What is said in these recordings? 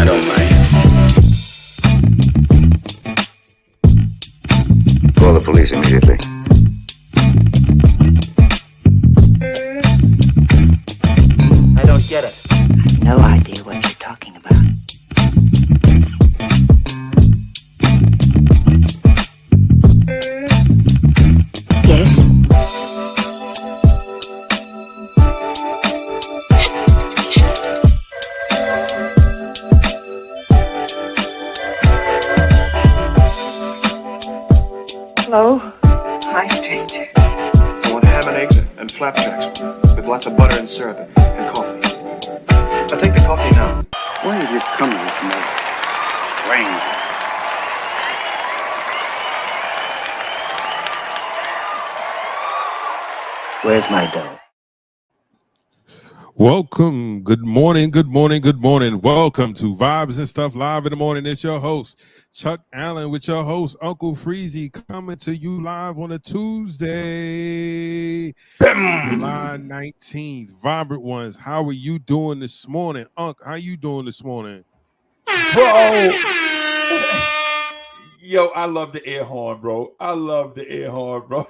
I don't mind. Call the police immediately. I don't get it. No idea what you're talking about. Yes? Hello? Hi, stranger. I want ham and eggs and flapjacks with lots of butter and syrup and coffee. I'll take the coffee now. Why have you come with me? Rain. Where's my dough? Welcome. Good morning. Good morning. Good morning. Welcome to Vibes and Stuff Live in the Morning. It's your host, Chuck Allen, with your host, Uncle Freezy, coming to you live on a Tuesday, July 19th. Vibrant ones, how are you doing this morning? Unc, how you doing this morning? Bro. Yo, I love the air horn, bro. I love the air horn, bro.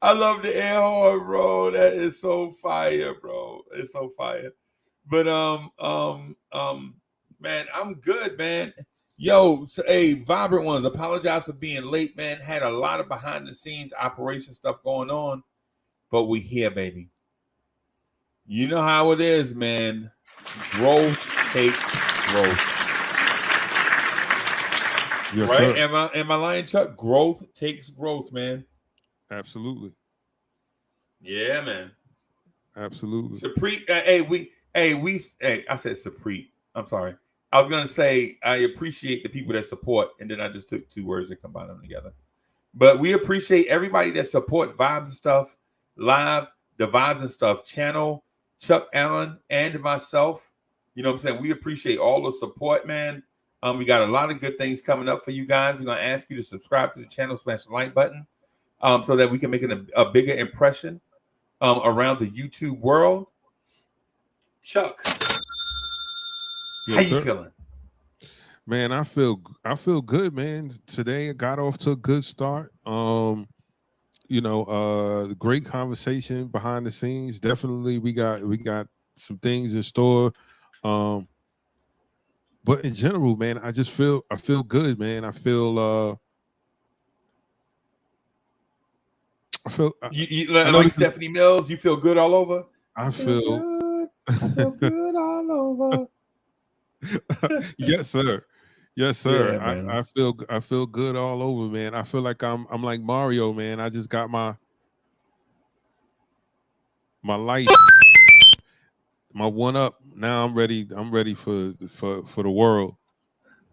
I love the air horn, bro. That is so fire, bro. It's so fire. But man, I'm good, man. Yo, so, hey, Vibrant Ones, apologize for being late, man. Had a lot of behind the scenes operation stuff going on, but we here, baby. You know how it is, man. Growth takes growth. Yes, Right? sir. Am I lying, Chuck? Growth takes growth, man. Absolutely. Yeah, man. Absolutely. Supreet, I said Supreet. I'm sorry. I was gonna say I appreciate the people that support, and then I just took two words and combined them together. But we appreciate everybody that support Vibes and Stuff Live, the Vibes and Stuff channel, Chuck Allen and myself. You know what I'm saying? We appreciate all the support, man. We got a lot of good things coming up for you guys. We're gonna ask you to subscribe to the channel, smash the like button, so that we can make a bigger impression around the YouTube world. Chuck, Yes, how you sir. feeling? Man, I feel good, man. Today I got off to a good start. Great conversation behind the scenes. Definitely we got some things in store. But in general, man, I feel good, man. I feel You I know like this is, Stephanie Mills, you feel good all over? I feel good. I feel good all over. yes, sir. Yes, sir. Yeah, man. I feel good all over, man. I feel like I'm like Mario, man. I just got my life, my one up. Now I'm ready for the world.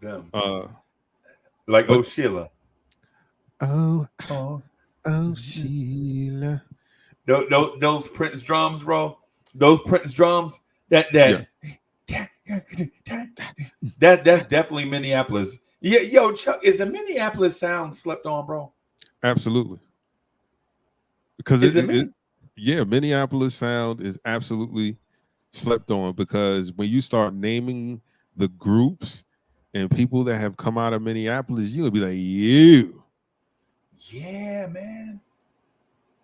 Damn. Uh Like but Sheila. oh Oh. Sheila. Those Prince drums, bro. Those Prince drums. Yeah. That's definitely Minneapolis. Yeah, yo, Chuck, is the Minneapolis sound slept on, bro? Absolutely. Because Minneapolis sound is absolutely slept on, because when you start naming the groups and people that have come out of Minneapolis, you'll be like, Yeah, man.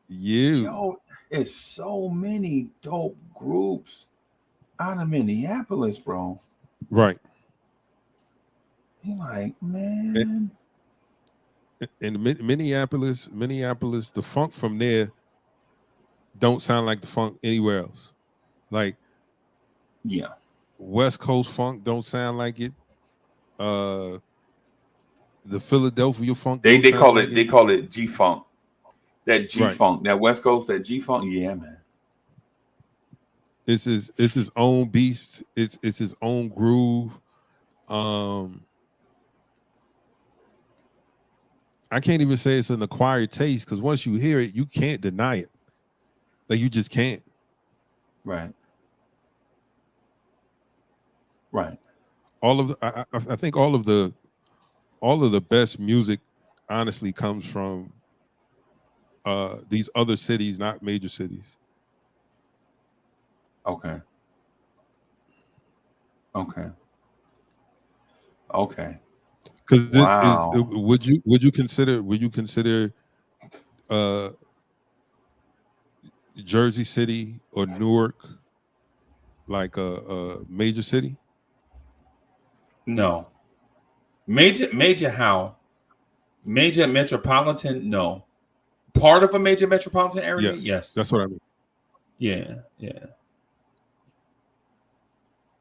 you. Yo, it's so many dope groups out of Minneapolis, bro. Right. You're like, man. And Minneapolis, the funk from there don't sound like the funk anywhere else. Like, Yeah. West Coast funk don't sound like it. The Philadelphia funk They don't call sound it like they call it G Funk. That G Right. Funk, that West Coast, that G Funk. Yeah, man. It's his own beast. It's his own groove. I can't even say it's an acquired taste, because once you hear it, you can't deny it. Like, you just can't. Right. All of I think all of the best music honestly comes from these other cities, not major cities. Okay. Okay. Okay. Because Wow. would you consider Jersey City or Newark like a major city? No. Major how? Major metropolitan? No. Part of a major metropolitan area? Yes. That's what I mean. Yeah.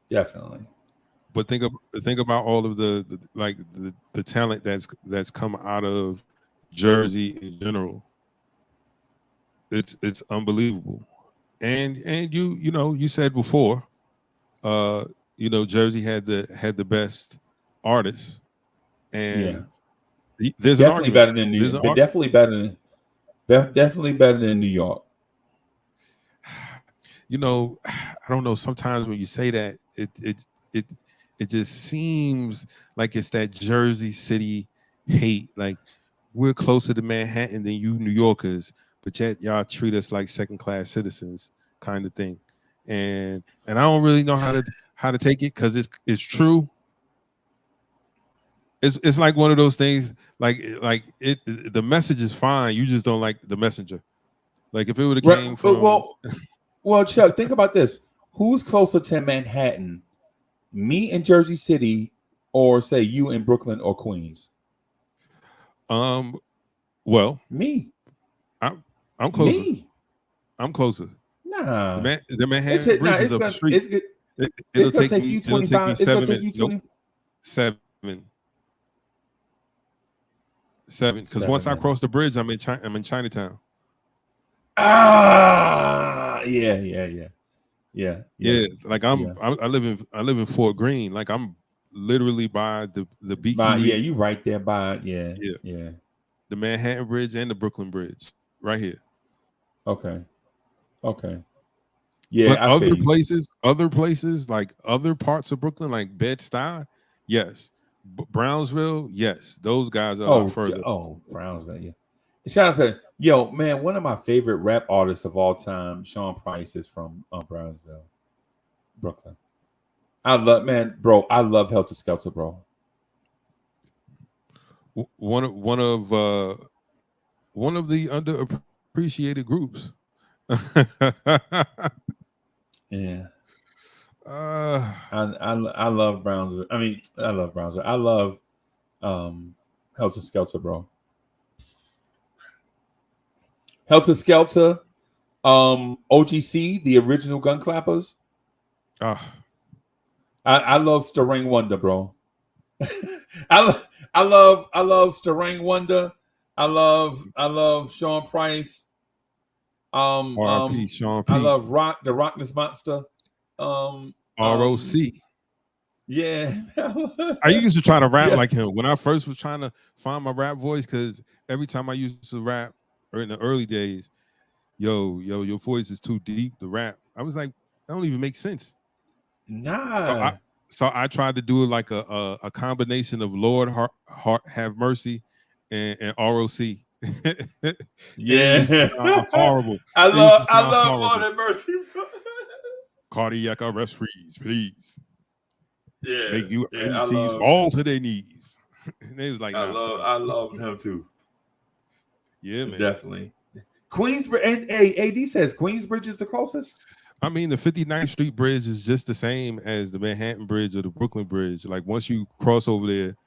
Definitely. But think about all of the talent that's come out of Jersey in general. It's unbelievable. And you said before, Jersey had the best artists, and there's definitely an better than New York. Definitely better than New York. I don't know. Sometimes when you say that, it just seems like it's that Jersey City hate. Like we're closer to Manhattan than you New Yorkers, but yet y'all treat us like second-class citizens, kind of thing. And I don't really know how to take it because it's true. It's like one of those things. The message is fine. You just don't like the messenger. Like if it would have came from. Well, Chuck, think about this. Who's closer to Manhattan? Me in Jersey City, or say you in Brooklyn or Queens? Well, me. I'm closer. Me. I'm closer. Nah. The Manhattan Bridge is up the street. It'll take you 25. It's gonna take you 20. Seven. Because once I cross the bridge, I'm in Chinatown. Yeah. Like I live in Fort Greene. Like I'm literally by the beach. You right there by yeah. The Manhattan Bridge and the Brooklyn Bridge, right here. Okay. Yeah, but other places like other parts of Brooklyn, like Bed-Stuy, yes. Brownsville, yes. Those guys are a lot further. Brownsville, yeah. Shout out to yo, man, one of my favorite rap artists of all time, Sean Price, is from Brownsville, Brooklyn. I love Helter Skelter, bro. One of the underappreciated groups. Yeah. I love Brownsville. I love Brownsville. I love Helter Skelter, bro. Helter Skelter, OGC, the original Gun Clappers. I love Starring Wonder, bro. I love Starring Wonder. I love Sean Price. R.I.P. Sean P. I love the Rockness Monster. ROC. Yeah. I used to try to rap like him when I first was trying to find my rap voice, because every time I used to rap, or in the early days, yo, your voice is too deep to rap. I was like, that don't even make sense. Nah. So I tried to do like a combination of Lord Have Mercy and ROC. Yeah. Horrible. I love Lord Have Mercy. Cardiac arrest freeze, please. Yeah. Make you MCs fall to their knees. And they was like, I love him too. Yeah, man. Definitely. Queensbridge, and AD says Queensbridge is the closest. I mean, the 59th Street Bridge is just the same as the Manhattan Bridge or the Brooklyn Bridge. Like once you cross over there,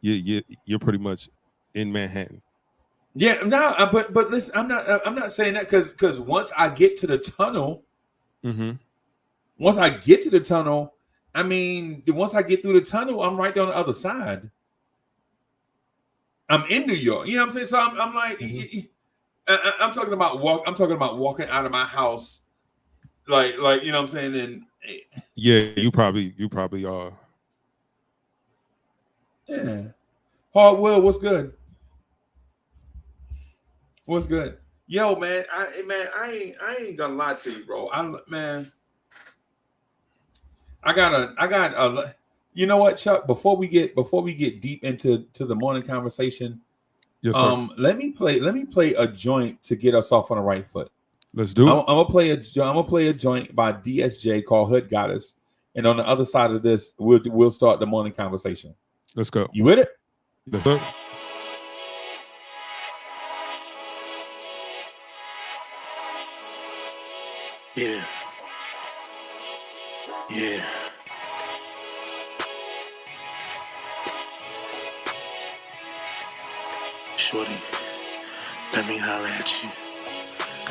you're pretty much in Manhattan. Yeah, no, but listen, I'm not saying that because once I get to the tunnel, once I get to the tunnel, I mean, once I get through the tunnel, I'm right there on the other side. I'm in New York. You know what I'm saying? So I'm like, I'm talking about walking out of my house, like you know what I'm saying. And yeah, you probably are. Yeah. Hard Will, what's good? What's good? Yo, man, I ain't gonna lie to you, bro. I got you know what, Chuck? Before we get deep into the morning conversation, yes, sir. let me play a joint to get us off on the right foot. Let's do it. I'm gonna play a joint by DSJ called Hood Goddess. and on the other side of this, we'll start the morning conversation. Let's go. You with it? Yes, sir. Yeah. Yeah. Shorty, let me holler at you.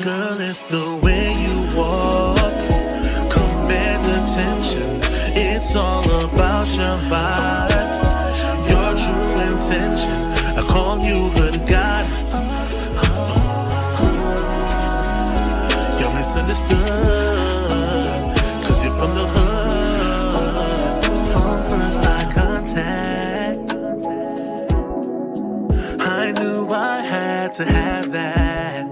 Girl, it's the way you walk, command attention. It's all about your vibe, your true intention. I call you good goddess. You're misunderstood, cause you're from the hood. From first eye contact, I knew I had to have that.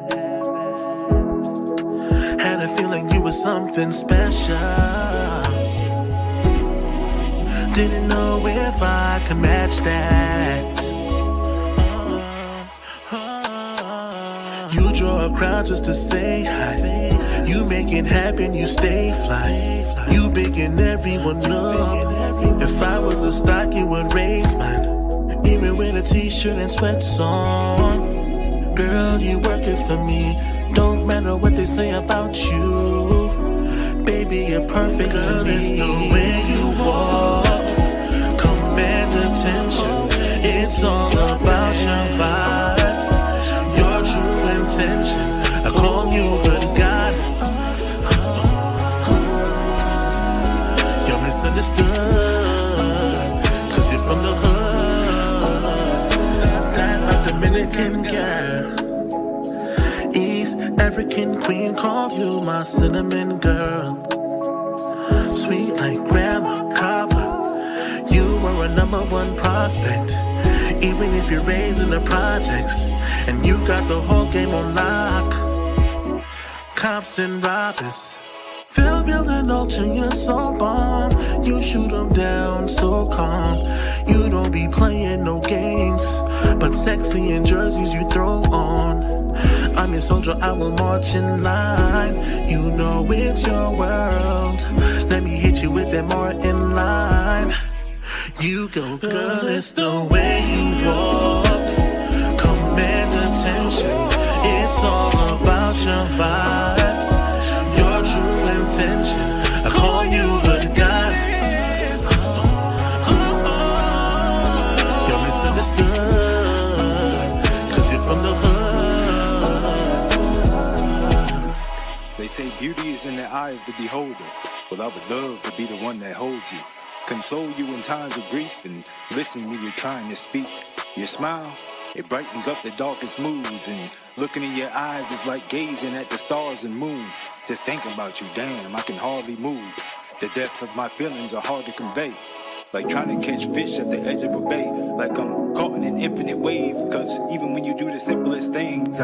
Had a feeling you were something special. Didn't know if I could match that. You draw a crowd just to say hi. You make it happen, you stay fly. You big and everyone know. If I was a stock, you would raise mine. Even with a t-shirt and sweats on. Girl, you work it for me. Don't matter what they say about you. Baby, you're perfect. Girl, it's the way you walk, command attention. It's all about your vibe, your true intention. I call you good goddess. You're misunderstood, cause you're from the hood. That Dominican girl, East African queen, call you my cinnamon girl. Sweet like grandma Copper. You were a #1 prospect. Even if you're raised in the projects, and you got the whole game on lock. Cops and robbers, they'll build an altar, you're so bomb. You shoot them down so calm. You don't be playing no games, but sexy in jerseys you throw on. I'm your soldier, I will march in line. You know it's your world. Let me hit you with that more in line. You go, girl, it's the way you walk, command attention. It's all about your vibe, your true intention. I call you good goddess. You're misunderstood, cause you're from the hood. They say beauty is in the eye of the beholder. Well, I would love to be the one that holds you, console you in times of grief, and listen when you're trying to speak. Your smile, it brightens up the darkest moods, and looking in your eyes is like gazing at the stars and moon. Just thinking about you, damn, I can hardly move. The depths of my feelings are hard to convey, like trying to catch fish at the edge of a bay, like I'm caught in an infinite wave, cause even when you do the simplest things,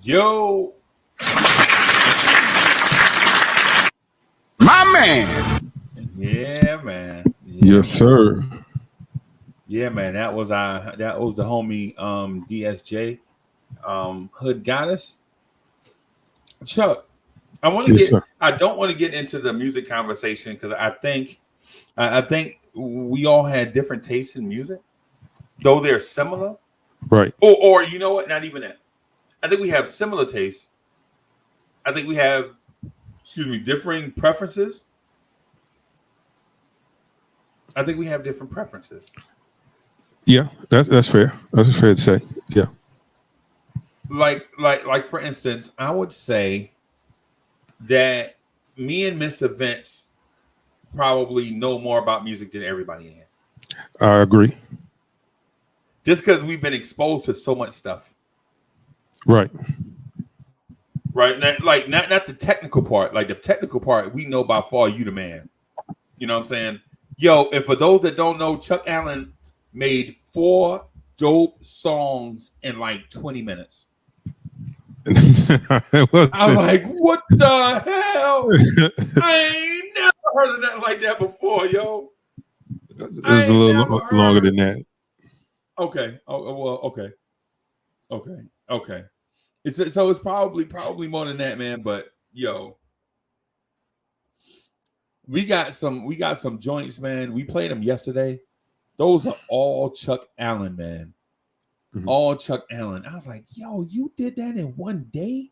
Yo, My man. yeah, man. Yes, sir. Yeah, man. That was the homie DSJ, Hood Goddess. Chuck, I want to Yes, get. sir. I don't want to get into the music conversation because I think we all had different tastes in music, though they're similar. Right. Or you know what? Not even that. I think we have similar tastes. I think we have, differing preferences. I think we have different preferences. Yeah, that's fair. That's fair to say. Yeah. Like for instance, I would say that me and Miss Events probably know more about music than everybody in here. I agree. Just because we've been exposed to so much stuff. Right. Right. Not the technical part. Like the technical part, we know by far you the man. You know what I'm saying? Yo, and for those that don't know, Chuck Allen made 4 dope songs in like 20 minutes. I was like, what the hell? I ain't never heard of nothing like that before, yo. It was a little longer than that. Okay. Oh well. Okay. It's probably more than that, man. But yo, we got some joints, man. We played them yesterday. Those are all Chuck Allen, man. Mm-hmm. All Chuck Allen. I was like, yo, you did that in one day?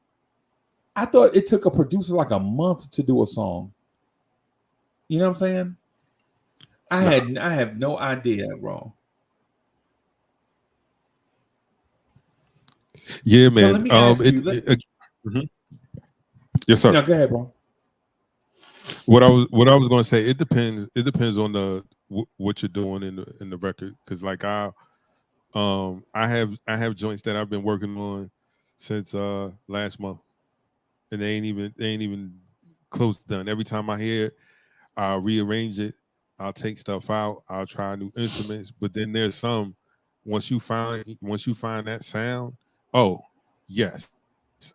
I thought it took a producer like a month to do a song. You know what I'm saying? I have no idea, bro. Yeah, man. So let me ask you. Mm-hmm. Yes, sir. No, go ahead, bro. What I was going to say, it depends. It depends on what you're doing in the record, because like I have joints that I've been working on since last month, and they ain't even close to done. Every time I hear it, I'll rearrange it. I'll take stuff out. I'll try new instruments, but then there's some once you find that sound. Oh, yes,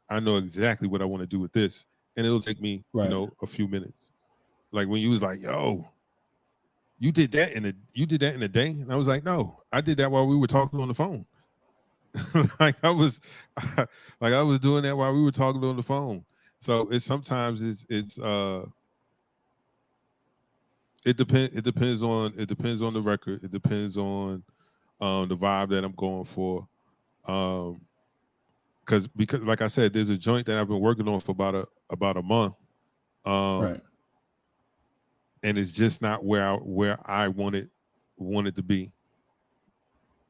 I know exactly what I want to do with this, and it'll take me a few minutes. Like when you was like, "Yo, you did that in a day," and I was like, "No, I did that while we were talking on the phone." I was doing that while we were talking on the phone. So it depends on the record. It depends on the vibe that I'm going for. Because like I said, there's a joint that I've been working on for about a month. Right. And it's just not where I want it to be.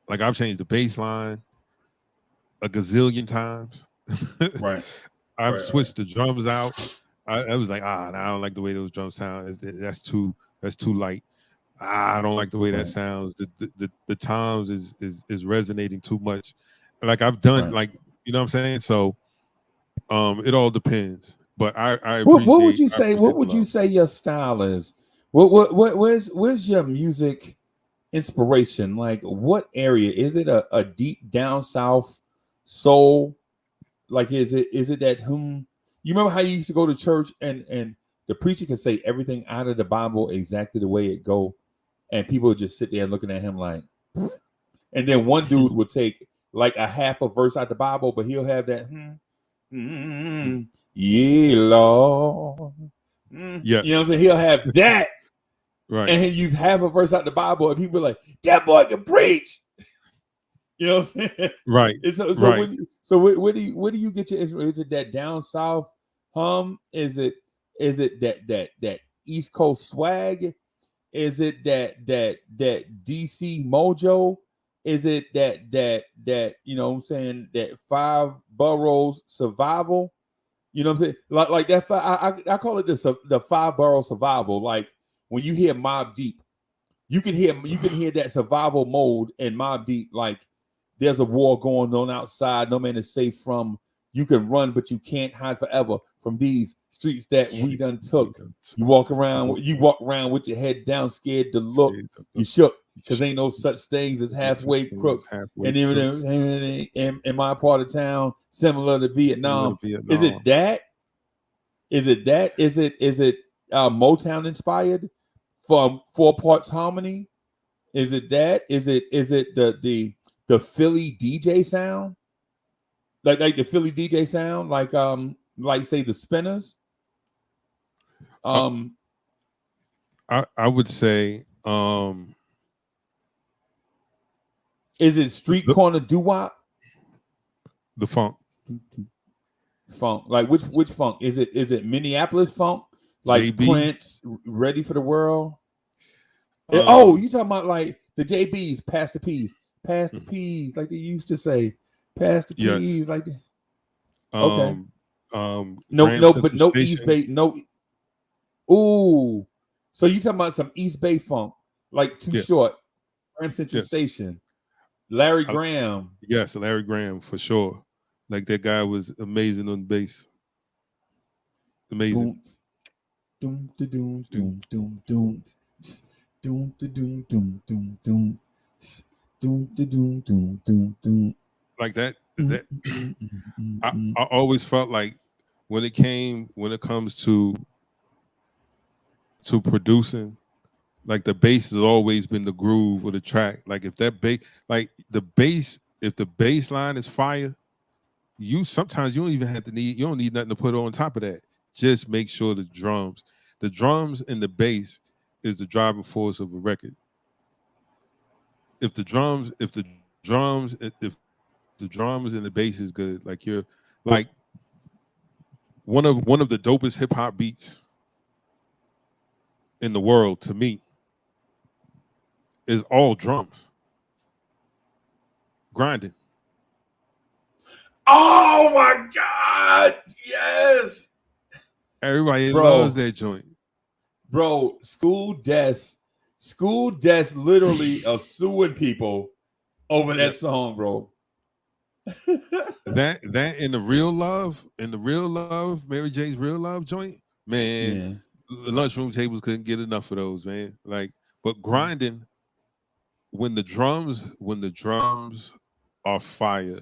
Like I've changed the bass line a gazillion times. Right. I've switched the drums out. I was like, I don't like the way those drums sound. That's too light. I don't like the way that sounds. The toms is resonating too much. Like I've done like, you know what I'm saying? So it all depends. But I appreciate, what would you say? What would you say your style is? Where's your music inspiration? Like what area? Is it a deep down south soul? Like is it that you remember how you used to go to church and the preacher could say everything out of the Bible exactly the way it go, and people would just sit there looking at him like, and then one dude would take like a half a verse out the Bible, but he'll have that yeah, Lord. Yes. You know what I'm saying? He'll have that. Right. And he'll use half a verse out the Bible, and people are like, that boy can preach. You know what I'm saying? Right. So where do you get your inspiration? Is it that down south hum? Is it that East Coast swag? Is it that DC mojo? Is it that you know what I'm saying, that 5 boroughs survival? You know what I'm saying? Like that I call it the 5 borough survival. Like when you hear Mobb Deep, you can hear that survival mode in Mobb Deep. Like there's a war going on outside, no man is safe from. You can run, but you can't hide forever from these streets that we done took. You walk around with your head down, scared to look. You shook because ain't no such things as halfway crooks. And even in my part of town, similar to Vietnam. Is it that? Is it Motown inspired from 4 Parts Harmony? Is it that? Is it the Philly DJ sound? Like the Philly DJ sound, like say the Spinners. I would say is it street corner doo-wop? The funk. Like which funk? Is it Minneapolis funk? Like JB? Prince, Ready for the World? You talking about like the JBs, pass the peas, like they used to say. Pass the peas, like that. Okay. No East Bay, no. Ooh, so you talking about some East Bay funk, like Too Short, Grand Central Station, Larry Graham. Yes, Larry Graham for sure. Like that guy was amazing on bass. Amazing. Doom doom doom doom doom doom doom doom doom doom doom doom doom doom. Like that I always felt like when it comes to to producing. Like the bass has always been the groove of the track. Like if that bass, like the bass, if the bass line is fire, you sometimes you don't even have to need, you don't need nothing to put on top of that. Just make sure the drums and the bass is the driving force of a record. If the drums and the bass is good, like you're like one of the dopest hip hop beats in the world to me is all drums. Grinding. Oh my God. Yes. Everybody loves that joint. Bro, School Desk literally are suing people over that song, bro. that in the real love, Mary J's Real Love joint, man. The lunchroom tables couldn't get enough of those, man. Like, but grinding, when the drums are fire,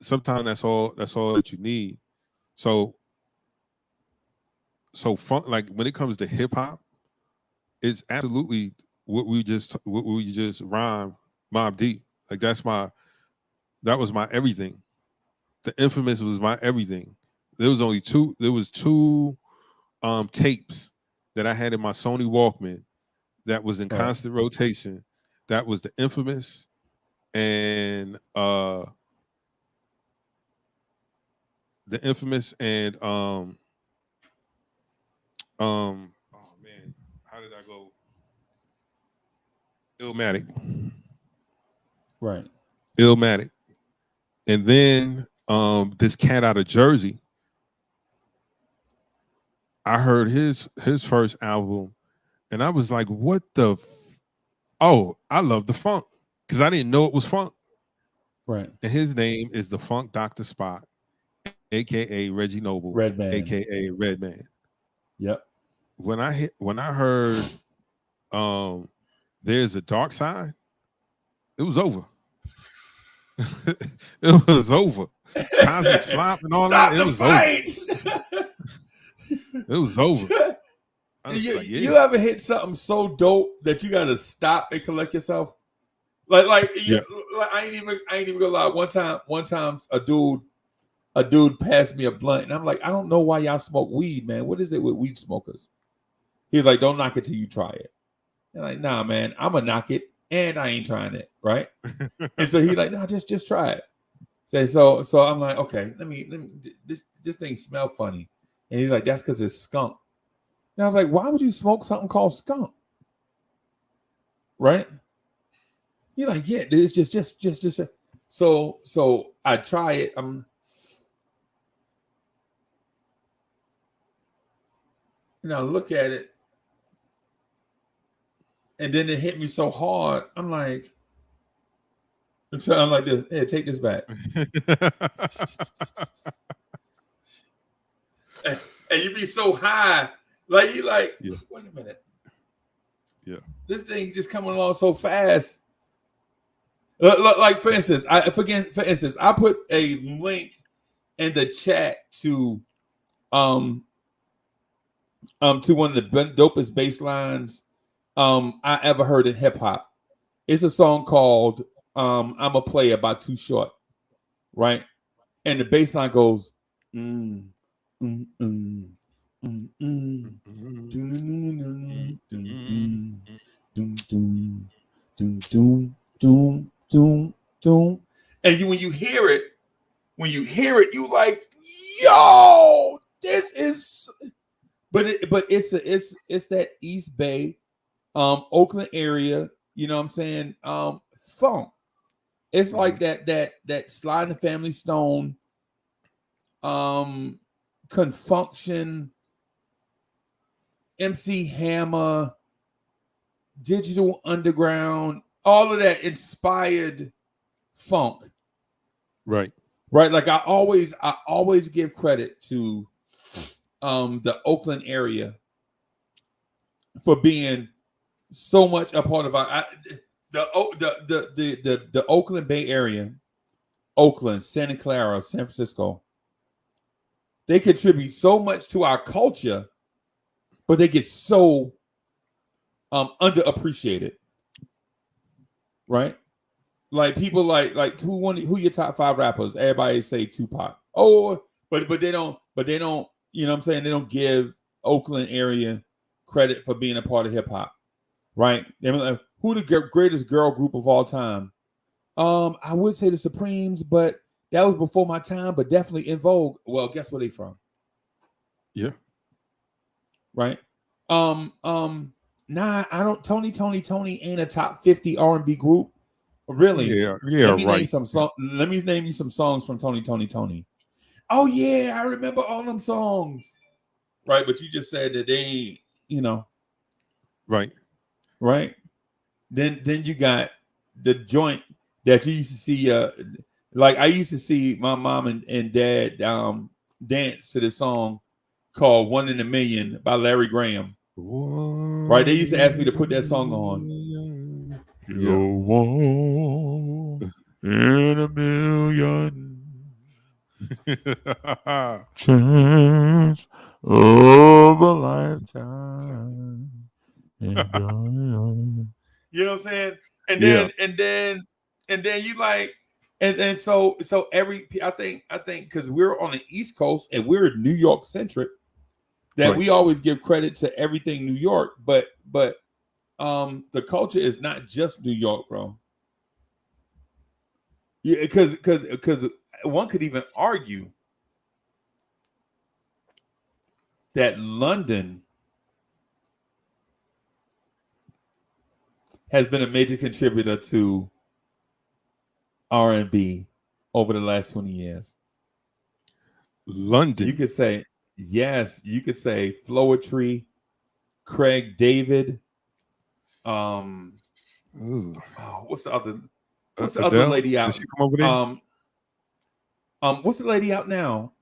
sometimes that's all that you need. So funk, like when it comes to hip hop, it's absolutely what we just rhyme Mobb Deep. Like that was my everything. The Infamous was my everything. There was two tapes that I had in my Sony Walkman that was in constant rotation. That was the Infamous and oh man, how did I go? Illmatic. Right. Illmatic. And then this cat out of Jersey, I heard his first album and I was like, what the oh, I love the funk, because I didn't know it was funk. Right. And his name is the Funk Dr. Spot, aka Reggie Noble, Redman, aka Redman. Yep. When I heard There's a Dark Side, it was over. It was over. Cosmic Slop and all that, it was over. It was over. You ever hit something so dope that you gotta stop and collect yourself? Like I ain't even gonna lie. One time a dude passed me a blunt, and I'm like, I don't know why y'all smoke weed, man. What is it with weed smokers? He's like, don't knock it till you try it. And like, nah, man, I'm gonna knock it, and I ain't trying it, right? And so he's like, no, just try it. So I'm like, okay, let me this thing smell funny. And he's like, that's because it's skunk. And I was like, why would you smoke something called skunk? Right? He's like, yeah, it's just. So I try it. And I look at it, and then it hit me so hard. I'm like this. Hey, take this back. And you be so high, like you like. Yeah. Wait a minute. Yeah. This thing just coming along so fast. Like for instance, I put a link in the chat to one of the dopest bass lines I ever heard in hip hop. It's a song called "I'm a Player" by Too Short, right? And the bass line goes. And when you hear it, you like, yo, this is. But it's that East Bay, Oakland area. You know what I'm saying? Funk. It's like that Sly and the Family Stone, Confunction, MC Hammer, Digital Underground, all of that inspired funk. Right. Like I always give credit to the Oakland area for being so much a part of the Oakland Bay area, Oakland, Santa Clara, San Francisco. They contribute so much to our culture, but they get so underappreciated, right? Like people like who your top 5 rappers? Everybody say Tupac. Oh, but they don't. You know what I'm saying? They don't give Oakland area credit for being a part of hip hop, right? They're like, who the greatest girl group of all time? I would say the Supremes, but that was before my time, but definitely in vogue. Well, guess where they from? Yeah. Right. Nah, I don't. Tony ain't a top 50 R&B group. Really? Yeah. Let me Right. name some song. Let me name you some songs from Tony. Oh yeah, I remember all them songs. Right, but you just said that they ain't, you know. Right. Then you got the joint that you used to see. Like I used to see my mom and dad dance to this song called "1 in a Million" by Larry Graham. Right, they used to ask me to put that song on. You're 1 in a million. Chance of a lifetime. You know what I'm saying? And then you like, and so I think because we're on the East Coast and we're New York centric, that we always give credit to everything New York, but the culture is not just New York, bro. Yeah, because one could even argue that London has been a major contributor to R&B over the last 20 years. London. You could say, yes, you could say Floetry, Craig David. What's the other lady out? Did she come over there? What's the lady out now?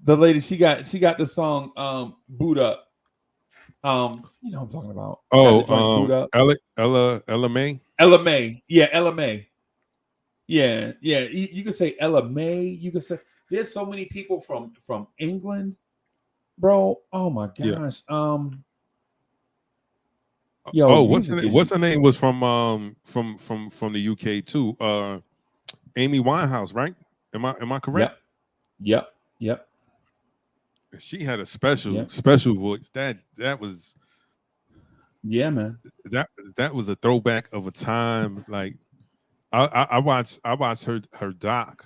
The lady she got the song Boot Up. You know what I'm talking about. Oh, Ella May. Ella May. Yeah, Ella May. Yeah. You could say Ella May. You could say there's so many people from England, bro. Oh my gosh. Yeah. What's the name? Was from the UK too. Amy Winehouse, right? Am I correct? Yep. She had a special voice. That was, yeah, man. That was a throwback of a time. Like I watched her doc,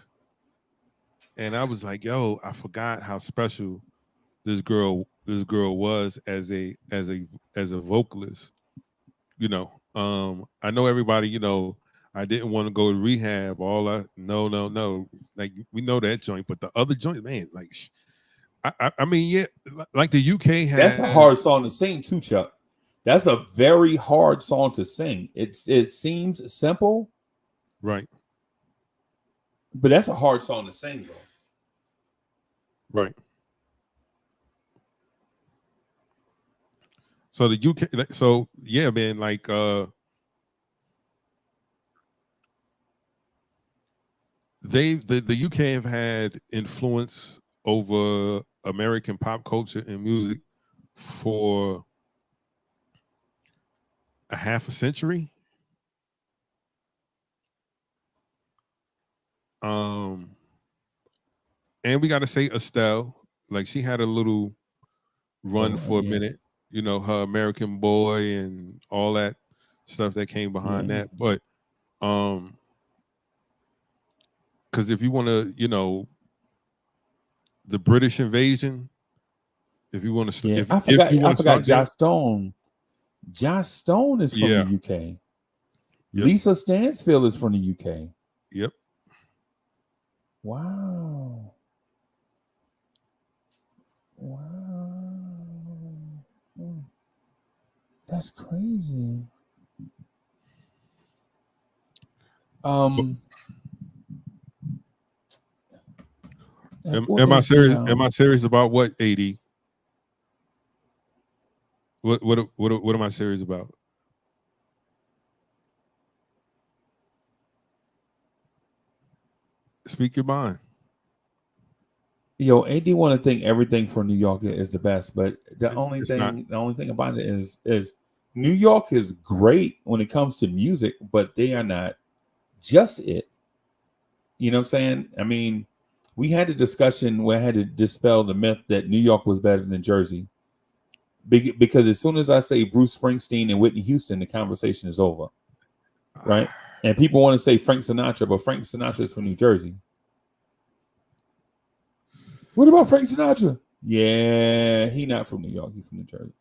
and I was like, yo, I forgot how special this girl was as a vocalist. You know, I know everybody, you know, I didn't want to go to rehab. No. Like we know that joint, but the other joint, man, like I mean, yeah, like the UK has. That's a hard song to sing too, Chuck. That's a very hard song to sing. It seems simple, right? But that's a hard song to sing, though. Right. So the UK, so yeah, man, like the UK have had influence over American pop culture and music for a half a century. And we got to say Estelle, like she had a little run for a minute, you know, her American Boy and all that stuff that came behind that. But because if you want to, you know, the British invasion, if you want to, I forgot Joss Stone. Joss Stone is from the UK. Yep. Lisa Stansfield is from the UK. Yep. Wow. That's crazy. Am I serious? Am I serious about what, AD? What am I serious about? Speak your mind. Yo, AD want to think everything for New York is the best, but the only It's thing about it is New York is great when it comes to music, but they are not just it. You know what I'm saying? I mean, we had a discussion where I had to dispel the myth that New York was better than Jersey. Because as soon as I say Bruce Springsteen and Whitney Houston, the conversation is over. Right? And people want to say Frank Sinatra, but Frank Sinatra is from New Jersey. What about Frank Sinatra? Yeah, he not from New York. He's from New Jersey.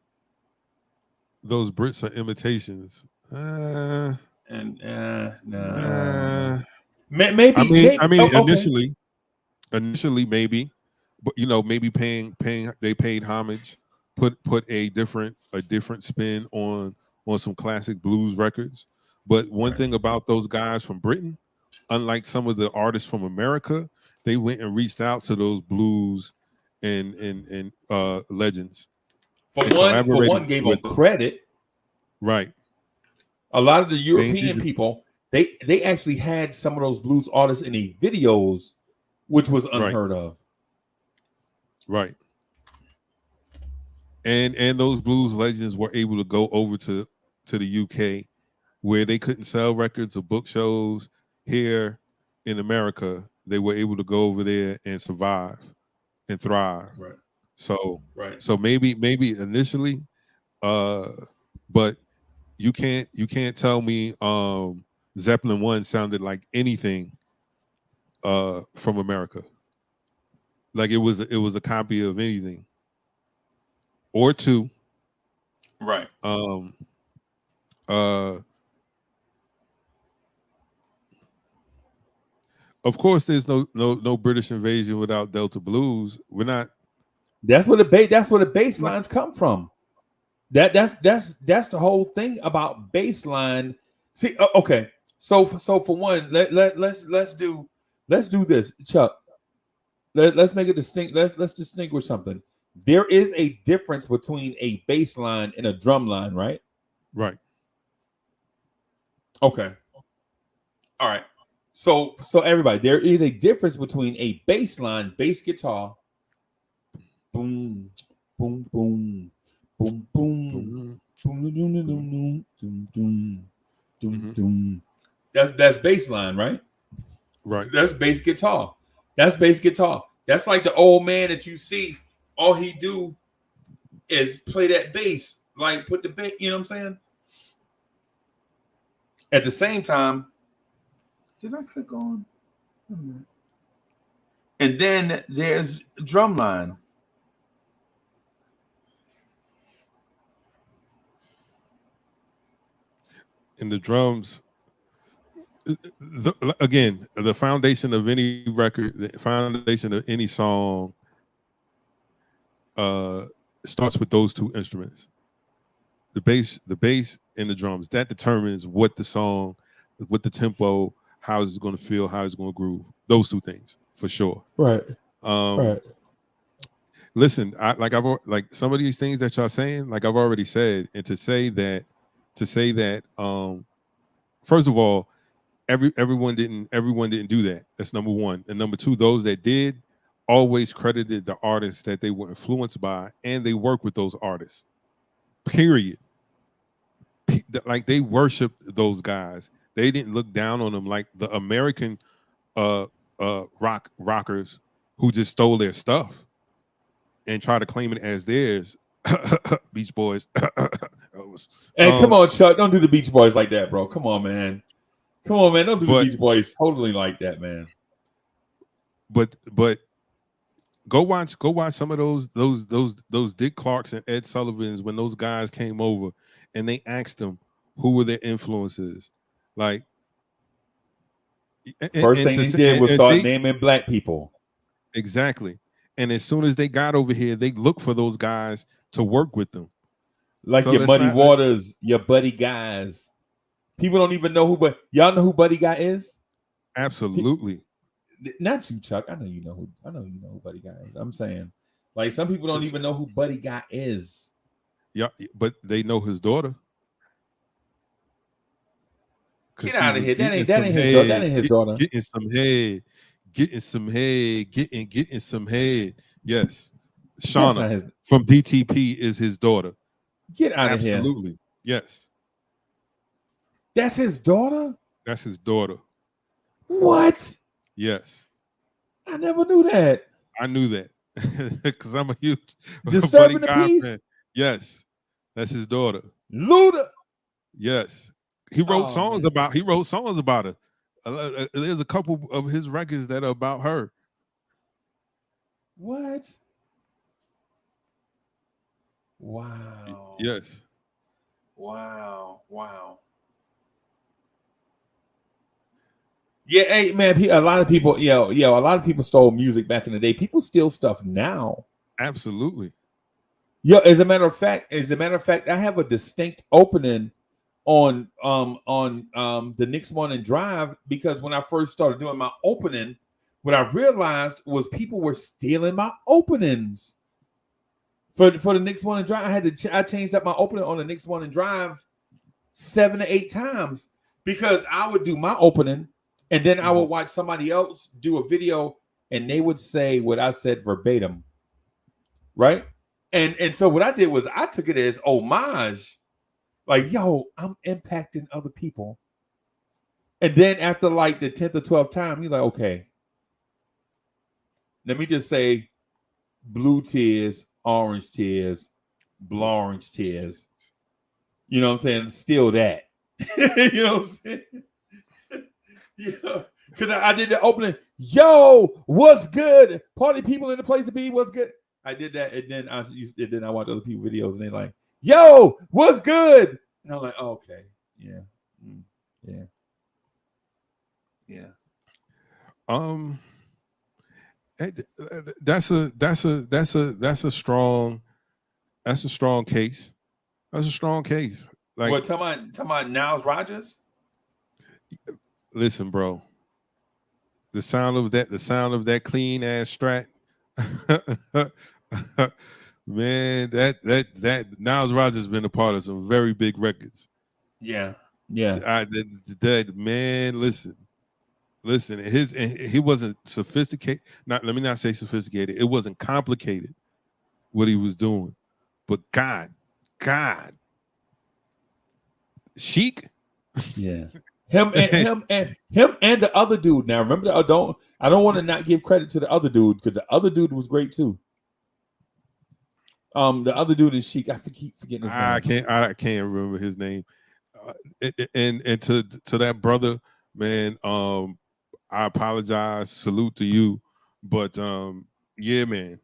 Those Brits are imitations. No. Maybe. I mean, okay. initially maybe, but maybe they paid homage, put a different spin on some classic blues records. But one thing about those guys from Britain, unlike some of the artists from America, they went and reached out to those blues and legends. For one, gave them credit. Right. A lot of the European people, they actually had some of those blues artists in the videos, which was unheard of. Right. And those blues legends were able to go over to the UK, where they couldn't sell records or book shows here in America. They were able to go over there and survive and thrive. Right. So maybe initially, but you can't tell me Zeppelin 1 sounded like anything from America. Like it was a copy of anything. Or two. Right. Of course, there's no British invasion without Delta blues. We're not. That's where the bass lines come from. That's the whole thing about bass line. See, okay. So for one, let's do this, Chuck. Let's make it distinct. Let's distinguish something. There is a difference between a bass line and a drum line, right? Right. Okay. All right. So everybody, there is a difference between a bass line, bass guitar, boom, boom, boom, boom, boom, boom, boom, boom. That's bass line, right? Right. That's bass guitar. That's bass guitar. That's like the old man that you see. All he do is play that bass, like put the bass. You know what I'm saying? At the same time, did I click on? And then there's drumline. And the drums, again, the foundation of any record, the foundation of any song starts with those two instruments. The bass and the drums. That determines what the song, what the tempo, how is it going to feel, how it's going to groove. Those two things for sure. Right. Right. Listen, like some of these things that y'all saying, like I've already said, and to say that, first of all, everyone didn't do that. That's number one. And number two, those that did always credited the artists that they were influenced by, and they work with those artists. Period. Like they worshiped those guys. They didn't look down on them like the American rockers who just stole their stuff and try to claim it as theirs. Beach Boys. Hey, come on, Chuck. Don't do the Beach Boys like that, bro. Come on, man. Don't do the Beach Boys totally like that, man. But go watch some of those Dick Clarks and Ed Sullivans when those guys came over and they asked them who were their influences. Like first thing they did was start naming black people. Exactly. And as soon as they got over here, they looked for those guys to work with them. Like so your Muddy Waters, your Buddy Guys. People don't even know but y'all know who Buddy Guy is? Absolutely. Not you, Chuck. I know you know who Buddy Guy is. I'm saying, like, some people don't even know who Buddy Guy is. Yeah, but they know his daughter. Get out of here. That ain't his daughter. Getting some head. getting some head, getting some head. Yes, That's not Shauna his. from DTP is his daughter. Get out of here. Absolutely, yes, That's his daughter? that's his daughter. What? Yes, I never knew that. I knew that because I'm a huge Disturbing Buddy the Guy Peace? fan. Yes, that's his daughter. Luda. Yes, he wrote Oh, songs man. about. He wrote songs about her. There's a couple of his records that are about her. What? Wow. Yes. Wow. Yeah, hey man, a lot of people, a lot of people stole music back in the day. People steal stuff now. Absolutely. Yeah, as a matter of fact, I have a distinct opening on the Knicks Morning Drive because when I first started doing my opening, what I realized was people were stealing my openings. For the Knicks Morning Drive, I changed up my opening on the Knicks Morning Drive 7 to 8 times because I would do my opening and then I would watch somebody else do a video and they would say what I said verbatim, right? And so what I did was I took it as homage, like, yo, I'm impacting other people. And then after like the 10th or 12th time, you're like, okay, let me just say blue tears, orange tears, orange tears. You know what I'm saying? Still that. You know what I'm saying? Yeah. Because I did the opening. Yo, what's good? Party people in the place to be, what's good? I did that, and then I watched other people videos, and they're like, yo, what's good? And I'm like, oh, okay. Yeah. Yeah. That's a strong case. That's a strong case. Like, what, talking about Niles Rodgers? Listen, bro. The sound of that clean ass Strat. Man, that Niles Rodgers been a part of some very big records. Yeah. Man, listen. He wasn't sophisticated. Let me not say sophisticated. It wasn't complicated what he was doing, but God, Chic. Yeah. Him and the other dude. Now remember, I don't want to not give credit to the other dude because the other dude was great too. The other dude is Chic. I keep forgetting his name. I can't remember his name. And to that brother, man. I apologize. Salute to you, but yeah, man.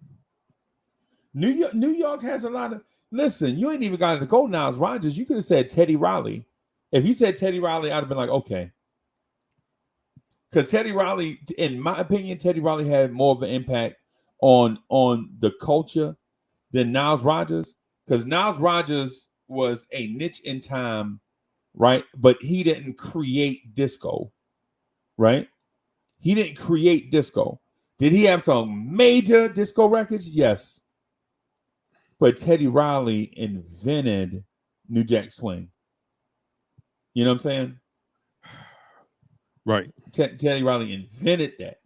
New York has a lot of. Listen, you ain't even got to go Niles Rodgers. You could have said Teddy Riley. If you said Teddy Riley, I'd have been like, okay. Because Teddy Riley, in my opinion, Teddy Riley had more of an impact on the culture than Niles Rodgers. Because Niles Rodgers was a niche in time, right? But he didn't create disco, right? He didn't create disco. Did he have some major disco records? Yes. But Teddy Riley invented New Jack Swing. You know what I'm saying? Right. Teddy Riley invented that.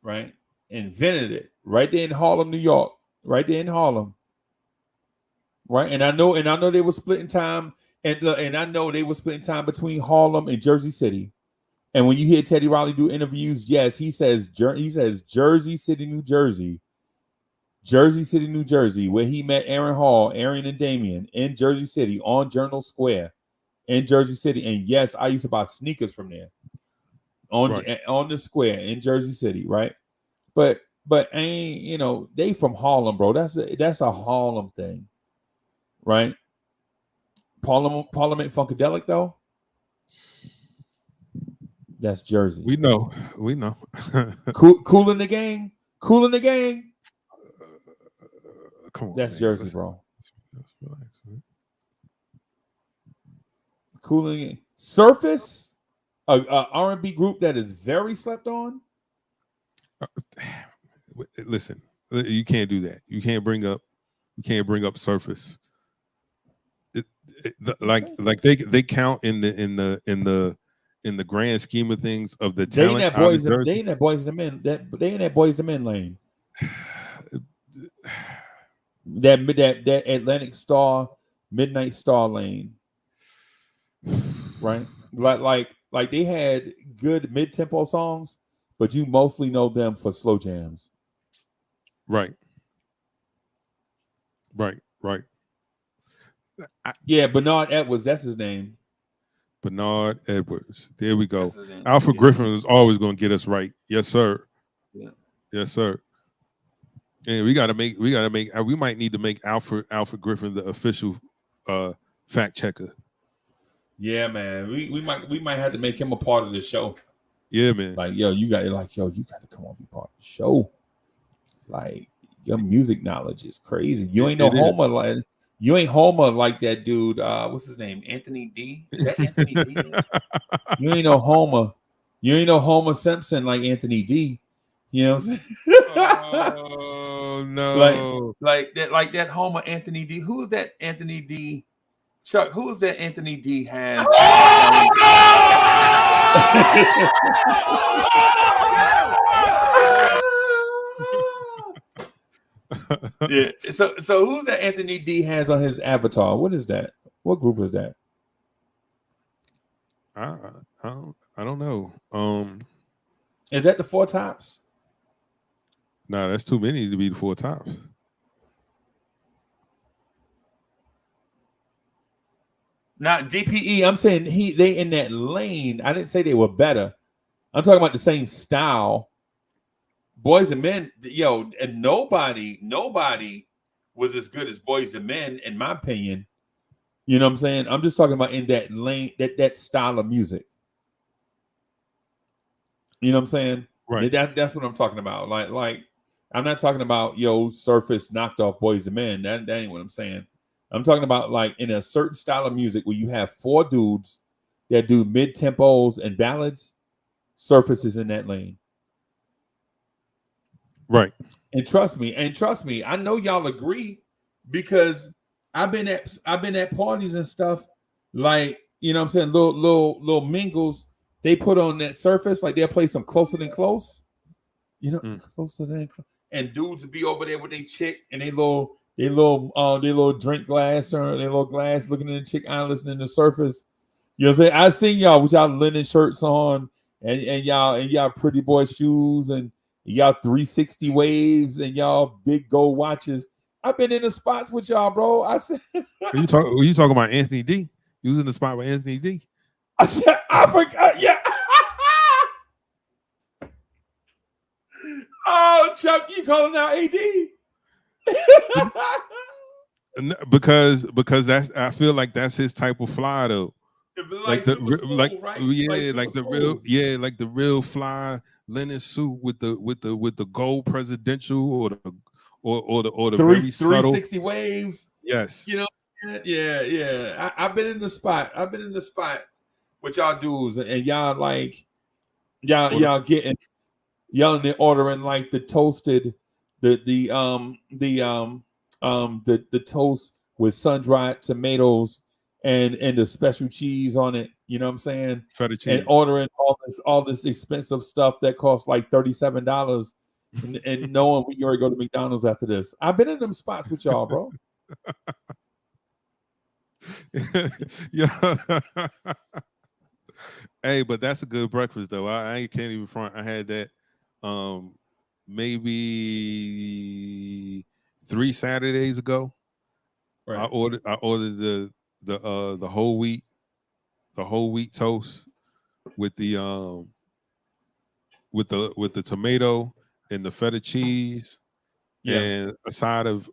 Right? Invented it. Right there in Harlem, New York. Right there in Harlem. Right? And I know they were splitting time. And I know they were splitting time between Harlem and Jersey City. And when you hear Teddy Riley do interviews, yes, he says Jersey City, New Jersey. Jersey City, New Jersey, where he met Aaron Hall, Aaron and Damien in Jersey City on Journal Square in Jersey City. And yes, I used to buy sneakers from there on the square in Jersey City, right? But ain't, they from Harlem, bro. That's a Harlem thing, right? Parliament Funkadelic, though. That's Jersey. We know. Cool in the gang. Come on, that's man. Jersey, bro. Relax, man. Cool in the gang. Surface, a R&B group that is very slept on. Listen, you can't do that. You can't bring up Surface. Like they count in the in the grand scheme of things of the They ain't talent. that boys. They ain't that boys to men. They ain't that boys to men lane. that Atlantic Star, Midnight Star lane, right? Like they had good mid-tempo songs, but you mostly know them for slow jams. Right. Yeah, Bernard Edwards, that's his name. Bernard Edwards. There we go. That's his name. Alfred Griffin was always going to get us right. Yes, sir. Yeah. Yes, sir. And we might need to make Alfred Griffin the official fact checker. Yeah, man. We might have to make him a part of the show. Yeah, man. Like, you got to come on, be part of the show. Like, your music knowledge is crazy. You ain't no Homer like you ain't Homer like that dude. What's his name? Anthony D. Is that Anthony D? You ain't no Homer. You ain't no Homer Simpson like Anthony D. You know what I'm saying? Oh no! Like that Homer Anthony D. Who's that Anthony D? Chuck, who's that Anthony D has? Yeah. So who's that Anthony D has on his avatar? What is that? What group is that? I don't know. Is that the Four Tops? Nah, that's too many to be the Four Tops. Not DPE. I'm saying they in that lane. I didn't say they were better. I'm talking about the same style. Boys and Men, and nobody was as good as Boys and Men, in my opinion. You know what I'm saying? I'm just talking about in that lane, that style of music. You know what I'm saying? Right. That's what I'm talking about. Like I'm not talking about Surface knocked off Boys and Men. That ain't what I'm saying. I'm talking about like in a certain style of music where you have four dudes that do mid tempos and ballads. Surface is in that lane. Right. And trust me, I know y'all agree because I've been at parties and stuff, like, you know what I'm saying, little mingles, they put on that Surface, like they'll play some Closer Than Close. Closer Than Close. And dudes would be over there with their chick and they little drink glass or their little glass looking at the chick eye listening to Surface. You know what I'm saying? I seen y'all with y'all linen shirts on and y'all pretty boy shoes and y'all 360 waves and y'all big gold watches. I've been in the spots with y'all, bro. I said, Were you talking about Anthony D? You was in the spot with Anthony D? I said, I forgot. Yeah. Oh, Chuck, you calling out AD? Because that's, I feel like that's his type of fly though. Like the real fly linen suit with the gold presidential or the very subtle 360 waves. Yes. Yeah. I've been in the spot. With y'all dudes and y'all like y'all getting y'all in there ordering like the toasted the toast with sun-dried tomatoes and the special cheese on it, you know what I'm saying? Feta cheese. And ordering all this expensive stuff that costs like $37 and knowing we already go to McDonald's after this. I've been in them spots with y'all, bro. Yeah. Hey, but that's a good breakfast though. I can't even front. I had that maybe 3 Saturdays ago. Right. I ordered the whole wheat toast with the tomato and the feta cheese, and a side of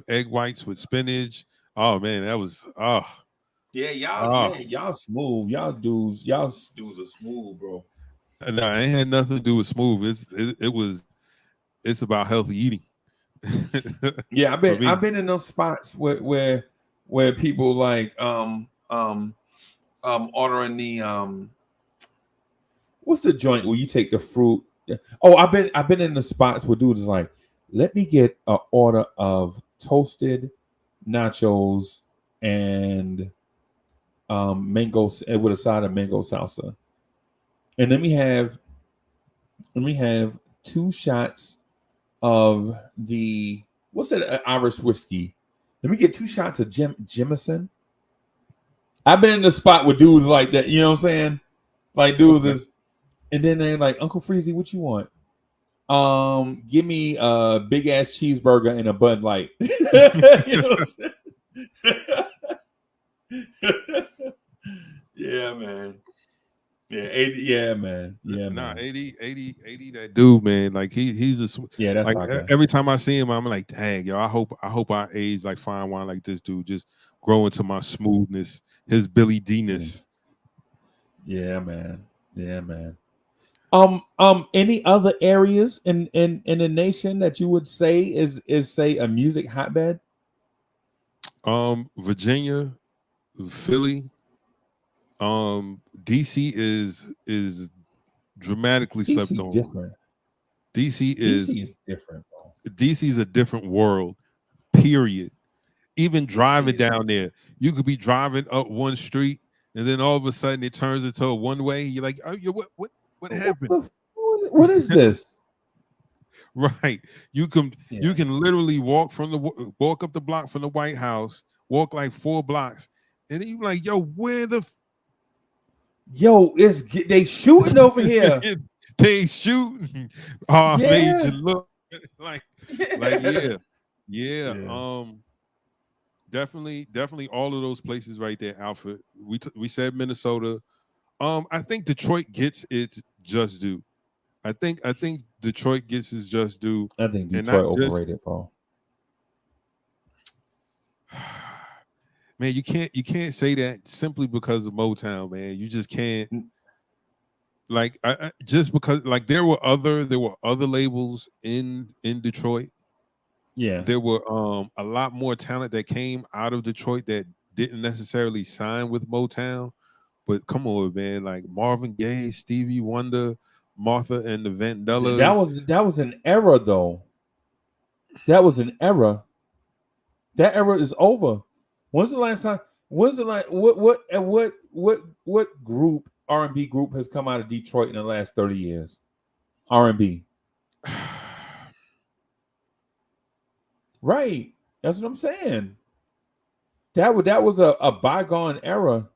egg whites with spinach. Oh man, that was y'all smooth. Y'all dudes are smooth, bro. No, it ain't had nothing to do with smooth. It's about healthy eating. Yeah, I've been in those spots where people like ordering the what's the joint where you take the fruit? Oh, I've been in the spots where dudes is like, let me get an order of toasted nachos and mango with a side of mango salsa. And let me have 2 shots of the what's that Irish whiskey? Let me get 2 shots of Jameson. I've been in the spot with dudes like that, you know what I'm saying? Like dudes is, and then they're like, Uncle Freezy, what you want? Give me a big ass cheeseburger and a Bud Light. You know what I'm saying? Yeah, man. Yeah, 80, yeah, man. Yeah, Nah, man. 80, that dude, man. Like he's a Yeah, that's like okay. every time I see him, I'm like, dang, yo, I hope I age like fine wine like this dude. Just grow into my smoothness, his Billy D-ness. Yeah, man. Yeah, man. Any other areas in the nation that you would say is say a music hotbed? Virginia, Philly, DC is dramatically slept DC on. different. DC DC is different, bro. DC is a different world. Period. Even driving down there, you could be driving up one street, and then all of a sudden it turns into a one way. You're like, oh, what happened? What is this? Right. You can literally walk up the block from the White House, walk like 4 blocks, and then you're like, yo, where the they shooting over here. They shooting. Oh, Yeah. made you look like yeah. Definitely all of those places right there, Alfred. We said Minnesota. I think Detroit gets its just due. I think Detroit gets its just due. I think Detroit overrated, bro. Man, you can't say that simply because of Motown, man. You just can't. Like I just because like there were other labels in Detroit. Yeah, there were a lot more talent that came out of Detroit that didn't necessarily sign with Motown. But come on, man, like Marvin Gaye, Stevie Wonder, Martha and the Vandellas. That was an era, though. That was an era. That era is over. When's the last time? What group, R&B group, has come out of Detroit in the last 30 years? R&B. Right. That's what I'm saying. That was a bygone era.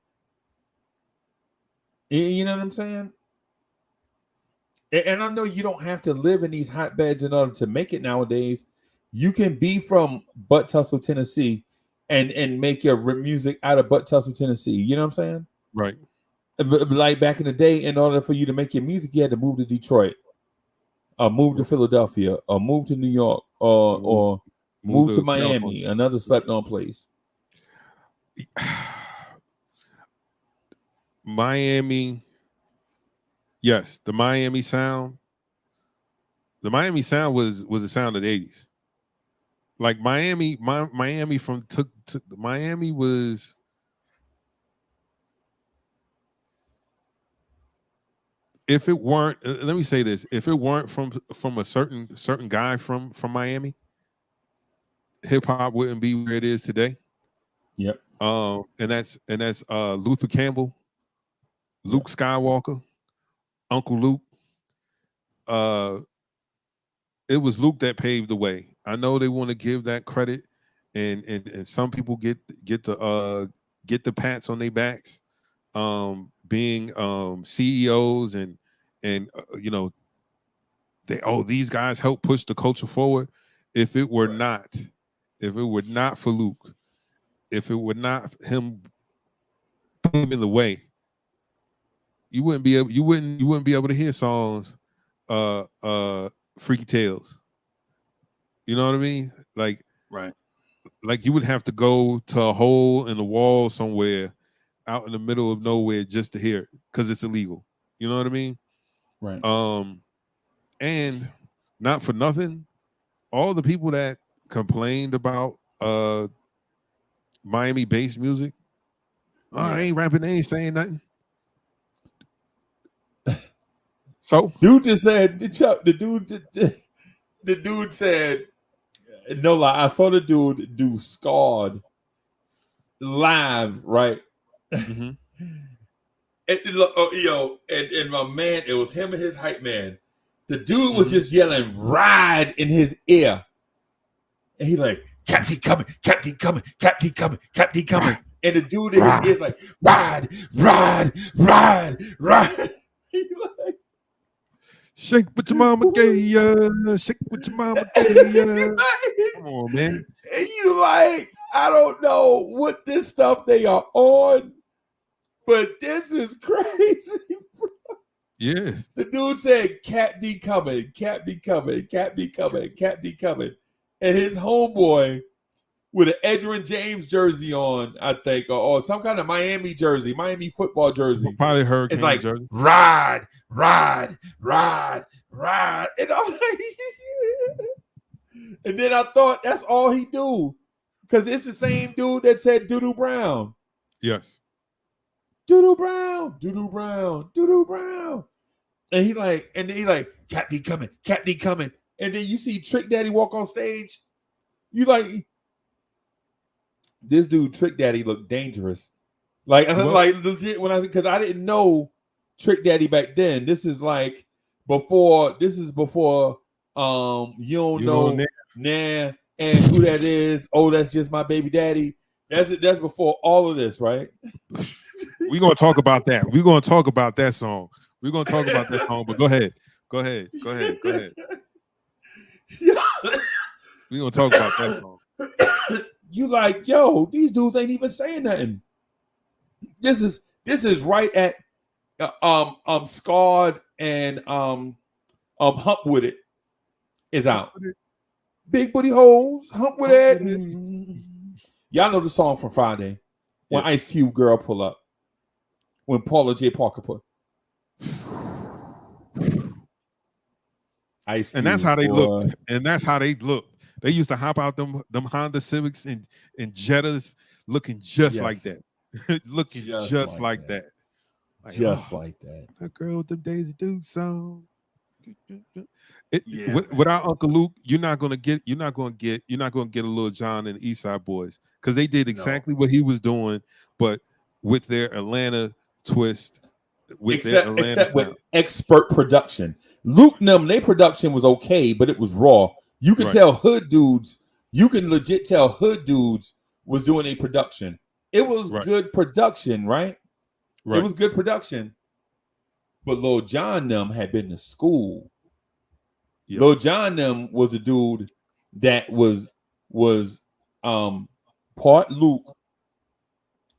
You know what I'm saying? And I know you don't have to live in these hotbeds in order to make it nowadays. You can be from Butt Tussle, Tennessee, and make your music out of Butt Tussle, Tennessee. You know what I'm saying? Right. But like back in the day, in order for you to make your music, you had to move to Detroit, or move to Philadelphia, or move to New York, or move to Miami, California. Another slept-on place. Miami, yes, the Miami sound. The Miami sound was the sound of the 80s. Like Miami Miami was. If it weren't, let me say this: if it weren't from a certain guy from Miami, hip hop wouldn't be where it is today. Yep. And that's Luther Campbell, Luke Skywalker, Uncle Luke. It was Luke that paved the way. I know they want to give that credit, and some people get the pats on their backs, being CEOs and you know, these guys help push the culture forward. If it were not for Luke, if it were not him paving the way, you wouldn't be able to hear songs, Freaky Tales. You know what I mean? Like, right. Like you would have to go to a hole in the wall somewhere out in the middle of nowhere just to hear it because it's illegal. You know what I mean? Right. And not for nothing, all the people that complained about Miami bass music, they ain't rapping, they ain't saying nothing. So dude just said the dude said, no lie, I saw the dude do Scarred live, right? Mm-hmm. And my man, it was him and his hype man. The dude was just yelling "ride" in his ear, and he like, "Captain coming, Captain coming, Captain coming, Captain coming." And the dude in his ear is like, "Ride, ride, ride, ride." He like, shake what your mama gave ya. Shake what your mama gave ya. Come on, man. And you like, I don't know what this stuff they are on, but this is crazy, bro. Yeah. The dude said, "Cap D coming, Cap D coming, Cap D coming, Cap D coming," and his homeboy with an Edgerrin James jersey on, I think, or some kind of Miami jersey, Miami football jersey. Probably Hurricane it's like jersey. Ride, ride, ride, ride, and I'm like, and then I thought that's all he do, because it's the same dude that said Doodoo Brown. Yes. Doodoo Brown, Doodoo Brown, Doodoo Brown. And he like, Cap D coming, Cap D coming. And then you see Trick Daddy walk on stage. You like, this dude Trick Daddy looked dangerous. Like legit when because I didn't know Trick Daddy back then. This is before you don't know nah and who that is. Oh, that's just my baby daddy. That's before all of this, right? We're gonna talk about that. We're gonna talk about that song. We're gonna talk about that song, but go ahead. We're gonna talk about that song. You like, yo, these dudes ain't even saying nothing. This is right at Scarred and Hump With It is out. Big Booty Holes, Hump With It. Y'all know the song from Friday when Ice Cube girl pull up. When Paula J. Parker put Ice Cube, and that's how they looked. And that's how they looked. They used to hop out them Honda Civics and Jettas looking just like that. Looking just like that. Like, just like that. That girl with the Daisy Duke song. Without Uncle Luke, you're not gonna get a Lil Jon and the East Side Boys, because they did exactly what he was doing, but with their Atlanta twist. Except with expert production. Luke Num, their production was okay, but it was raw. You can tell hood dudes. You can legit tell hood dudes was doing a production. It was good production, right? It was good production. But Lil Jon them had been to school. Yes. Lil Jon them was a dude that was part Luke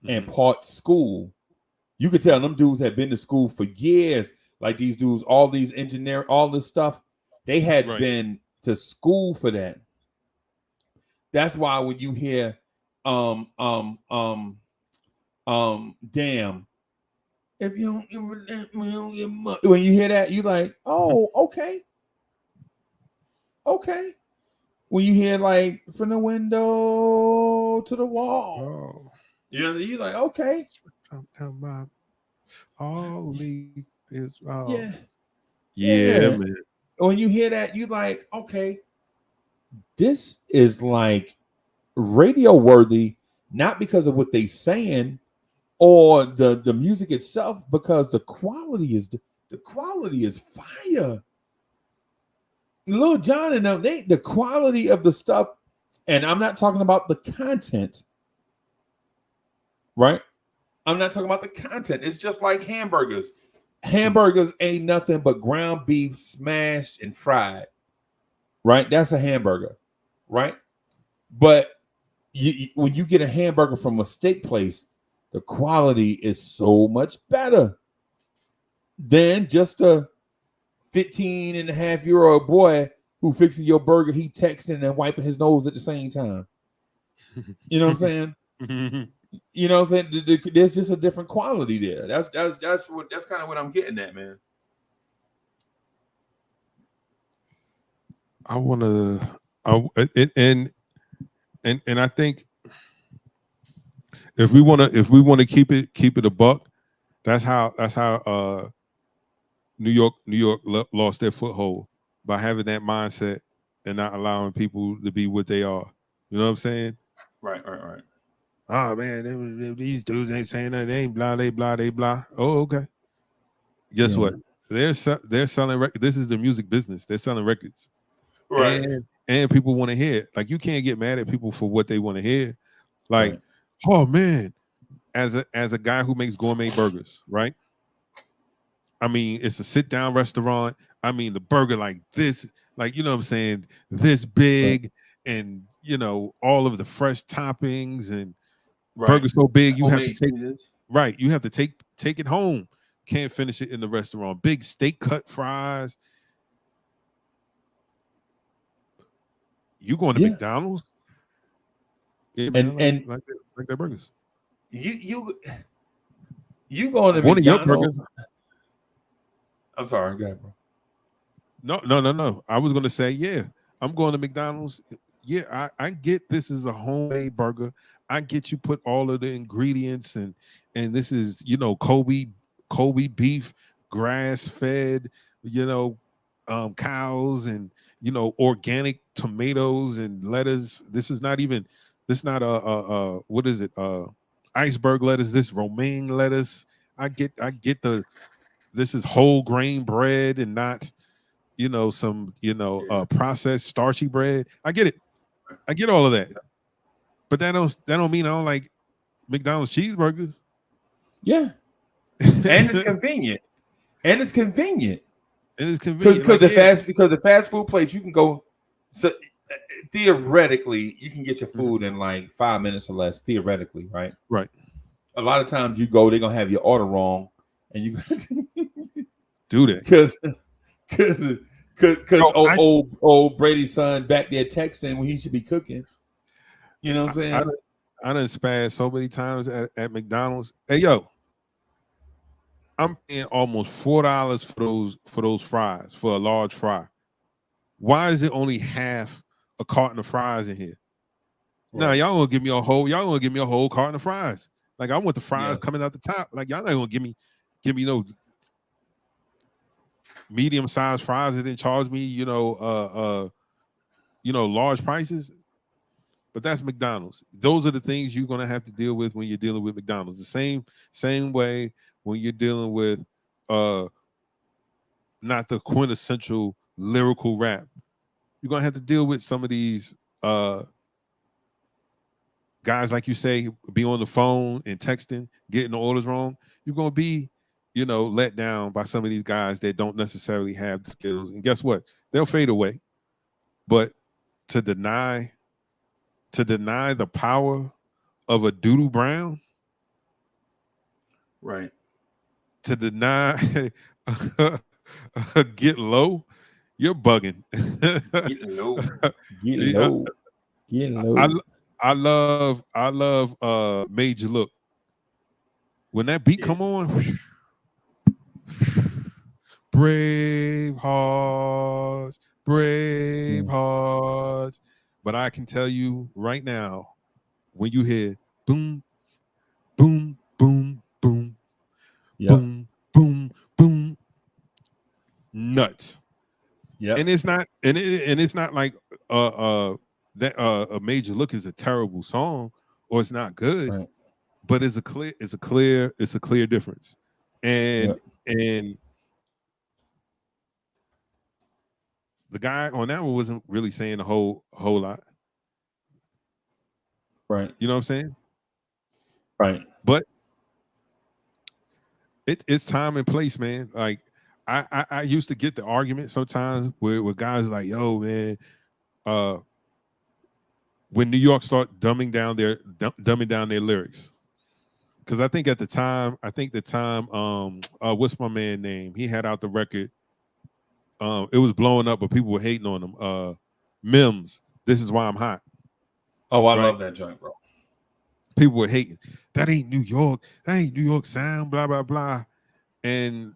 and part school. You could tell them dudes had been to school for years. Like these dudes, all these engineering, all this stuff, they had been to school for that. That's why when you hear damn, if you don't when you hear that, you like, oh, okay. Okay. When you hear like from the window to the wall, you like, okay. All these is yeah, man. When you hear that, you like, okay, this is like radio worthy, not because of what they saying or the music itself, because the quality is fire. Lil Jon and them, the quality of the stuff, and I'm not talking about the content, right? I'm not talking about the content. It's just like hamburgers. Hamburgers ain't nothing but ground beef smashed and fried, right? That's a hamburger, right? But when you get a hamburger from a steak place, the quality is so much better than just a 15.5-year-old boy who fixing your burger, he texting and wiping his nose at the same time. You know what I'm saying? You know what I'm saying? There's just a different quality there. That's kind of what I'm getting at, man. I think if we want to keep it a buck, that's how New York lost their foothold, by having that mindset and not allowing people to be what they are. You know what I'm saying? Right. oh man, these dudes ain't saying that. They ain't blah, they blah, they blah. Oh, okay. Guess what? They're selling records. This is the music business. They're selling records, Right. And people want to hear it. Like, you can't get mad at people for what they want to hear. Like, oh man, as a guy who makes gourmet burgers, right? I mean, it's a sit down restaurant. I mean, the burger like this, like, you know what I'm saying, this big, and you know, all of the fresh toppings, and burger so big you have to take you have to take it home. Can't finish it in the restaurant. Big steak cut fries. You going to McDonald's? Yeah, man, and like their burgers. You going to One of your McDonald's? burgers. I'm sorry, go ahead, bro. No. I was gonna say, yeah, I'm going to McDonald's. Yeah, I get this is a homemade burger. I get you put all of the ingredients, and this is, you know, Kobe beef, grass fed, you know, cows, and you know, organic tomatoes and lettuce. This is not a what is it? Iceberg lettuce. This romaine lettuce. I get this is whole grain bread and not, you know, some, you know, processed starchy bread. I get it. I get all of that. But that don't mean I don't like McDonald's cheeseburgers. Yeah. And it's convenient. Because the fast food place, you can go, so theoretically you can get your food in like 5 minutes or less, theoretically, right? Right. A lot of times you go, they're gonna have your order wrong, and you do that because old Brady's son back there texting when he should be cooking. You know what I'm saying? I done spazzed so many times at McDonald's. Hey yo, I'm paying almost $4 for those fries, for a large fry. Why is it only half a carton of fries in here? Right. Now y'all gonna give me a whole carton of fries. Like, I want the fries coming out the top. Like, y'all not gonna give me no medium sized fries and then charge me, you know, large prices. But that's McDonald's. Those are the things you're gonna have to deal with when you're dealing with McDonald's. The same way when you're dealing with not the quintessential lyrical rap. You're gonna have to deal with some of these guys, like you say, be on the phone and texting, getting the orders wrong. You're gonna be, you know, let down by some of these guys that don't necessarily have the skills. And guess what? They'll fade away. But to deny the power of a Doodoo Brown, right? To deny Get Low, you're bugging. Getting low. I love Made You Look. When that beat come on, brave hearts. But I can tell you right now, when you hear boom, boom, boom, boom, boom, boom, boom, nuts. Yeah. And it's not like that A Made You Look is a terrible song or it's not good, right. But it's a clear difference. And the guy on that one wasn't really saying a whole lot. Right. You know what I'm saying? Right. But it's time and place, man. Like I used to get the argument sometimes with guys like, yo, man, when New York start dumbing down their lyrics. Because I think the time, what's my man name? He had out the record. It was blowing up, but people were hating on him. Mims, This Is Why I'm Hot. Oh, I love that joint, bro. People were hating. That ain't New York. That ain't New York sound, blah, blah, blah. And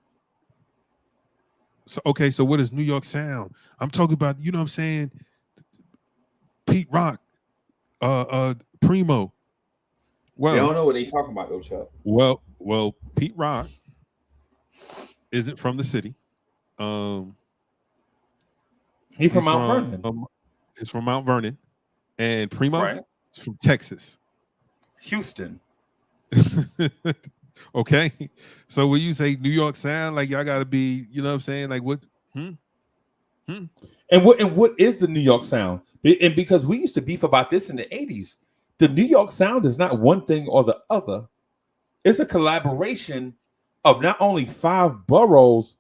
so, okay, so what is New York sound? I'm talking about, you know what I'm saying? Pete Rock, Primo. Well, they don't know what they talking about, though, Chuck. Well, Pete Rock isn't from the city. He's from Mount Vernon. He's from Mount Vernon, and Primo is from Texas. Houston. Okay, so when you say New York sound, like y'all got to be, you know what I'm saying? Like what? And what is the New York sound? And because we used to beef about this in the 80s, the New York sound is not one thing or the other. It's a collaboration of not only 5 boroughs,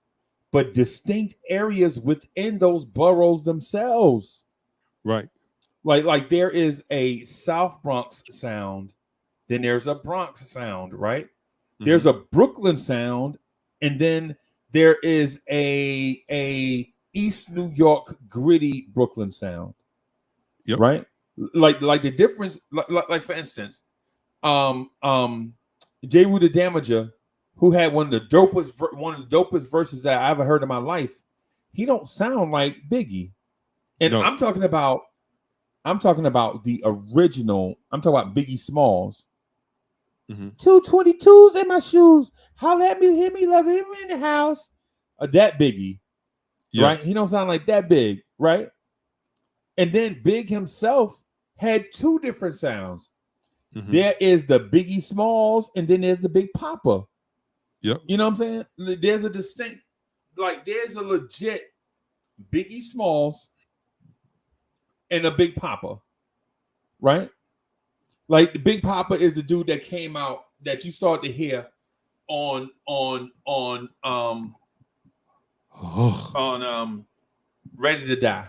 but distinct areas within those boroughs themselves. Right. Like there is a South Bronx sound, then there's a Bronx sound, right? Mm-hmm. There's a Brooklyn sound, and then there is a East New York gritty Brooklyn sound. Yep. Right? Like the difference, like for instance, J. Ruta Damager, who had one of the dopest verses that I ever heard in my life, he don't sound like Biggie. And no. I'm talking about the original. I'm talking about Biggie Smalls. 222s in my shoes. Holla at me, hit me, love him in the house. That Biggie, yes. Right? He don't sound like that big, right? And then Big himself had 2 different sounds. There is the Biggie Smalls, and then there's the Big Papa. Yep. You know what I'm saying? There's a distinct, like there's a legit Biggie Smalls and a Big Papa, right? Like the Big Papa is the dude that came out that you start to hear on Ready to Die,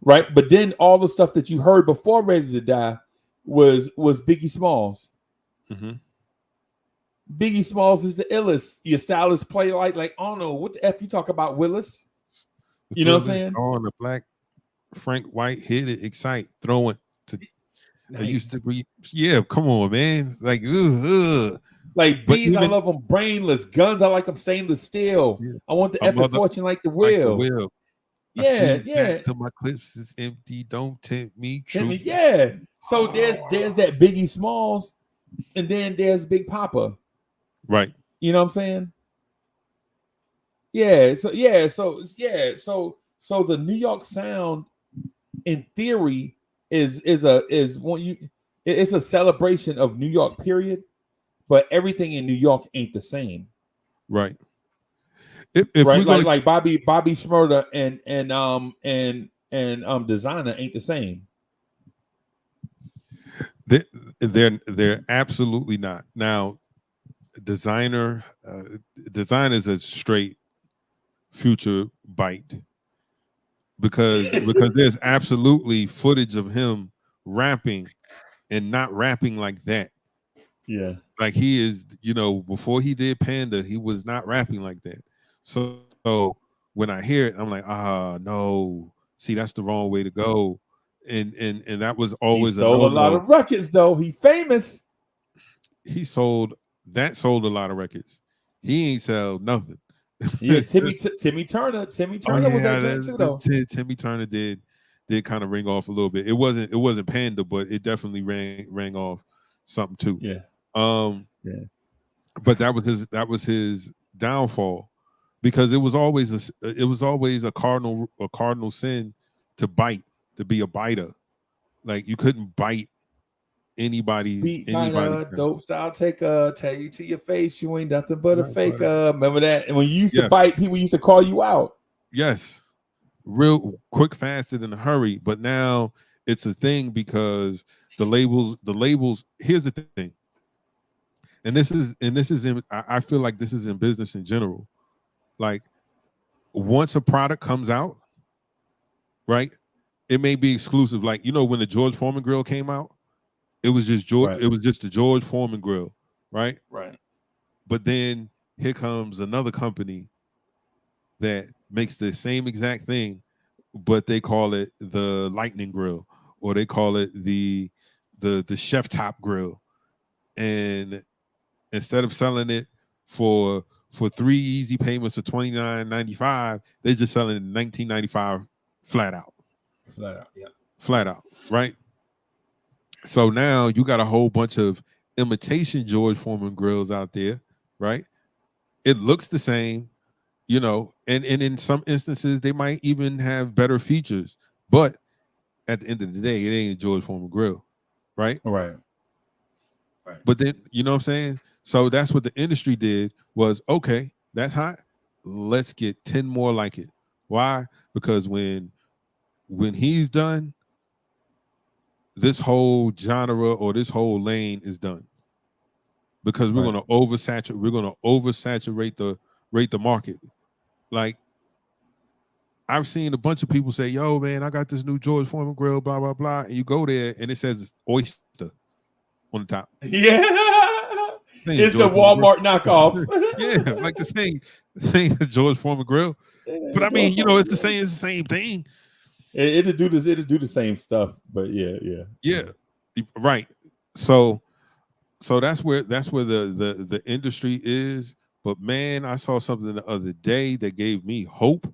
right? But then all the stuff that you heard before Ready to Die was Biggie Smalls. Biggie Smalls is the illest. Your stylist play like I don't know what the F you talk about, Willis. You know what I'm saying? On the black Frank White hit it, excite, throwing to. Nice. I used to be, yeah. Come on, man. Like, like bees, I love them brainless. Guns, I like them stainless steel. Yeah. I want the effort fortune like the will. Like the will. Yeah. Till my clips is empty. Don't tempt me. Yeah. So there's that Biggie Smalls, and then there's Big Papa. Right. You know what I'm saying? Yeah. So the New York sound, in theory, is it's a celebration of New York, period. But everything in New York ain't the same. Right. If right, like Bobby Shmurda and Designer ain't the same. They're absolutely not. Now, Designer is a straight Future bite because there's absolutely footage of him rapping and not rapping like that. Yeah, like he is. Before he did Panda, he was not rapping like that. So when I hear it, I'm like, no. See, that's the wrong way to go. And that was always he sold a lot of records, though. He famous. He sold a lot of records. He ain't sell nothing. Yeah, Timmy Turner. Timmy Turner was that too, though. Timmy Turner did kind of ring off a little bit. It wasn't Panda, but it definitely rang off something too. Yeah. But that was his downfall, because it was always a cardinal sin to bite, to be a biter. Like you couldn't bite anybody's dope style taker, tell you to your face you ain't nothing but a faker. Remember that? And when you used to bite, people used to call you out. Yes, real quick, fast, in a hurry. But now it's a thing because the labels. Here's the thing, and this is in. I feel like this is in business in general. Like once a product comes out, right? It may be exclusive. Like when the George Foreman grill came out. It was just George. Right. It was just the George Foreman grill, right? Right. But then here comes another company that makes the same exact thing, but they call it the Lightning Grill, or they call it the Chef Top Grill, and instead of selling it for 3 easy payments of $29.95, they're just selling it $19.95 flat out. Yeah. Flat out, right? So now you got a whole bunch of imitation George Foreman grills out there, right? It looks the same, and in some instances they might even have better features, but at the end of the day, it ain't a George Foreman grill, right? Right. But then, you know what I'm saying? So that's what the industry did was, okay, that's hot. Let's get 10 more like it. Why? Because when he's done, this whole genre or this whole lane is done. Because we're gonna oversaturate the market. Like, I've seen a bunch of people say, yo, man, I got this new George Foreman grill, blah, blah, blah. And you go there and it says oyster on the top. Yeah. It's a Walmart knockoff. Yeah, like the same George Foreman grill. But I mean, you know, it's the same thing. It'll do the same stuff, but yeah, right. So that's where the industry is. But man, I saw something the other day that gave me hope.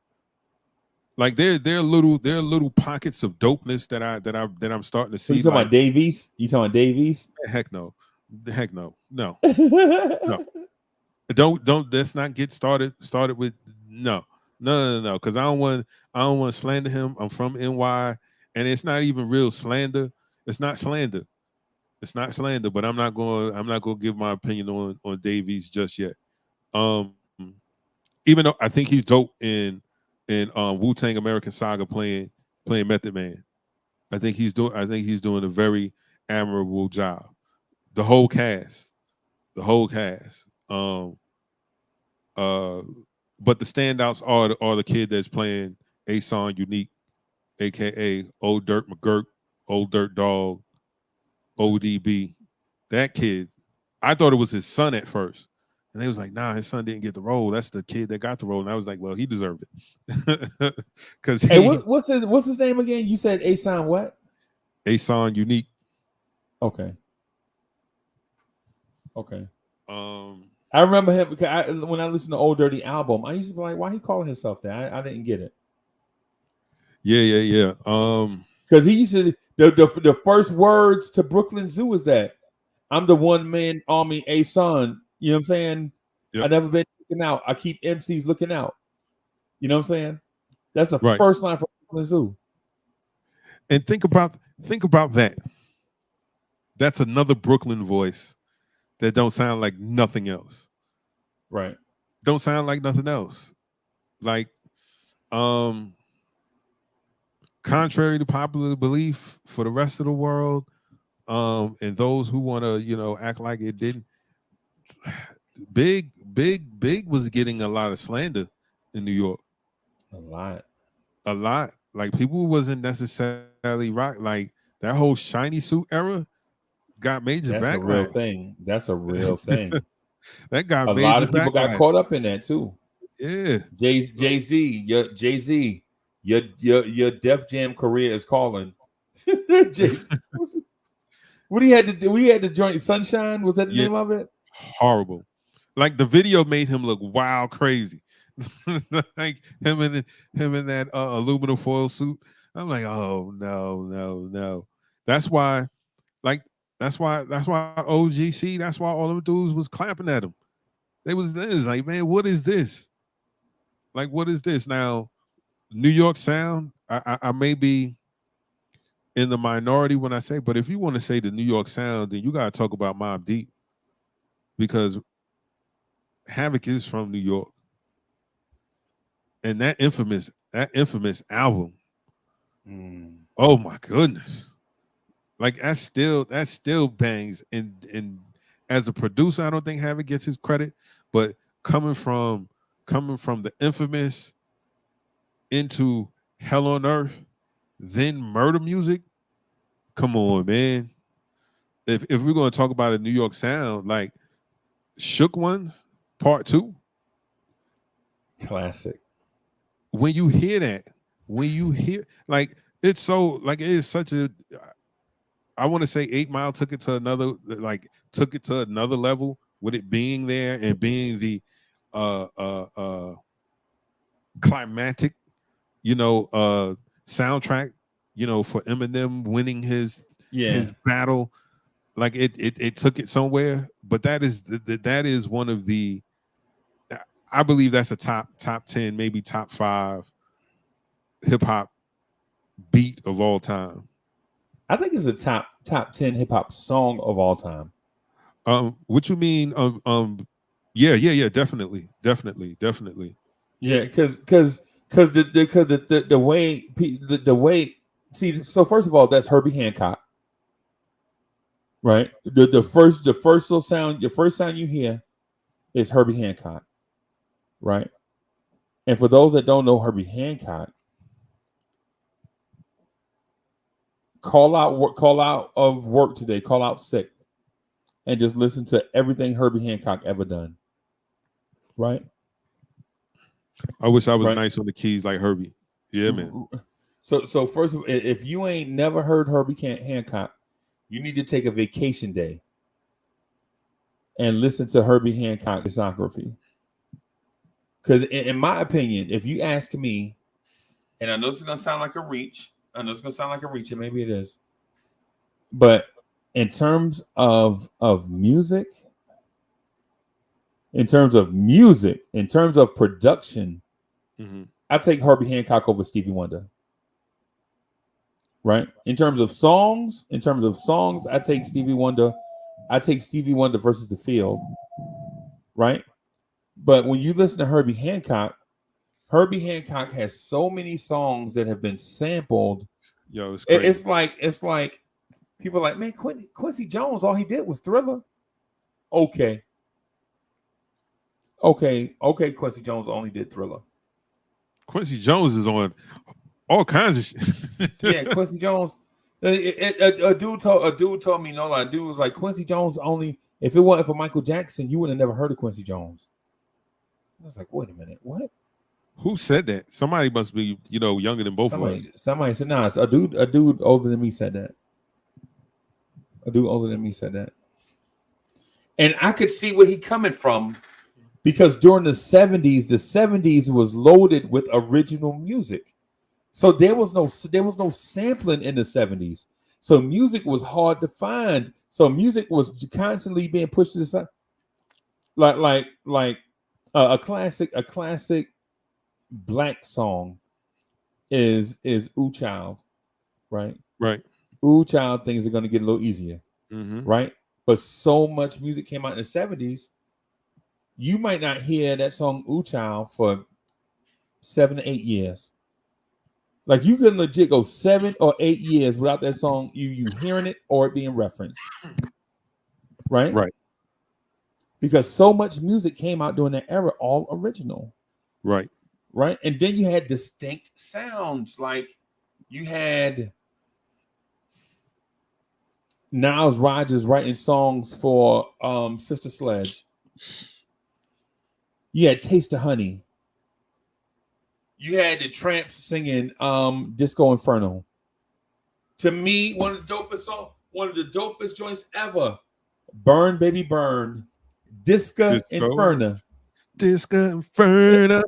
Like there are little pockets of dopeness that I'm starting to see. You talking about Davies? You talking about Davies? Heck no. No. Don't let's not get started with no. Because I don't want to slander him. I'm from NY, and it's not even real slander. It's not slander. But I'm not going to give my opinion on Davies just yet. Even though I think he's dope in Wu-Tang American Saga playing Method Man. I think he's doing a very admirable job. The whole cast. But the standouts are the kid that's playing Ason Unique, aka Old Dirt McGurk, Old Dirt Dog, ODB. That kid, I thought it was his son at first. And they was like, nah, his son didn't get the role. That's the kid that got the role. And I was like, well, he deserved it. Because what's his name again? You said Ason what? Ason Unique. Okay. I remember him because when I listened to Old Dirty album, I used to be like, why he calling himself that? I didn't get it. Yeah. Because he used to the first words to Brooklyn Zoo is that I'm the one man army Ason. You know what I'm saying? Yep. I never been looking out. I keep MCs looking out. You know what I'm saying? That's the first line from Brooklyn Zoo. And think about that. That's another Brooklyn voice that don't sound like nothing else. Right. Don't sound like nothing else. Like, contrary to popular belief for the rest of the world, and those who want to, act like it didn't, Big was getting a lot of slander in New York. A lot. Like, people wasn't necessarily rock. Like, that whole shiny suit era got major backlash. That's a real thing. That got a major lot of people backlash. got caught up in that too. Yeah. Jay-Z, your Def Jam career is calling. Jay-Z. What he had to do? We had to join Sunshine. Was that the name of it? Horrible. Like, the video made him look wild crazy. Like him in that aluminum foil suit. I'm like, oh no. That's why OGC, that's why all them dudes was clapping at him. They was like, man, what is this? Like, what is this? Now, New York sound, I may be in the minority when I say, but if you want to say the New York sound, then you got to talk about Mobb Deep, because Havoc is from New York. And that infamous album, oh my goodness. Like, that still bangs. And as a producer, I don't think Havoc gets his credit, but coming from the infamous into Hell on Earth, then Murder Music, come on, man. If we're going to talk about a New York sound, like Shook Ones Part 2, classic. When you hear like, it's so, like, it is such a, I want to say 8 Mile took it to another level with it being there and being the climactic, soundtrack, for Eminem winning his battle. Like, it took it somewhere. But that is one of the, I believe that's a top 10, maybe top 5 hip hop beat of all time. I think it's a top 10 hip hop song of all time. What you mean? Yeah, definitely. Yeah, because the way see. So first of all, that's Herbie Hancock, right? The first little sound, the first sound you hear is Herbie Hancock, right? And for those that don't know Herbie Hancock, call out of work today, call out sick, and just listen to everything Herbie Hancock ever done, right? I wish I was Right. nice on the keys like Herbie. Yeah, man. So first of all, if you ain't never heard Herbie Hancock, you need to take a vacation day and listen to Herbie Hancock discography. Because in my opinion, if you ask me, and I know this is gonna sound like a reach, and maybe it is, but in terms of music, in terms of production, I take Herbie Hancock over Stevie Wonder. Right? In terms of songs, I take Stevie Wonder. I take Stevie Wonder versus The Field. Right? But when you listen to Herbie Hancock has so many songs that have been sampled. Yo, it's crazy. It's like people are like, man, Quincy Jones, all he did was Thriller. Okay, Quincy Jones only did Thriller. Quincy Jones is on all kinds of shit. Yeah, Quincy Jones. A dude told me, no lie. A dude was like, Quincy Jones only, if it wasn't for Michael Jackson, you would have never heard of Quincy Jones. I was like, wait a minute, what? Who said that? Somebody must be, younger than both of us. Somebody said, nah, a dude older than me said that. And I could see where he coming from, because during the 70s was loaded with original music. So there was no sampling in the 70s. So music was hard to find. So music was constantly being pushed to the side. Like a classic black song is Ooh Child, right? Right. Ooh Child, things are going to get a little easier, Mm-hmm. right? But so much music came out in the 70s, you might not hear that song Ooh Child for 7 to 8 years. Like you can legit go 7 or 8 years without that song, you hearing it or it being referenced. Right? Right. Because so much music came out during that era, all original. Right. Right. And then you had distinct sounds. Like you had Niles Rodgers writing songs for Sister Sledge. You had Taste of Honey. You had the Tramps singing Disco Inferno. To me, one of the dopest joints ever. Burn, Baby Burn. Disco Inferno. Disco Inferno.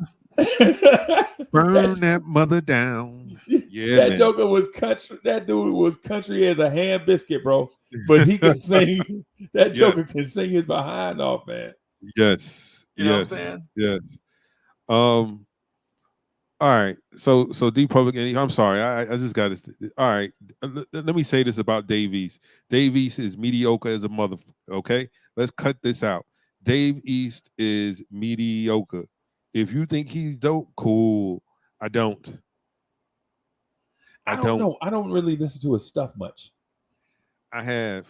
Burn that mother down. Yeah, that man. Joker was country. That dude was country as a ham biscuit, bro. But he could sing. That Joker can sing his behind off, man. Yes. You know what I'm saying? Yes. All right. So Deep Public Enemy. I'm sorry. I just got to. All right. Let me say this about Dave East. Dave East is mediocre as a mother. Okay. Let's cut this out. Dave East is mediocre. If you think he's dope, cool. I don't. I don't know. I don't really listen to his stuff much. I have.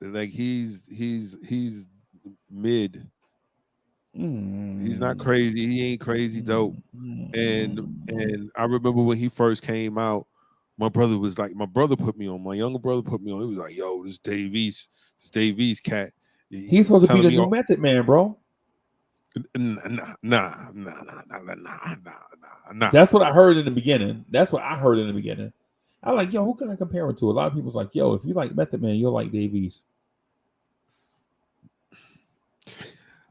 Like he's mid. He's not crazy. He ain't crazy dope. And I remember when he first came out, my brother put me on. My younger brother put me on. He was like, "Yo, this Dave East cat. He's supposed to be the new Method Man, bro." Nah. That's what I heard in the beginning. I'm like, yo, who can I compare it to? A lot of people's like, yo, if you like Method Man, you'll like Dave East.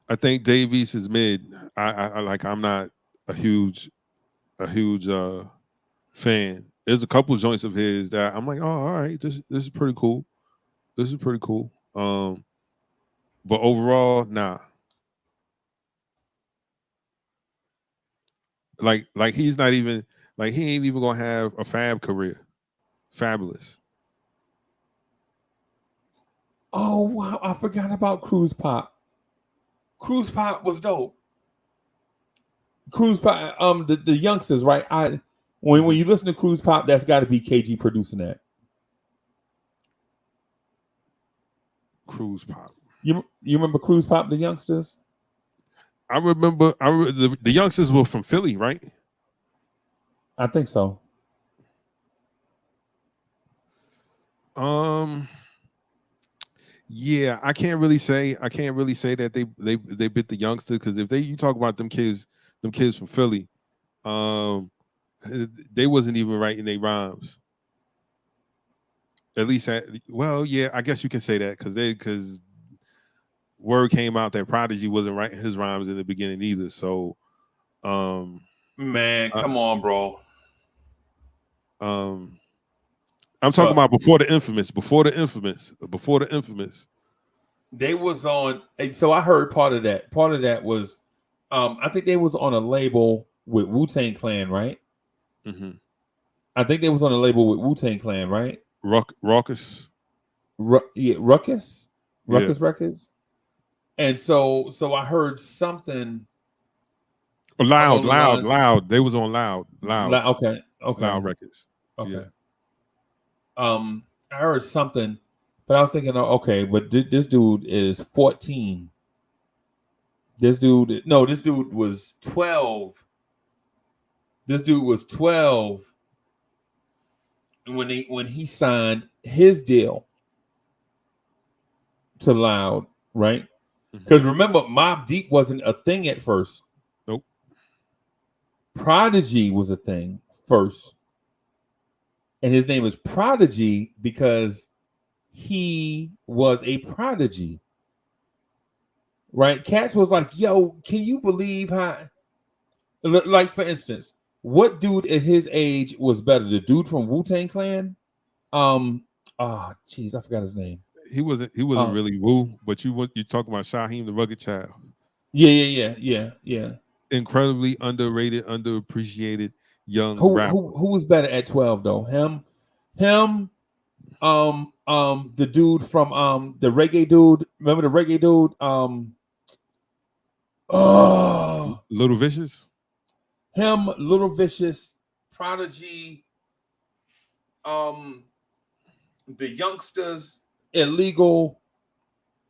I think Dave East is mid. I'm not a huge fan. There's a couple of joints of his that I'm like, oh, all right, this is pretty cool. But overall, nah. Like he's not even like he ain't even gonna have a fab career. Fabulous. Oh wow, I forgot about Cruise Pop. Cruise Pop was dope. Cruise Pop, the youngsters, right? When you listen to Cruise Pop, that's got to be KG producing that. Cruise Pop. You remember Cruise Pop, the youngsters? I remember. The youngsters were from Philly, right? I think so. Yeah, I can't really say that they bit the youngsters, because if you talk about them kids from Philly, they wasn't even writing their rhymes. At least, yeah, I guess you can say that, because word came out that Prodigy wasn't writing his rhymes in the beginning either. So, man, come on, bro. I'm talking about before the infamous. They was on, and so I heard part of that. Part of that was, I think they was on a label with Wu-Tang Clan, right? Mm-hmm. I think they was on a label with Wu-Tang Clan, right? Ruckus. Ruckus Records. And so I heard something. Loud. They was on Loud. Okay. Loud Records. Okay. Yeah. I heard something, but I was thinking, okay, but this dude is 14. This dude was 12. This dude was 12 when he signed his deal to Loud, right? Because remember, Mobb Deep wasn't a thing at first. Nope. Prodigy was a thing first. And his name is Prodigy because he was a prodigy. Right? Cats was like, yo, can you believe how, like, for instance, what dude at his age was better? The dude from Wu-Tang Clan? I forgot his name. He wasn't really Wu, but you talking about Shaheem the Rugged Child. Yeah. Incredibly underrated, underappreciated young rapper. Who was better at 12 though? Him, the dude from the reggae dude. Remember the reggae dude? Little Vicious. Him, Little Vicious, Prodigy, the youngsters, Illegal.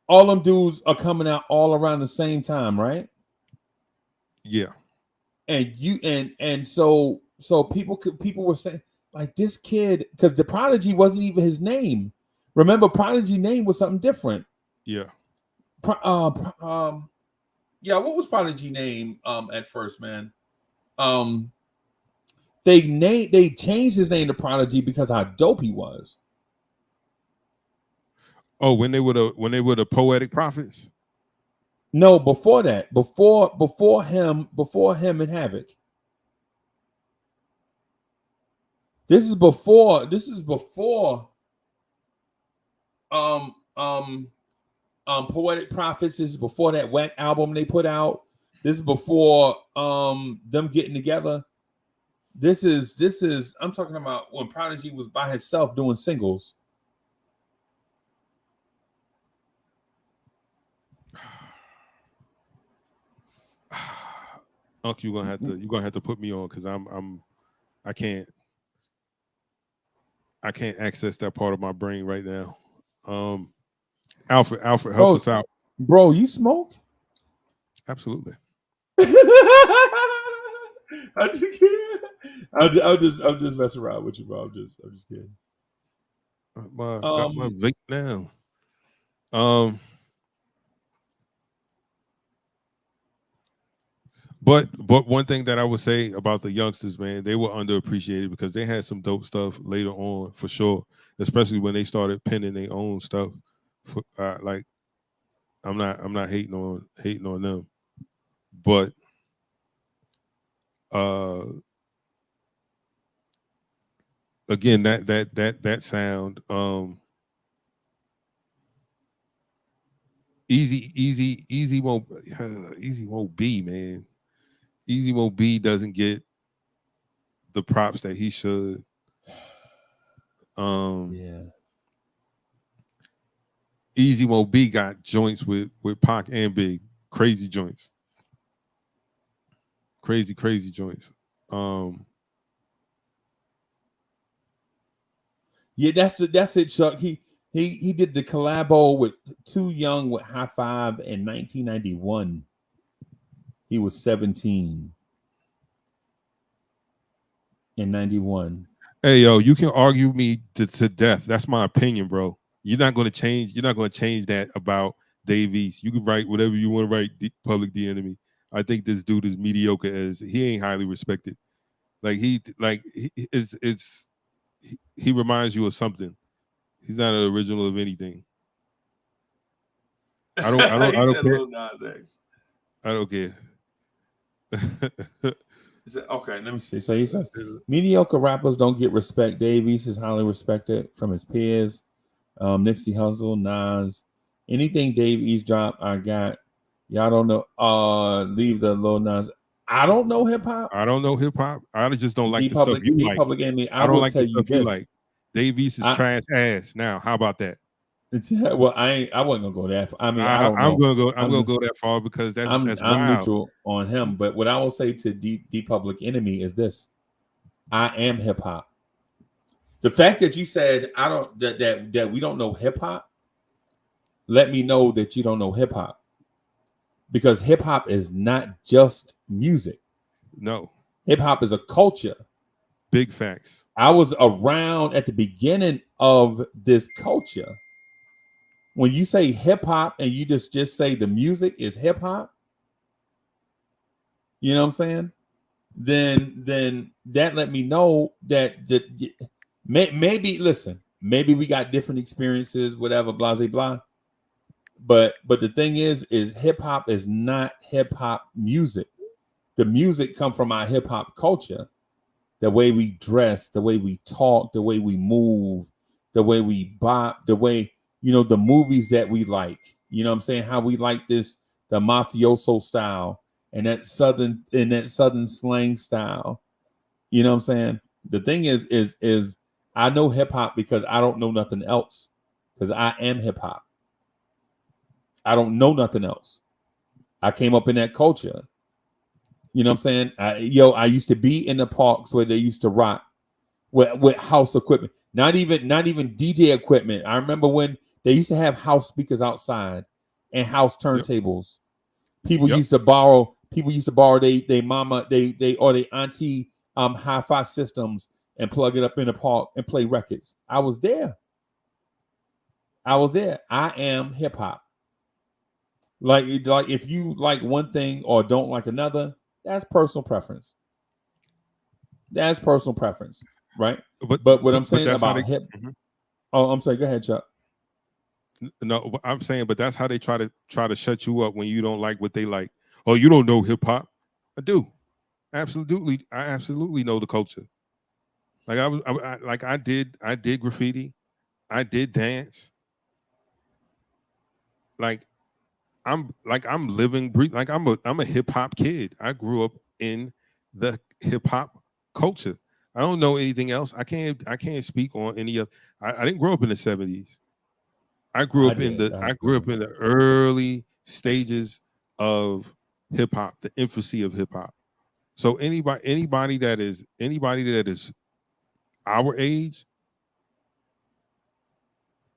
All them dudes are coming out all around the same time, right? Yeah. And so people were saying, like, this kid, because the Prodigy wasn't even his name. Remember, Prodigy name was something different. Yeah. What was Prodigy name at first, man? They changed his name to Prodigy because how dope he was. Oh, when they were the Poetic Prophets? No, before that, before him and Havoc. This is before Poetic Prophets. This is before that whack album they put out. This is before them getting together. This is I'm talking about when Prodigy was by himself doing singles. Unc, you're gonna have to put me on, because I can't access that part of my brain right now. Alfred, help us out. Bro, you smoke? Absolutely. I'm just kidding. I'm just messing around with you, bro. I'm just kidding. Got my vape now. But one thing that I would say about the youngsters, man, they were underappreciated because they had some dope stuff later on, for sure. Especially when they started penning their own stuff. Like, I'm not hating on them, but again, that sound, Easy won't be, man. Easy won't be doesn't get the props that he should. Easy Mo B got joints with Pac and Big, crazy joints, crazy joints. Yeah, that's it, Chuck. He did the collabo with Too Young with High Five in 1991. He was 17 in 91. Hey yo, you can argue me to death. That's my opinion, bro. You're not going to change that about Dave East. You can write whatever you want to write, Public Enemy. I think this dude is mediocre as he ain't highly respected. Like he reminds you of something. He's not an original of anything. I don't care. I don't care. Okay, let me see. So he says mediocre rappers don't get respect. Dave East is highly respected from his peers. Nipsey Hussle, Nas, anything Dave East drop, I got. Y'all don't know. Leave the Lil Nas. I don't know hip hop. I don't know hip hop. I just don't like the stuff you like. Public Enemy. I don't like the stuff you like. Dave East is trash ass. Now, how about that? Well, I wasn't gonna go that far. I mean, I'm gonna go that far because that's I'm wild. neutral on him. But what I will say to D Public Enemy is this: I am hip hop. The fact that you said I don't that we don't know hip hop, let me know that you don't know hip hop, because hip hop is not just music. No, hip hop is a culture. Big facts. I was around at the beginning of this culture. When you say hip hop and you just say the music is hip hop, you know what I'm saying? Then that let me know that maybe listen, maybe we got different experiences, whatever, blah blah blah. But the thing is hip hop is not hip hop music. The music come from our hip hop culture, the way we dress, the way we talk, the way we move, the way we bop, the way, you know, the movies that we like, you know what I'm saying? How we like the mafioso style and that southern slang style. You know what I'm saying? The thing is I know hip hop because I don't know nothing else, because I am hip hop. I don't know nothing else. I came up in that culture. You know what I'm saying? I used to be in the parks where they used to rock with house equipment. Not even DJ equipment. I remember when they used to have house speakers outside and house turntables. People used to borrow they mama, they or they auntie hi-fi systems and plug it up in the park and play records. I was there. I am hip hop. Like if you like one thing or don't like another, that's personal preference. Right? But what I'm saying about hip. Mm-hmm. Oh, I'm sorry. Go ahead, Chuck. No, I'm saying, but that's how they try to shut you up when you don't like what they like. Oh, you don't know hip hop? I do. Absolutely, I absolutely know the culture. Like I did graffiti, I did dance. I'm living, like I'm a hip hop kid. I grew up in the hip hop culture. I don't know anything else. I can't speak on any of. I didn't grow up in the 70s. I grew up in the early stages of hip hop, the infancy of hip hop. So anybody that is our age,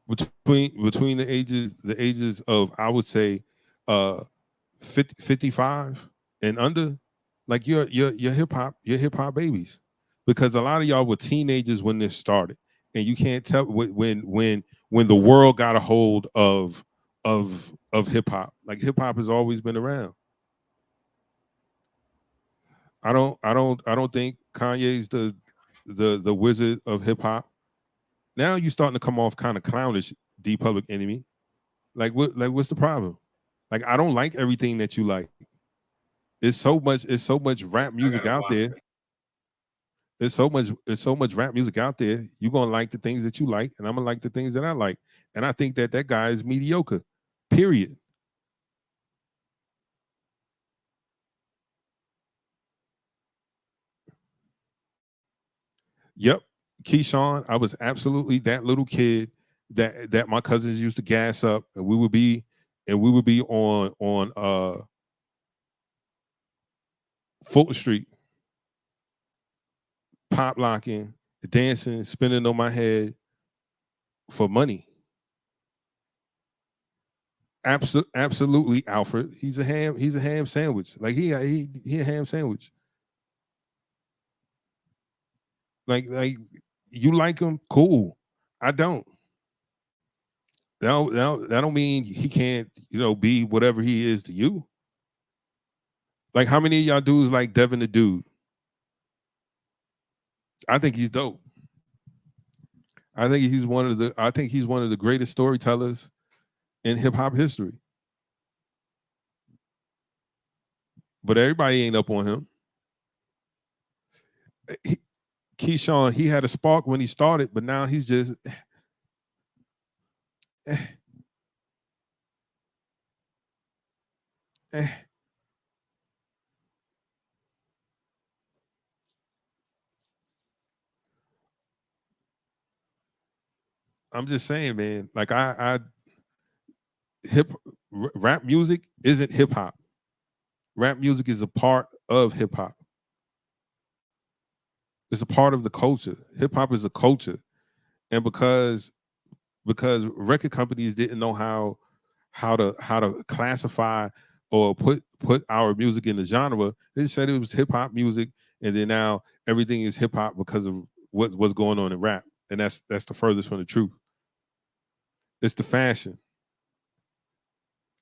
between the ages of, I would say 55 and under, like you're hip hop babies, because a lot of y'all were teenagers when this started, and you can't tell when the world got a hold of hip hop. Like hip hop has always been around. I don't think Kanye's the wizard of hip hop. Now you're starting to come off kind of clownish, D Public Enemy. What's the problem? Like, I don't like everything that you like. It's so much rap music out there. There's so much rap music out there. You're gonna like the things that you like, and I'm gonna like the things that I like. And I think that guy is mediocre. Period. Yep. Keyshawn, I was absolutely that little kid that my cousins used to gas up, and we would be on Fulton Street, pop locking, dancing, spinning on my head for money. Absolutely, Alfred. He's a ham sandwich. Like he a ham sandwich. Like you like him, cool. I don't. That don't mean he can't, be whatever he is to you. Like, how many of y'all dudes like Devin the Dude? I think he's dope. I think he's one of the greatest storytellers in hip hop history. But everybody ain't up on him. Keyshawn, he had a spark when he started, but now he's just I'm just saying, man. Like rap music isn't hip hop. Rap music is a part of hip hop. It's a part of the culture. Hip hop is a culture, and because record companies didn't know how to classify or put our music in the genre, they just said it was hip hop music, and then now everything is hip hop because of what's going on in rap, and that's the furthest from the truth. It's the fashion.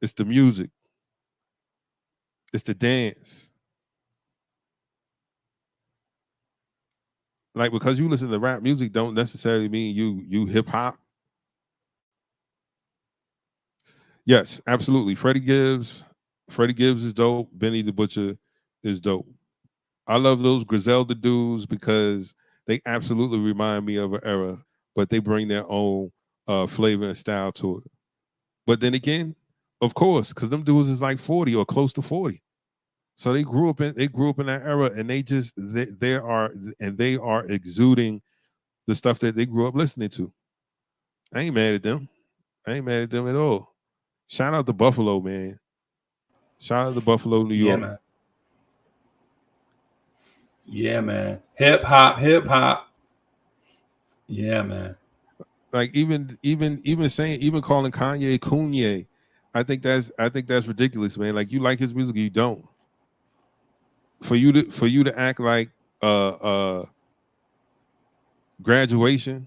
It's the music. It's the dance. Like, because you listen to rap music don't necessarily mean you hip hop. Yes, absolutely. Freddie Gibbs is dope. Benny the Butcher is dope. I love those Griselda dudes because they absolutely remind me of an era, but they bring their own flavor and style to it. But then again, of course, because them dudes is like 40 or close to 40. So they grew up in that era, and they are exuding the stuff that they grew up listening to. I ain't mad at them. I ain't mad at them at all. Shout out to Buffalo, man. Shout out to Buffalo, New York. Yeah, man. Yeah, man. Hip hop. Yeah, man. Like even calling Kanye Kanye, I think that's ridiculous, man. Like, you like his music, you don't. For you to act like graduation,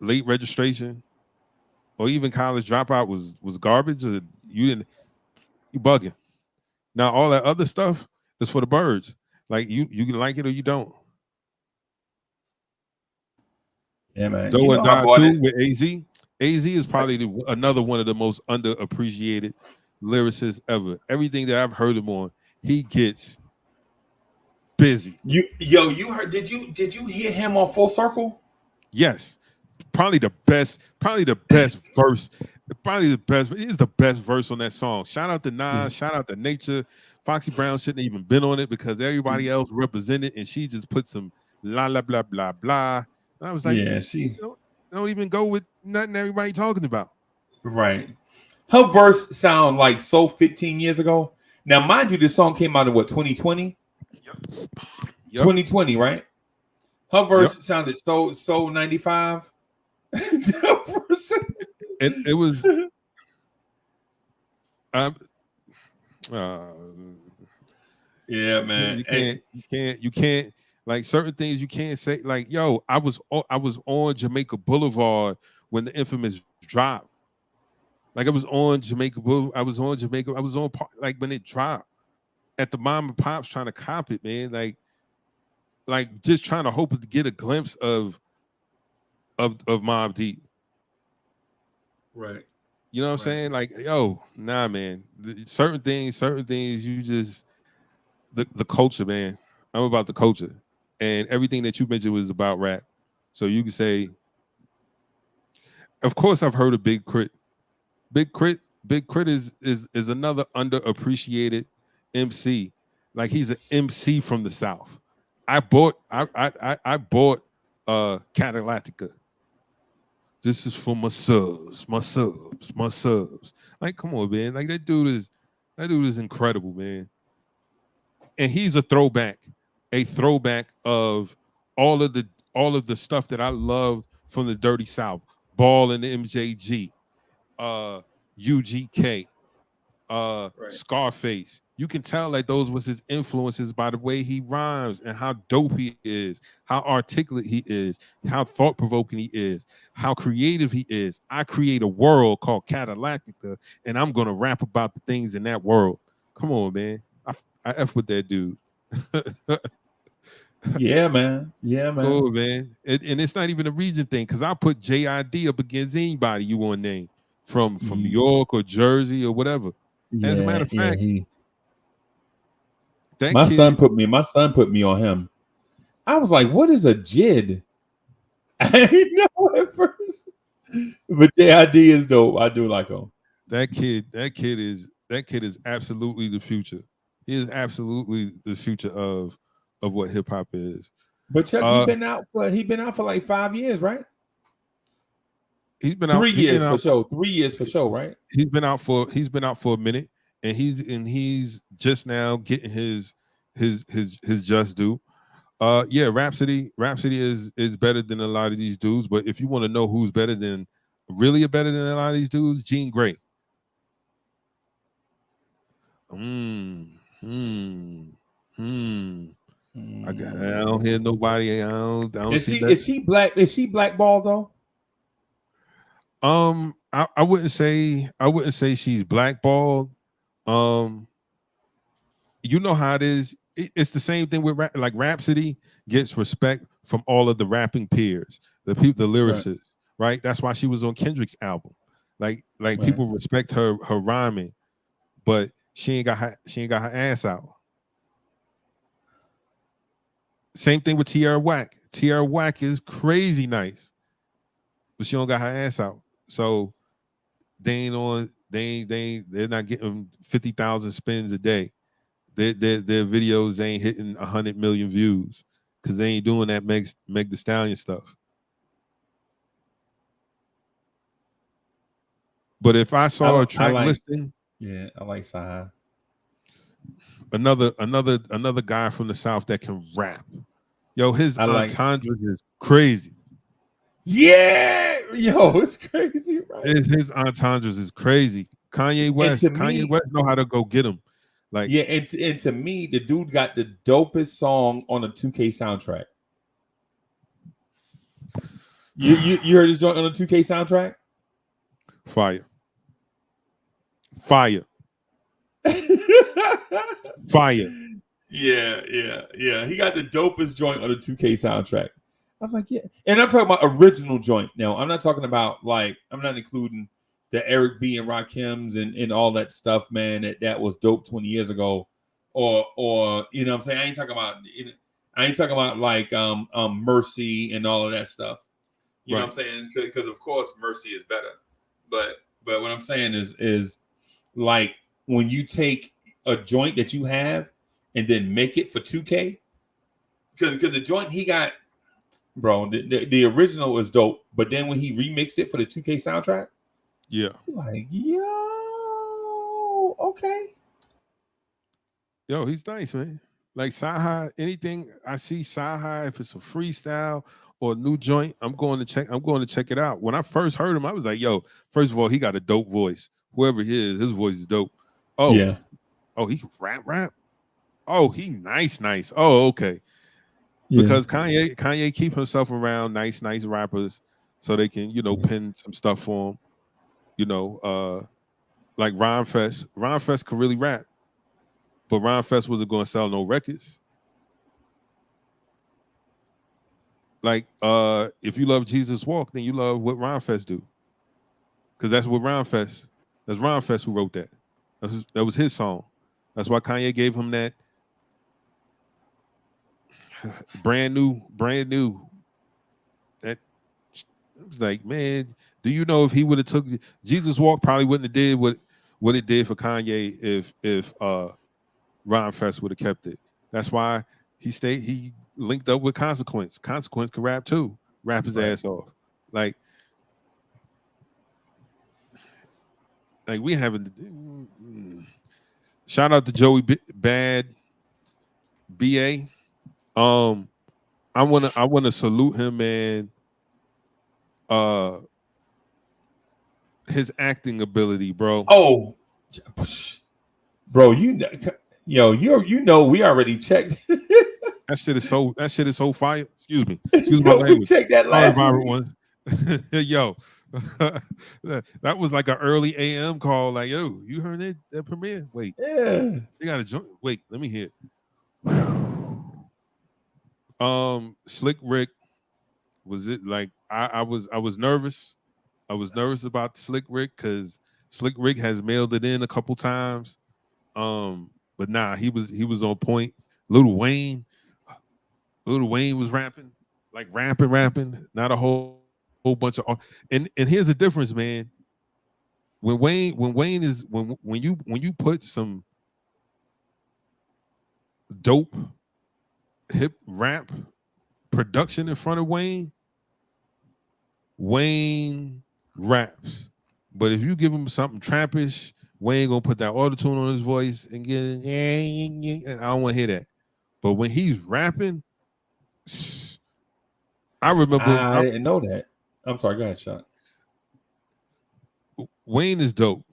late registration, or even college dropout was garbage, or you bugging. Now all that other stuff is for the birds. Like, you can like it or you don't. Yeah, man. Doe and Die too with AZ. AZ is probably another one of the most underappreciated lyricists ever. Everything that I've heard him on, he gets busy. You heard? Did you hear him on Full Circle? Yes, probably the best verse. Probably the best. It is the best verse on that song. Shout out to Nas. Shout out to Nature. Foxy Brown shouldn't have even been on it because everybody else represented, and she just put some la la blah blah blah. And I was like, yeah, she don't even go with nothing everybody talking about. Right. Her verse sound like so 15 years ago. Now, mind you, this song came out in what, 2020? Yep. 2020, right? Her verse sounded so 95. It was yeah, man. You can't like certain things you can't say. Like, yo, I was on Jamaica Boulevard when the Infamous dropped. Like, I was on Jamaica Boulevard. I was on like when it dropped at the mom and pops trying to cop it, man. Like just trying to hope to get a glimpse of Mobb Deep. Right. You know what I'm saying? Like, yo, nah, man. Certain things, you just the culture, man. I'm about the culture. And everything that you mentioned was about rap. So you can say, of course, I've heard of Big Crit. Big Crit is another underappreciated MC. Like, he's an MC from the South. I bought Catalactica. This is for my subs. Like, come on, man. Like that dude is incredible, man. And he's a throwback of all of the stuff that I loved from the Dirty South. Ball and the MJG, UGK, Scarface. You can tell like those was his influences by the way he rhymes and how dope he is, how articulate he is, how thought-provoking he is, how creative he is. I create a world called Catalactica, and I'm gonna rap about the things in that world. Come on, man. I F with that dude. Yeah, man. Cool, man. And it's not even a region thing, because I put JID up against anybody you want to name from New York or Jersey or whatever. As a matter of fact, my son put me on him. I was like, what is a JID? I didn't know at first. But JID is dope. I do like him. That kid is absolutely the future. He is absolutely the future of what hip hop is. But Chuck, he been out for like 5 years, right? He's been 3 years for sure. 3 years for sure, right? He's been out for a minute, and he's just now getting his just due. Rhapsody is better than a lot of these dudes, but if you want to know who's better than a lot of these dudes, Jean Grae. I don't hear nobody. I don't see that. Is she black? Is she blackballed though? I wouldn't say she's blackballed. You know how it is. It's the same thing with like Rhapsody gets respect from all of the rapping peers, the lyricists, right? That's why she was on Kendrick's album. Like people respect her rhyming, but she ain't got her ass out. Same thing with Tierra Whack. Tierra Whack is crazy nice, but she don't got her ass out. So they're not getting 50,000 spins a day. Their videos ain't hitting 100 million views because they ain't doing that Meg Thee Stallion stuff. But if I saw a track listing, I like Saha. Another guy from the South that can rap. Yo, his entendres is crazy. Yeah, yo, it's crazy, right? His entendres is crazy. Kanye West know how to go get him. Like, yeah, and to me, the dude got the dopest song on a 2K soundtrack. You heard his joint on the 2K soundtrack? Fire. Yeah. He got the dopest joint on the 2K soundtrack. I was like, yeah. And I'm talking about original joint. Now, I'm not talking about I'm not including the Eric B and Rakims and all that stuff, man, that was dope 20 years ago. Or you know what I'm saying? I ain't talking about like Mercy and all of that stuff. You know what I'm saying? Because of course Mercy is better. But what I'm saying is like when you take a joint that you have and then make it for 2K, because the joint he got, bro, the original was dope, but then when he remixed it for the 2K soundtrack, like, yo, okay. Yo, he's nice, man. Like Saha, anything I see Saha, if it's a freestyle or a new joint, I'm going to check it out. When I first heard him, I was like, yo, first of all, he got a dope voice. Whoever he is, his voice is dope. Oh, yeah. Oh, he can rap. Oh, he nice. Oh, okay. Yeah. Because Kanye keep himself around nice rappers so they can, pin some stuff for him. Like Ron Fest. Ron Fest could really rap, but Ron Fest wasn't going to sell no records. Like, if you love Jesus Walk, then you love what Ron Fest do, because that's what Ron Fest. That's Ron Fest who wrote that. That was his song. That's why Kanye gave him that brand new. That was like, man, do you know if he would have took Jesus Walk, probably wouldn't have did what it did for Kanye if Ron Fest would have kept it. That's why he linked up with Consequence. Consequence could rap too. Rap his ass off. Like, Like we haven't. Shout out to Joey Bad BA. I wanna salute him, man. His acting ability, bro. Oh, bro, you know, we already checked. That shit is so fire. Excuse me. Excuse my language. We checked that last Robert week. ones. Yo, that was like an early AM call. Like, yo, you heard that premiere? Wait, Yeah. you gotta join. Wait, let me hear it. Slick Rick, was it like I was nervous. I was nervous about Slick Rick because Slick Rick has mailed it in a couple times. But nah, he was on point. Lil Wayne was rapping, like rapping, not a whole bunch of. And here's the difference, man. When you put some dope hip rap production in front of Wayne raps. But if you give him something trappish, Wayne gonna put that auto-tune on his voice and get it. I don't want to hear that. But when he's rapping, I remember. I didn't know that. I'm sorry. Go ahead, Shot. Wayne is dope.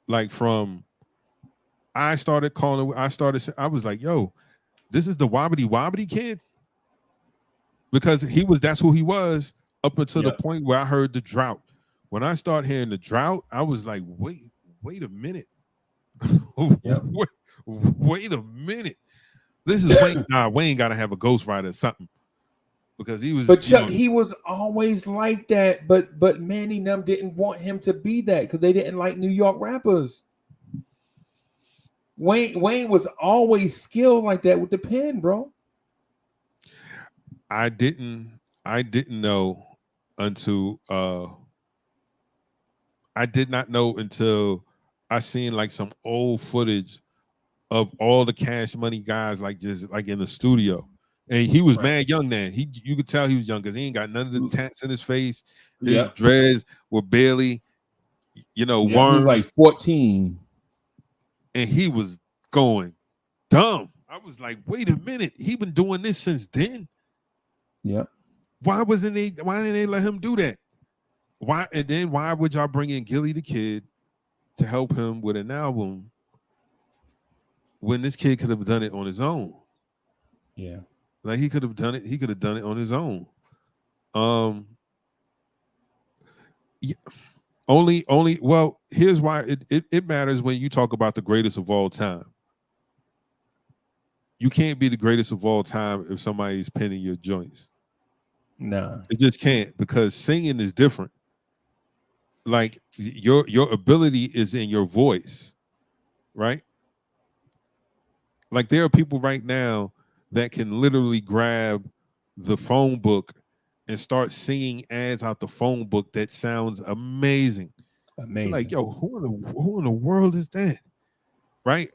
Like I was like, yo, this is the Wobbity Wobbity kid, because that's who he was up until the point where I heard the Drought. When I started hearing the Drought, I was like, wait a minute. Wait a minute. This is Wayne. Nah, Wayne got to have a ghostwriter or something, because he was. But Chuck, he was always like that. But Manny and them didn't want him to be that because they didn't like New York rappers. Wayne was always skilled like that with the pen, bro. I didn't know until I did not know until I seen like some old footage of all the Cash Money guys, like just like in the studio. And he was mad young then. You could tell he was young because he ain't got none of the tats in his face. His dreads were barely, worms. He was like 14. And he was going dumb. I was like, wait a minute. He been doing this since then. Yep. Why didn't they let him do that? Why would y'all bring in Gilly the Kid to help him with an album when this kid could have done it on his own? Yeah. Like he could have done it on his own. Well, here's why it matters when you talk about the greatest of all time. You can't be the greatest of all time if somebody's penning your joints. No. It just can't, because singing is different. Like your ability is in your voice, right? Like there are people right now that can literally grab the phone book and start singing ads out the phone book that sounds amazing. Amazing. Like, yo, who in the world is that? Right?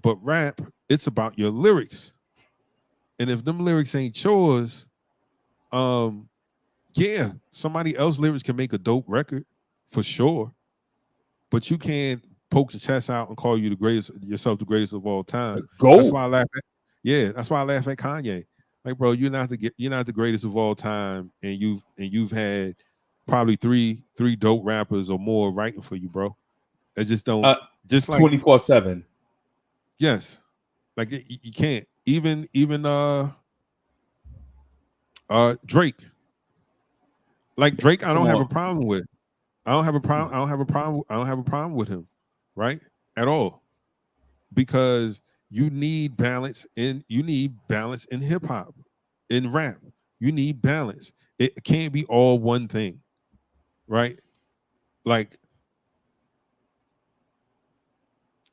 But rap, it's about your lyrics. And if them lyrics ain't yours, yeah, somebody else's lyrics can make a dope record for sure. But you can't poke your chest out and call you yourself the greatest of all time. That's why I laugh at. Yeah, that's why I laugh at Kanye. Like, bro, you're not the greatest of all time, and you've had probably three dope rappers or more writing for you, bro. They just don't just like 24/7. Yes, like you can't even Drake. Like Drake, I don't have a problem with. I don't have a problem with him, right? At all, because you need balance in hip hop, in rap. You need balance. It can't be all one thing, right? Like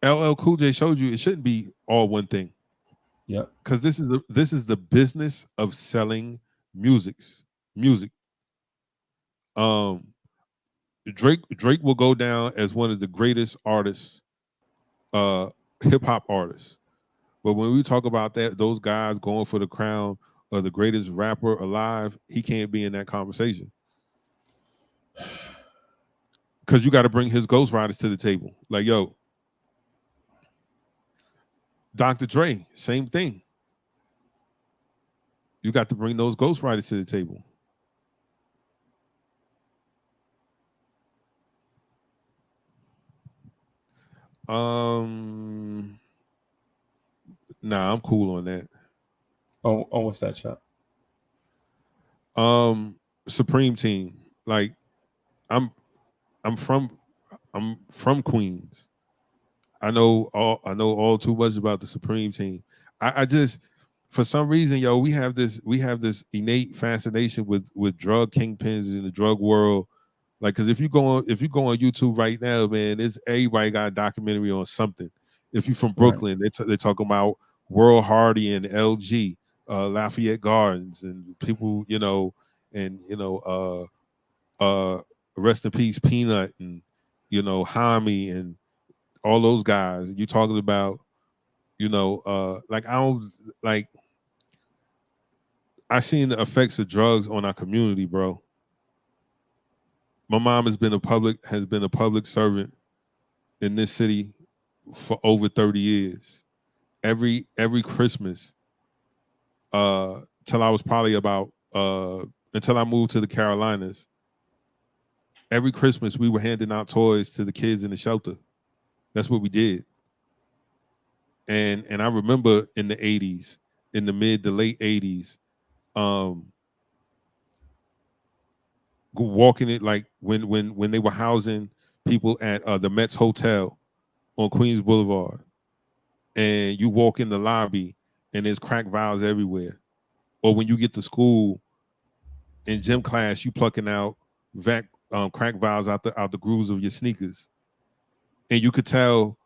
LL Cool J showed you, it shouldn't be all one thing. Yep. Because this is the business of selling music. Drake will go down as one of the greatest artists, hip hop artists. But when we talk about those guys going for the crown of the greatest rapper alive, he can't be in that conversation. Because you got to bring his Ghost Riders to the table. Like, yo, Dr. Dre, same thing. You got to bring those Ghost Riders to the table. Nah, I'm cool on that. Oh, what's that, Chuck? Supreme Team. Like, I'm from Queens. I know all too much about the Supreme Team. I just, for some reason, yo, we have this innate fascination with drug kingpins in the drug world. Like, because if you go on YouTube right now, man, everybody got a documentary on something. If you're from Brooklyn, right, they're talking about World Hardy and LG, Lafayette Gardens, and people, rest in peace, Peanut, and Hami, and all those guys. You talking about, I seen the effects of drugs on our community, bro. My mom has been a public servant in this city for over 30 years. Every Christmas, till I was probably about until I moved to the Carolinas. Every Christmas we were handing out toys to the kids in the shelter. That's what we did. And I remember in the 80s, in the mid to late 80s, walking it, like when they were housing people at the Mets Hotel on Queens Boulevard, and you walk in the lobby and there's crack vials everywhere. Or when you get to school in gym class, you plucking out crack vials out the grooves of your sneakers, and you could tell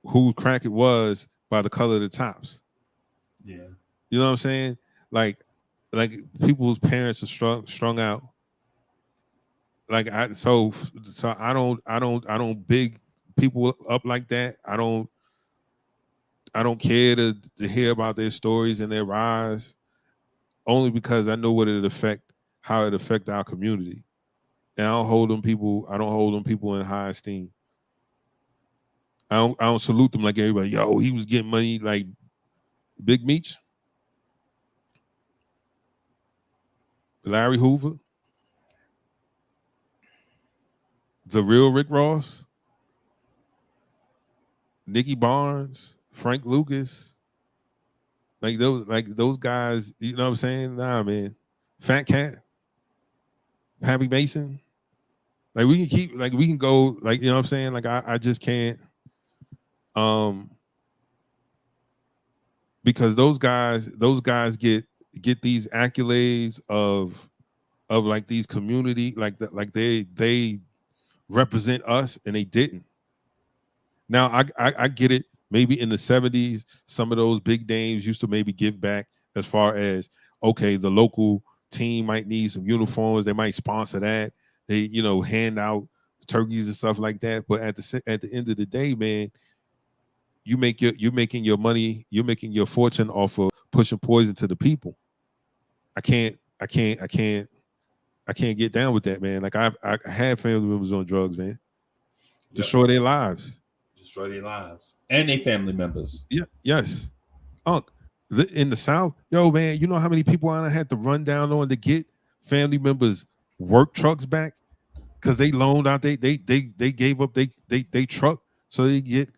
whose crack it was by the color of the tops. Yeah, you know what I'm saying? Like people's parents are strung out. Like I don't big people up like that. I don't care to hear about their stories and their rise, only because I know how it affect our community. And I don't hold them people in high esteem. I don't salute them like everybody. Yo, he was getting money like Big Meech, Larry Hoover, the real Rick Ross, Nicky Barnes, Frank Lucas, like those guys. You know what I'm saying? Nah, man. Fat Cat, Pappy Mason. Like we can go, like, you know what I'm saying? Like I just can't, because those guys get these accolades of like these community, like they represent us, and they didn't. Now I get it. Maybe in the 70s, some of those big names used to maybe give back, as far as, okay, the local team might need some uniforms, they might sponsor that. They, hand out turkeys and stuff like that. But at the end of the day, man, you're making your money, you're making your fortune off of pushing poison to the people. I can't get down with that, man. Like I had family members on drugs, man. Destroy their lives. Destroy their lives and their family members. Yeah, yes. In the South, yo, man, you know how many people I had to run down on to get family members' work trucks back, because they loaned out, they gave up they truck so they get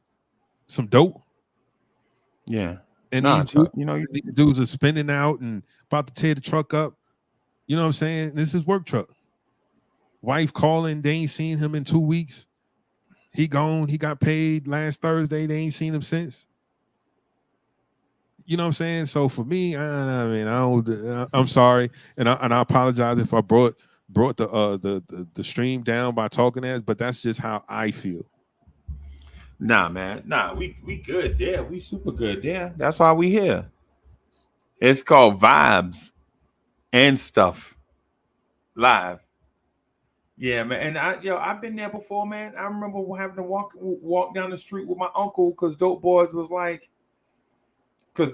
some dope. Yeah. And these dudes are spinning out and about to tear the truck up. You know what I'm saying? This is work truck. Wife calling, they ain't seen him in 2 weeks. He gone. He got paid last Thursday. They ain't seen him since. You know what I'm saying? So for me, I'm sorry, and I apologize if I brought the stream down by talking that, but that's just how I feel. Nah, man. Nah, we good there. We super good there. That's why we here. It's called Vibes and Stuff Live. Yeah, man. And I've been there before, man. I remember having to walk down the street with my uncle because Dope Boys was like, you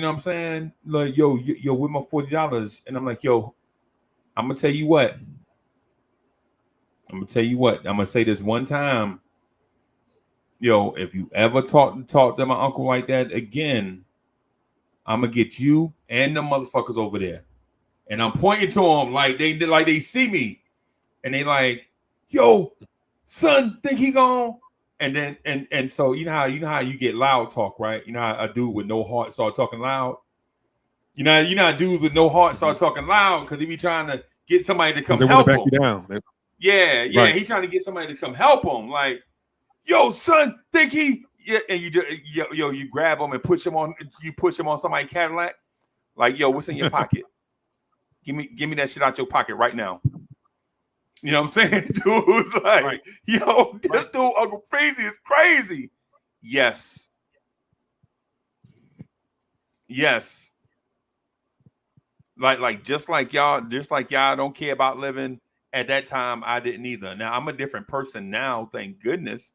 know what I'm saying? Like, yo, with my $40. And I'm like, yo, I'm gonna tell you what. I'm gonna tell you what. I'm gonna say this one time. Yo, if you ever talk to my uncle like that again, I'm gonna get you and the motherfuckers over there. And I'm pointing to them like they see me, and they like, yo, son, think he gone? And then and so you know how you get loud talk, right? You know how a dude with no heart start talking loud. You know how dudes with no heart start talking loud because he be trying to get somebody to come help him. You down. Yeah, right. He trying to get somebody to come help him. Like, yo, son, think he? Yeah, and you grab him and push him on somebody's Cadillac. Like, yo, what's in your pocket? Give me that shit out your pocket right now. You know what I'm saying? Dude's like, right. Yo, this dude, Uncle Crazy is crazy. Yes. Like just like y'all don't care about living. At that time, I didn't either. Now I'm a different person now, thank goodness.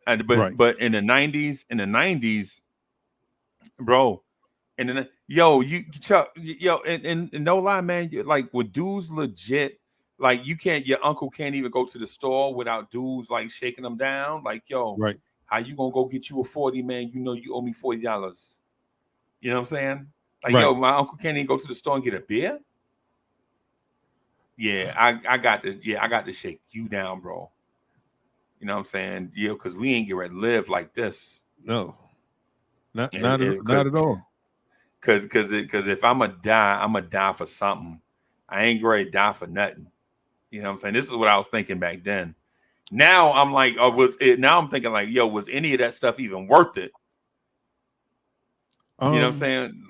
But in the 90s, bro, and then Chuck, and no lie, man, like with dudes legit, like your uncle can't even go to the store without dudes like shaking them down. Like, yo, right. How you gonna go get you a 40, man? You know you owe me $40. You know what I'm saying? Like, right. Yo, my uncle can't even go to the store and get a beer. Yeah, I got to shake you down, bro. You know what I'm saying? Yeah, because we ain't get ready to live like this. No, not at all. Because if I'm gonna die for something. I ain't ready to die for nothing. You know what I'm saying? This is what I was thinking back then. Now I'm like, now I'm thinking like, yo, was any of that stuff even worth it? You know what I'm saying?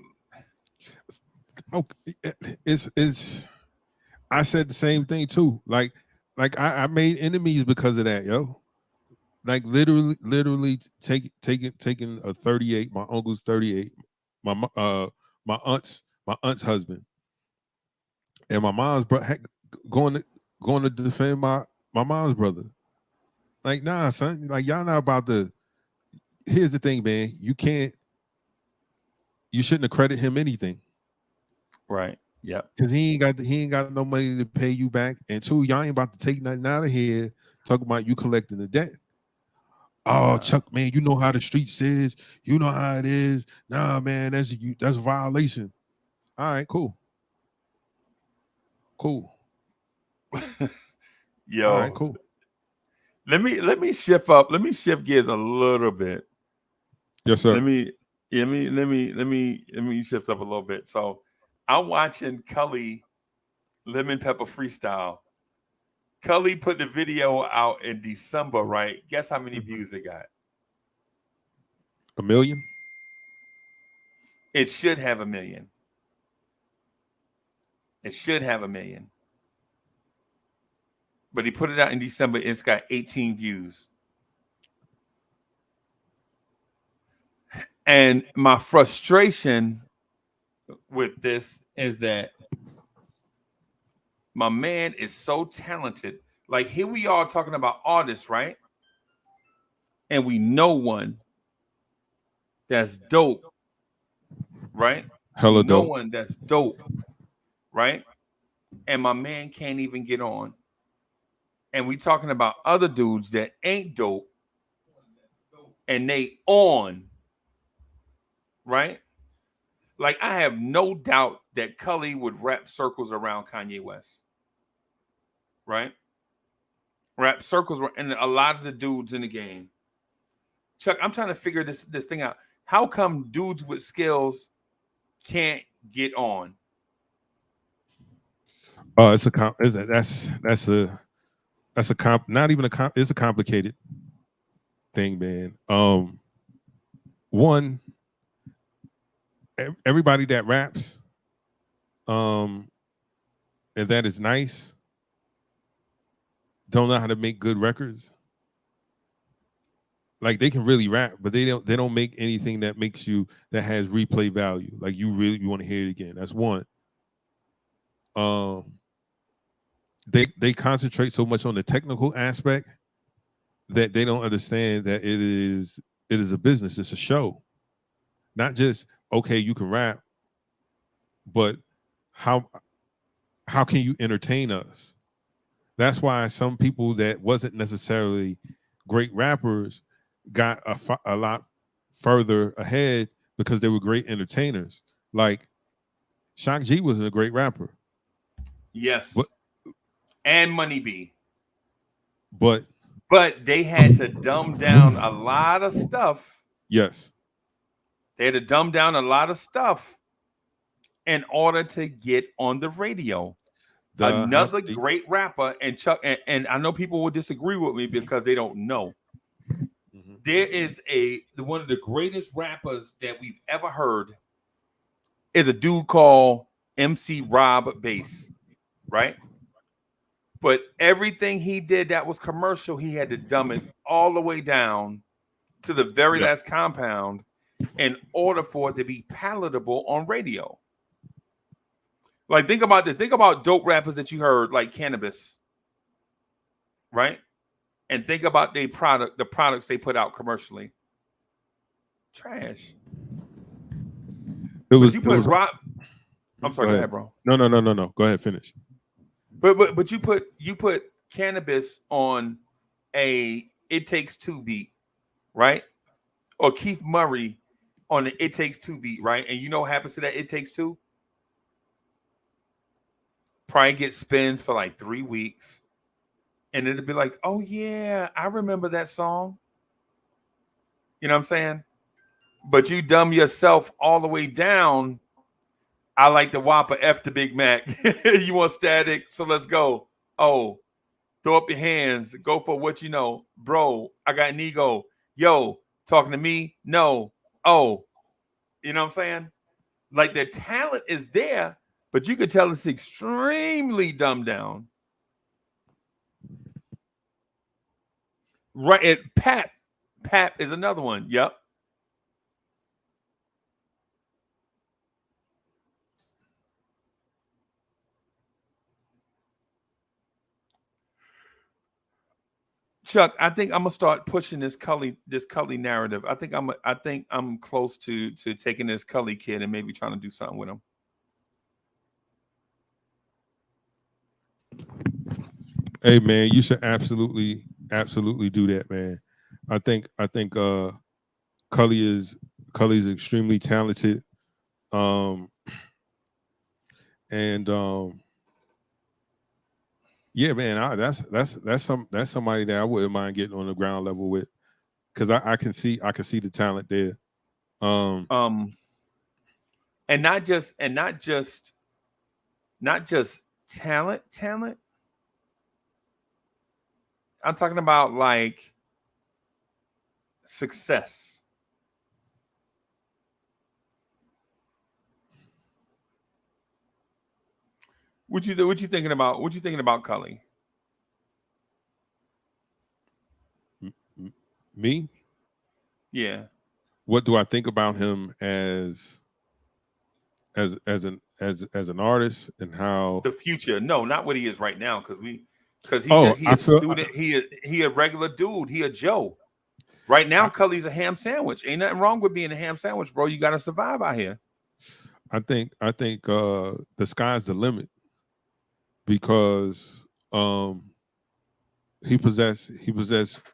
It's. I said the same thing too. Like I made enemies because of that, yo. Like literally taking a 38. My uncle's 38. My aunt's husband, and my mom's going to defend my mom's brother. Like, nah, son. Like, y'all not about to. Here's the thing, man. You shouldn't accredit him anything. Right. Yeah, because he ain't got no money to pay you back, and two, y'all ain't about to take nothing out of here. Talking about you collecting the debt. Oh, Chuck, man, you know how the streets is. You know how it is. Nah, man, that's a violation. All right, cool. Yo, all right, cool. Let me shift up. Let me shift gears a little bit. Yes, sir. Let me shift up a little bit. So. I'm watching Cully Lemon Pepper Freestyle. Cully put the video out in December, right? Guess how many views it got? 1 million? It should have 1 million. It should have 1 million. But he put it out in December. It's got 18 views. And my frustration with this is that my man is so talented. Like, here we are talking about artists, right? And we know one that's dope, right? Hella dope. No one that's dope, right? And my man can't even get on. And we talking about other dudes that ain't dope and they on, right? Like, I have no doubt that Cully would wrap circles around Kanye West, right? Wrap circles, and a lot of the dudes in the game. Chuck, I'm trying to figure this thing out. How come dudes with skills can't get on? It's a complicated thing, man. One. Everybody that raps, and that is nice, don't know how to make good records. Like, they can really rap, but they don't make anything that has replay value. Like, you want to hear it again. That's one. They concentrate so much on the technical aspect that they don't understand that it is a business. It's a show, not just. Okay, you can rap, but how can you entertain us? That's why some people that wasn't necessarily great rappers got a lot further ahead because they were great entertainers. Like Shock G was a great rapper. Yes. But, and Money B. But they had to dumb down a lot of stuff. Yes. They had to dumb down a lot of stuff in order to get on the radio. Another great rapper, and Chuck, and I know people will disagree with me because they don't know. Mm-hmm. There is one of the greatest rappers that we've ever heard is a dude called MC Rob Bass, right? But everything he did that was commercial, he had to dumb it all the way down to the very last compound in order for it to be palatable on radio. Like think about dope rappers that you heard, like Cannabis, right? And think about the products they put out commercially. Trash. It was. Rob. I'm sorry. Go ahead, bro. No. Go ahead. Finish. But you put Cannabis on a It Takes Two beat, right? Or Keith Murray on the It Takes Two beat, right? And you know what happens to that It Takes Two? Probably get spins for like 3 weeks. And it'll be like, oh yeah, I remember that song. You know what I'm saying? But you dumb yourself all the way down. I like the Whopper, F the Big Mac. You want static, so let's go. Oh, throw up your hands. Go for what you know. Bro, I got an ego. Yo, talking to me? No. Oh, you know what I'm saying? Like the talent is there, but you could tell it's extremely dumbed down. Right. Pap is another one. Yep. Chuck, I think I'm gonna start pushing this Cully narrative. I think I'm close to taking this Cully kid and maybe trying to do something with him. Hey man, you should absolutely do that, man. I think Cully is extremely talented. Yeah, man, that's somebody that I wouldn't mind getting on the ground level with, because I can see the talent there. And not just talent. I'm talking about like success. What you thinking about? What you thinking about Cully? Me? Yeah. What do I think about him as an artist and how the future? No, not what he is right now, because he's a student. He a regular dude. He a Joe. Right now, Cully's a ham sandwich. Ain't nothing wrong with being a ham sandwich, bro. You got to survive out here. I think the sky's the limit, because he possessed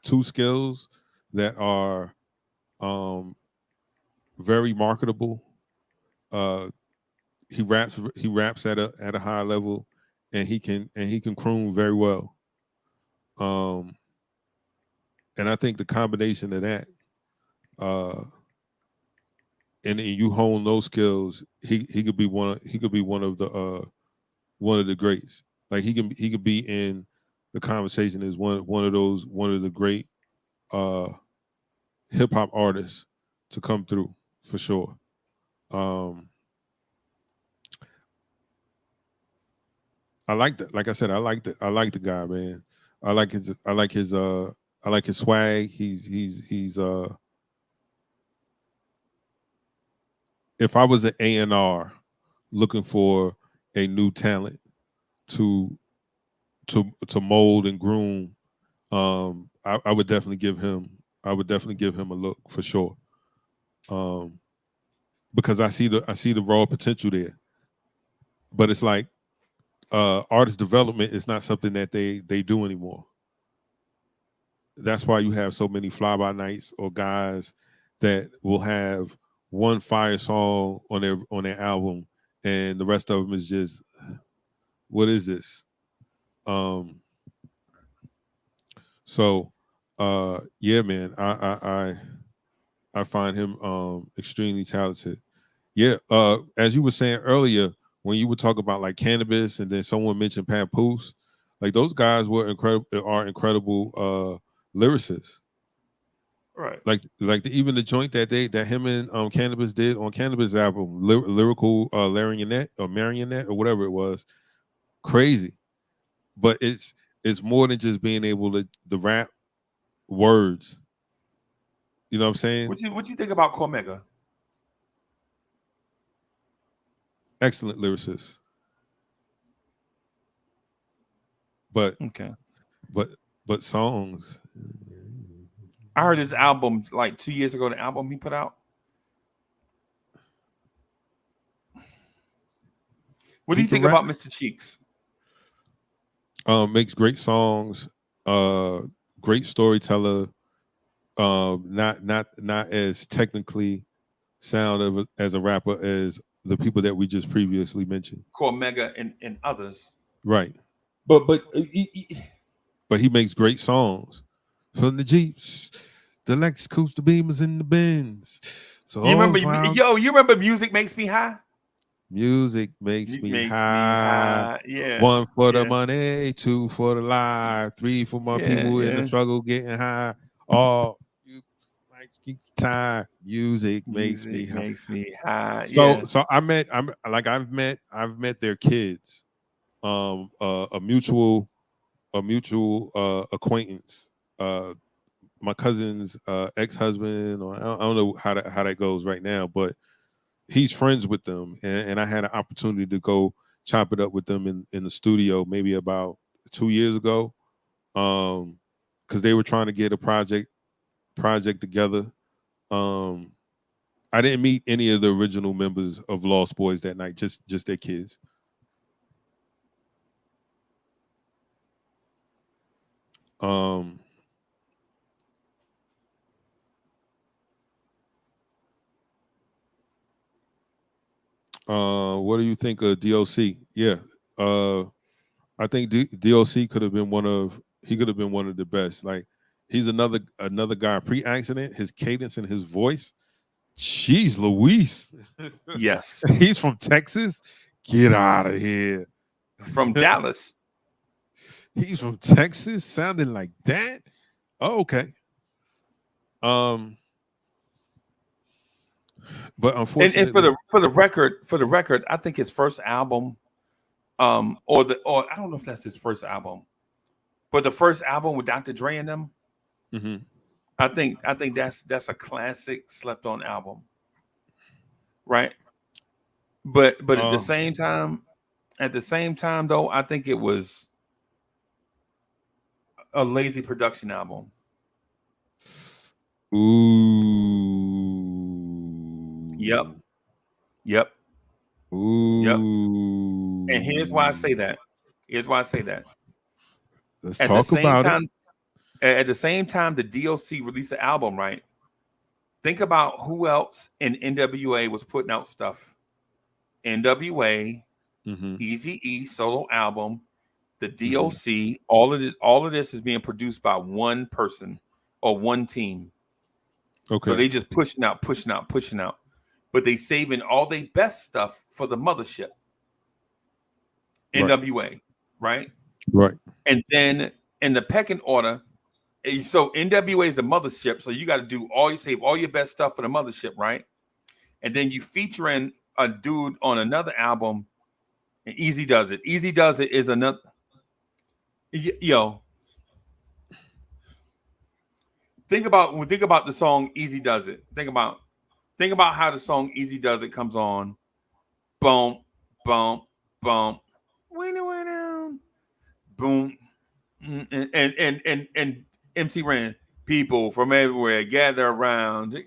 two skills that are very marketable. He raps at a high level, and he can croon very well. And I think the combination of that, and you hone those skills, he could be one of the greats. Like he could be in the conversation as one of the great hip hop artists to come through for sure. I like that. Like I said, I like the guy, man. I like his swag. He's if I was an A&R looking for a new talent to mold and groom, I would definitely give him a look for sure. Because I see the raw potential there. But it's like artist development is not something that they do anymore. That's why you have so many fly by nights or guys that will have one fire song on their album, and the rest of them is just, what is this? So yeah, man, I find him extremely talented. Yeah, as you were saying earlier, when you would talk about like Cannabis, and then someone mentioned Papoose, like those guys are incredible lyricists. Right. Like even the joint that him and Cannabis did on Cannabis album, lyrical Marionette or whatever it was, crazy. But it's more than just being able to rap words. You know what I'm saying? What you think about Cormega? Excellent lyricist. But okay. But songs. I heard his album like 2 years ago, the album he put out. What do you think about Mr. Cheeks? Makes great songs, great storyteller, not as technically sound as a rapper as the people that we just previously mentioned. Cormega and others. Right. But he makes great songs. From the Jeeps, the Lexus Coupes, the Beamers, and the Benz. So you remember Music Makes Me High? Music makes me high. Yeah. 1 for the money, 2 for the life, 3 for my people in the struggle getting high. All you like time. Music makes me high. So I've met their kids. A mutual acquaintance. My cousin's ex-husband, or I don't know how that goes right now, but he's friends with them, and I had an opportunity to go chop it up with them in the studio maybe about 2 years ago, because they were trying to get a project together. I didn't meet any of the original members of Lost Boys that night, just their kids. What do you think of DOC? Yeah, I think DOC could have been one of the best. Like, he's another guy. Pre-accident, his cadence and his voice. Jeez, Louise. Yes, he's from Texas. Get out of here. From Dallas. He's from Texas, sounding like that. Oh, okay. But unfortunately, and for the record, I think his first album, or I don't know if that's his first album, but the first album with Dr. Dre and them, I think that's a classic slept on album, right? But at the same time though, I think it was a lazy production album. Ooh. Yep. Ooh. Yep. And here's why I say that. Let's talk about it. At the same time, the DOC released the album, right? Think about who else in NWA was putting out stuff. NWA, Eazy-E solo album, the DOC, all of this is being produced by one person or one team. Okay. So they just pushing out. But they saving all their best stuff for the mothership. NWA, right? Right. And then in the pecking order, so NWA is the mothership, so you got to save all your best stuff for the mothership, right? And then you featuring a dude on another album, and Easy Does It. Easy Does It is another. Yo, think about the song Easy Does It. Think about how the song Easy Does It comes on. Boom, boom, boom. Boom. And MC Ren, people from everywhere gather around.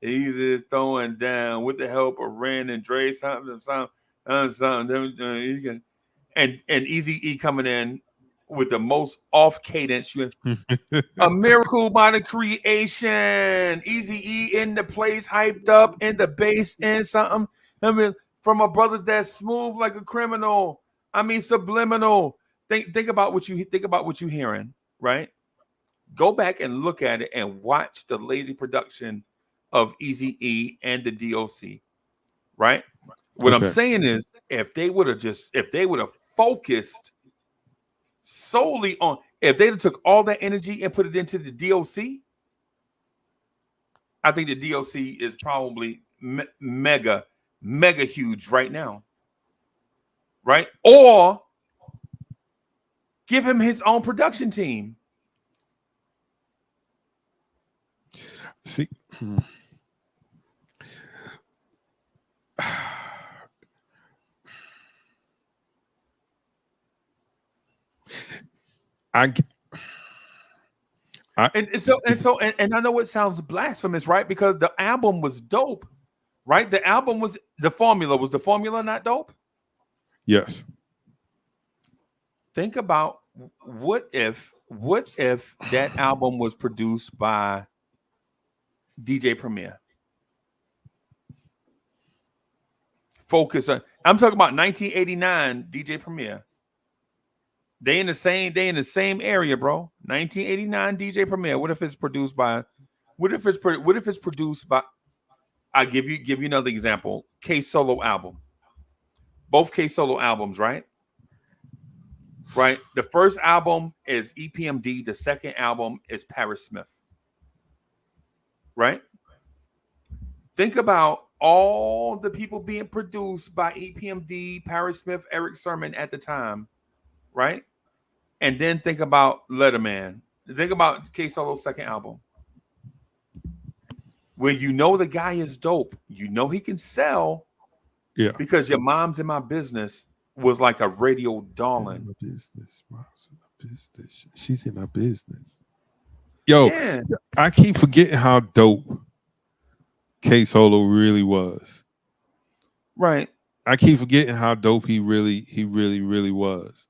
Easy throwing down with the help of Ren and Dre, something. And and Eazy-E coming in with the most off cadence. A miracle by the creation. Eazy-E in the place, hyped up in the bass and something. I mean, from a brother that's smooth like a criminal. I mean, subliminal. Think about what you're hearing, right? Go back and look at it and watch the lazy production of Eazy-E and the DOC, right? What I'm saying is, if they would have focused solely on, if they took all that energy and put it into the DOC, I think the DOC is probably mega huge right now, right? Or give him his own production team. See, and I know it sounds blasphemous, right? Because the album was dope, right? The album was the formula. Was the formula not dope? Yes. Think about what if that album was produced by DJ Premier. Focus on. I'm talking about 1989 DJ Premier. They in the same area, bro. 1989 DJ Premier. What if it's produced by? What if it's produced by? I'll give you another example. K Solo album. Both K Solo albums, right? Right. The first album is EPMD. The second album is Paris Smith. Right. Think about all the people being produced by EPMD, Paris Smith, Eric Sermon at the time, right? And then think about Letterman. Think about K Solo's second album, where you know the guy is dope. You know he can sell, yeah. Because Your Mom's in My Business was like a radio darling. She's in our business. Yo, yeah. I keep forgetting how dope K Solo really was. Right. I keep forgetting how dope he really was.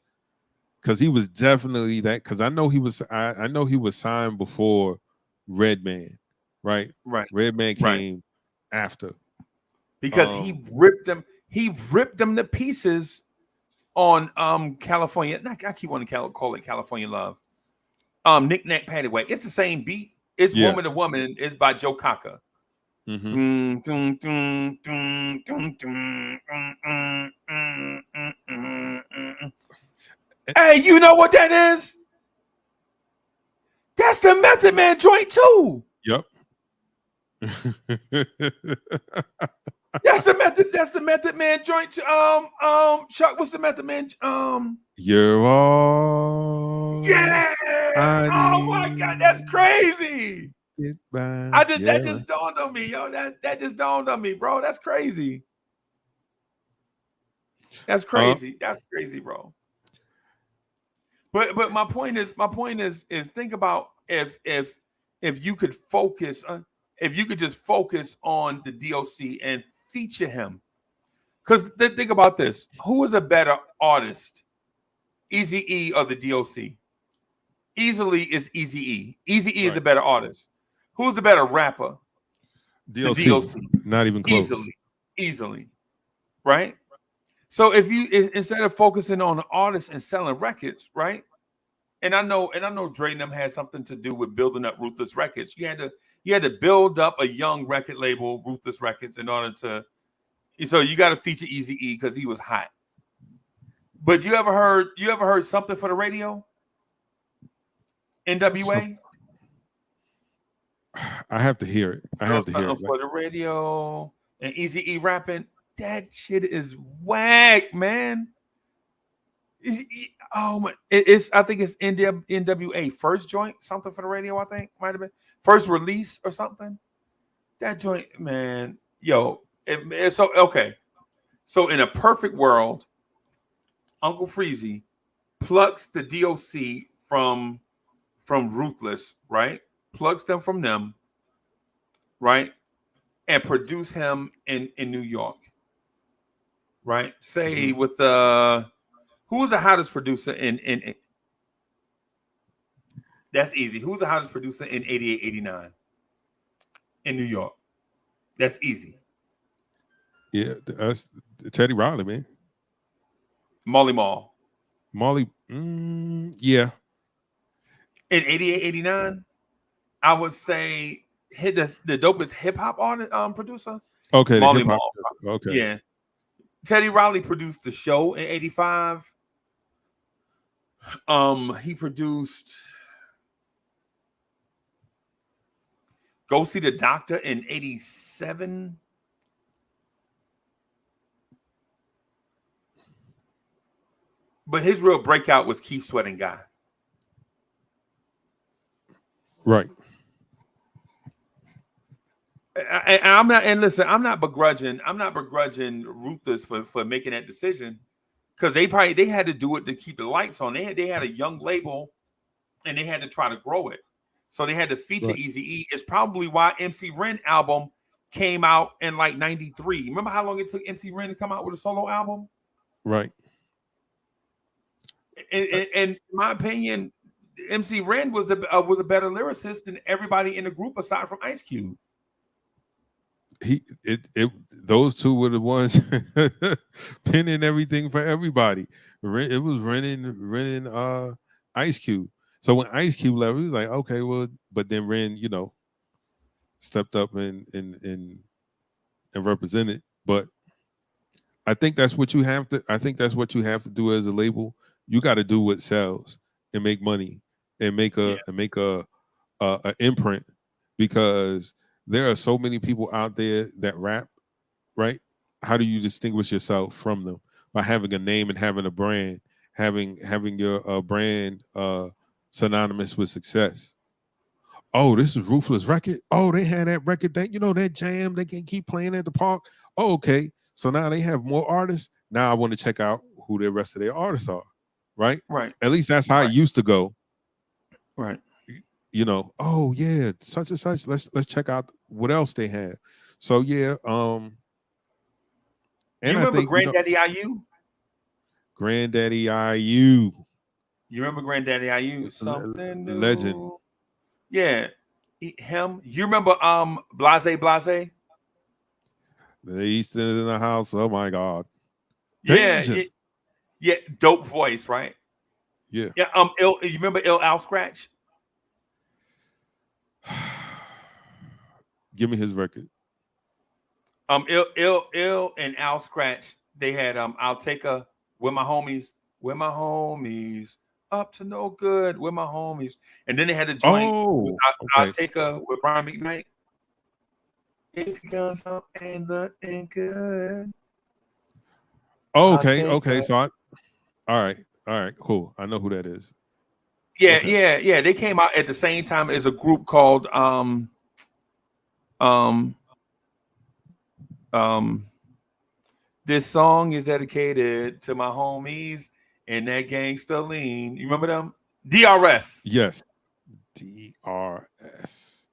Because he was definitely that. Because I know he was signed before Redman, right? Right. Redman came after. Because he ripped them to pieces on California. I keep wanting to call it California Love. Knick Knack Paddywhack. It's the same beat. It's Woman to Woman. It's by Joe Cocker. Hey, you know what that is? That's the Method Man joint too. Yep. That's the Method Man joint. Chuck, what's the Method Man? You're all. Yeah. Oh my God, that's crazy. That just dawned on me, yo. That just dawned on me, bro. That's crazy. That's crazy. That's crazy, bro. But my point is think about if you could focus on, if you could just focus on the DOC and feature him. Because think about this. Who is a better artist? Eazy-E or the DOC? Easily is Eazy-E. Eazy-E is a better artist. Who's the better rapper? DOC. The DOC. Not even close. Easily. Right? So if you, instead of focusing on the artists and selling records, right? And I know Dre and them had something to do with building up Ruthless Records. You had to build up a young record label, Ruthless Records, in order to. So you got to feature Eazy-E because he was hot. But you ever heard Something for the Radio? NWA. I have to hear it. I have to hear it for the radio and Eazy-E rapping. That shit is whack, man. Oh my! I think it's NWA first joint. Something for the Radio. I think might have been first release or something. That joint, man. Yo, it's so okay. So in a perfect world, Uncle Freezy plucks the DOC from Ruthless, right? Plucks them from them, right? And produce him in New York. Right, say with Who was the hottest producer in that's easy. Who's the hottest producer in 88, 89 in New York? That's easy. Yeah, that's Teddy Riley, man. Marley Marl. Marley, yeah. In 88, 89, I would say the dopest hip hop artist producer. Okay, Marley the hip Marl. hop. Okay. Yeah. Teddy Riley produced The Show in 85. He produced Go See the Doctor in 87. But his real breakout was Keith Sweat and Guy. Right. I'm not begrudging Ruthless for making that decision, because they had to do it to keep the lights on. They had a young label, and they had to try to grow it. So they had to feature Eazy-E. It's probably why MC Ren album came out in like 93. Remember how long it took MC Ren to come out with a solo album? Right. And in my opinion, MC Ren was a better lyricist than everybody in the group aside from Ice Cube. Those two were the ones pinning everything for everybody. It was Ren Ice Cube. So when Ice Cube left, he was like, okay, well, but then Ren, stepped up and represented. But I think that's what you have to. I think that's what you have to do as a label. You got to do what sells and make money and make a imprint, because there are so many people out there that rap, right? How do you distinguish yourself from them? By having a name and having a brand, having your brand synonymous with success. Oh, this is Ruthless record. Oh, they had that record that that jam. They can keep playing at the park. Oh, okay. So now they have more artists. Now I want to check out who the rest of their artists are. Right? Right. At least that's how it used to go. Right. Oh yeah, such and such. Let's check out what else they have. So yeah, and you remember Granddaddy IU? Granddaddy IU. You remember Granddaddy IU? Something new. Legend. Yeah. Him. You remember Blase? The Easton in the house. Oh my God. Danger. Yeah, dope voice, right? Yeah. Yeah. You remember Ill Al Scratch? Give me his record. Ill and Al Scratch. They had I'll Take Her with my homies, up to no good with my homies, and then they had the joint. I'll Take Her with Brian McKnight. If you guys up and the good. Oh, okay. So all right, cool. I know who that is. Yeah, yeah. They came out at the same time as a group called This Song Is Dedicated to My Homies and That Gangsta Lean. You remember them? DRS. Yes. DRS.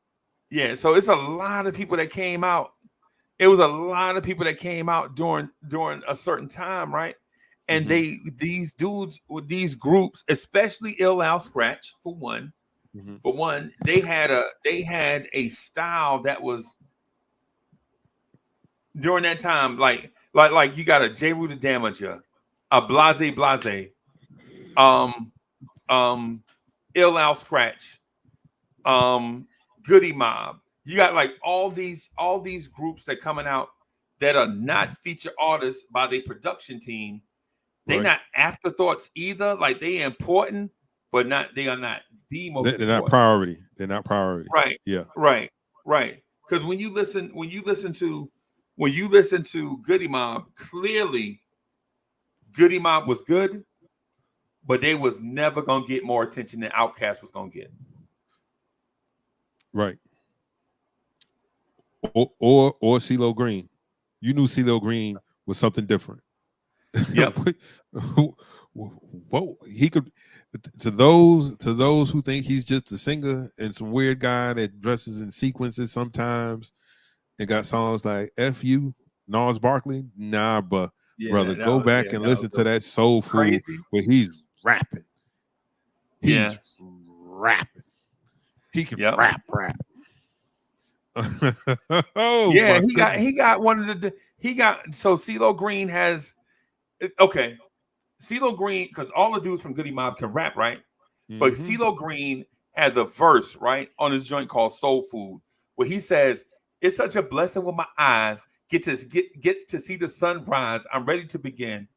Yeah, so it's a lot of people that came out. It was a lot of people that came out during a certain time, right? And these dudes with these groups, especially Ill Al Scratch, for one, they had a style that was during that time, like you got a J. Rue the Damager, a Blase, Ill Al Scratch, Goody Mob. You got like all these groups that coming out that are not feature artists by their production team. They're not afterthoughts either. Like they important, but they are not the most. They're not priority. They're not priority. Right. Yeah. Right. Because when you listen to Goody Mob, clearly Goody Mob was good, but they was never gonna get more attention than Outkast was gonna get. Right. Or CeeLo Green. You knew CeeLo Green was something different. Yeah. What he could to those who think he's just a singer and some weird guy that dresses in sequences sometimes and got songs like F You, Gnarls Barkley. Nah, but brother. Go back and listen to that Soul Food crazy. where he's rapping. Yeah. He's rapping. He can Yep. rap. Oh Yeah, my he got one of the so CeeLo Green has okay. CeeLo Green, because all the dudes from Goody Mob can rap, right? But Mhm. CeeLo Green has a verse, right, on his joint called Soul Food, where he says, "It's such a blessing with my eyes get to see the sunrise. I'm ready to begin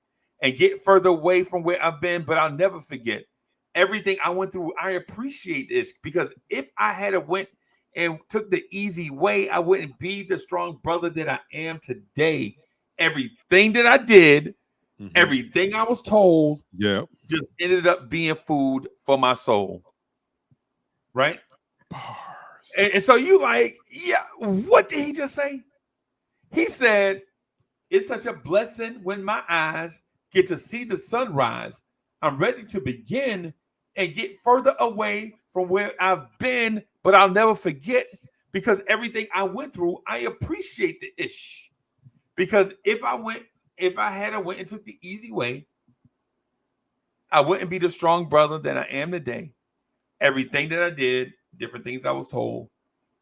and get further away from where I've been, but I'll never forget everything I went through. I appreciate this because if I had went and took the easy way, I wouldn't be the strong brother that I am today. Everything that I did, everything I was told, just ended up being food for my soul." Right? And so you like, yeah, what did he just say? He said, "It's such a blessing when my eyes get to see the sunrise. I'm ready to begin and get further away from where I've been, but I'll never forget because everything I went through, I appreciate the ish. Because if I had went and took the easy way, I wouldn't be the strong brother that I am today. Everything that I did, different things I was told,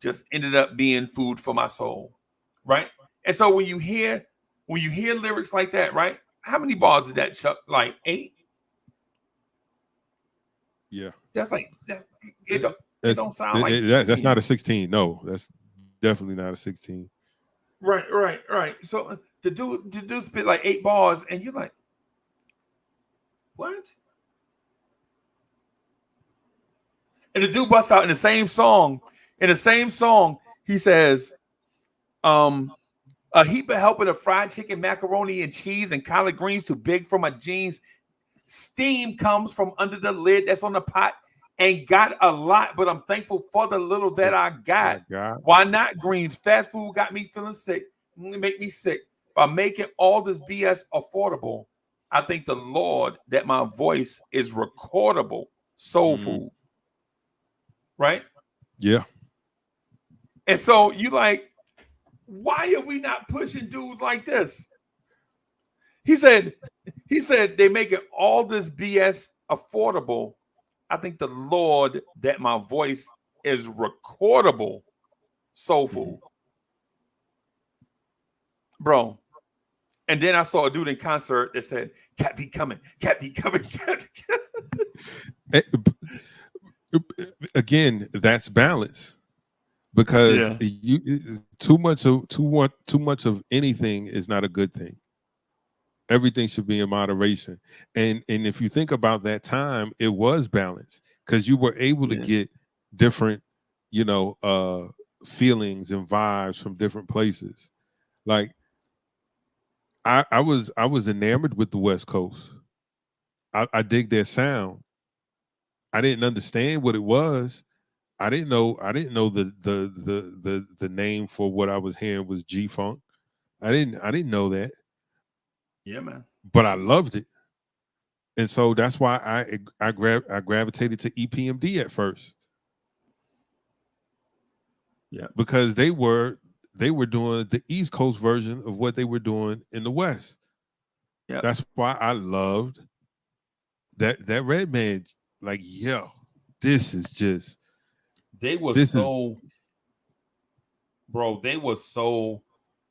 just ended up being food for my soul." Right? And so when you hear lyrics like that, right? How many bars is that, Chuck? Like 8? Yeah. That's like that. It don't sound like 16. That's not a 16. No, that's definitely not a 16. Right. So the dude spit like 8 bars, and you're like, what? And the dude busts out in the same song. He says, "A heap of helping of fried chicken, macaroni and cheese, and collard greens too big for my jeans. Steam comes from under the lid that's on the pot. Ain't got a lot, but I'm thankful for the little that I got. Why not greens? Fast food got me feeling sick. Make me sick. By making all this BS affordable, I thank the Lord that my voice is recordable. Soul food." Right? Yeah. And so you like, why are we not pushing dudes like this? He said they making all this BS affordable. I think the Lord that my voice is recordable. Soul food. Bro. And then I saw a dude in concert that said, "Cat be coming, cat be coming, cat be coming." Again, that's balance. Because too much of anything is not a good thing. Everything should be in moderation. And if you think about that time, it was balance because you were able to get different, feelings and vibes from different places. Like I was enamored with the West Coast. I dig their sound. I didn't understand what it was. I didn't know the name for what I was hearing was G-Funk. I didn't know that. Yeah, man. But I loved it. And so that's why I gravitated to EPMD at first. Yeah. Because they were doing the East Coast version of what they were doing in the West. Yeah. That's why I loved that Redman, like, yo, this is just they were so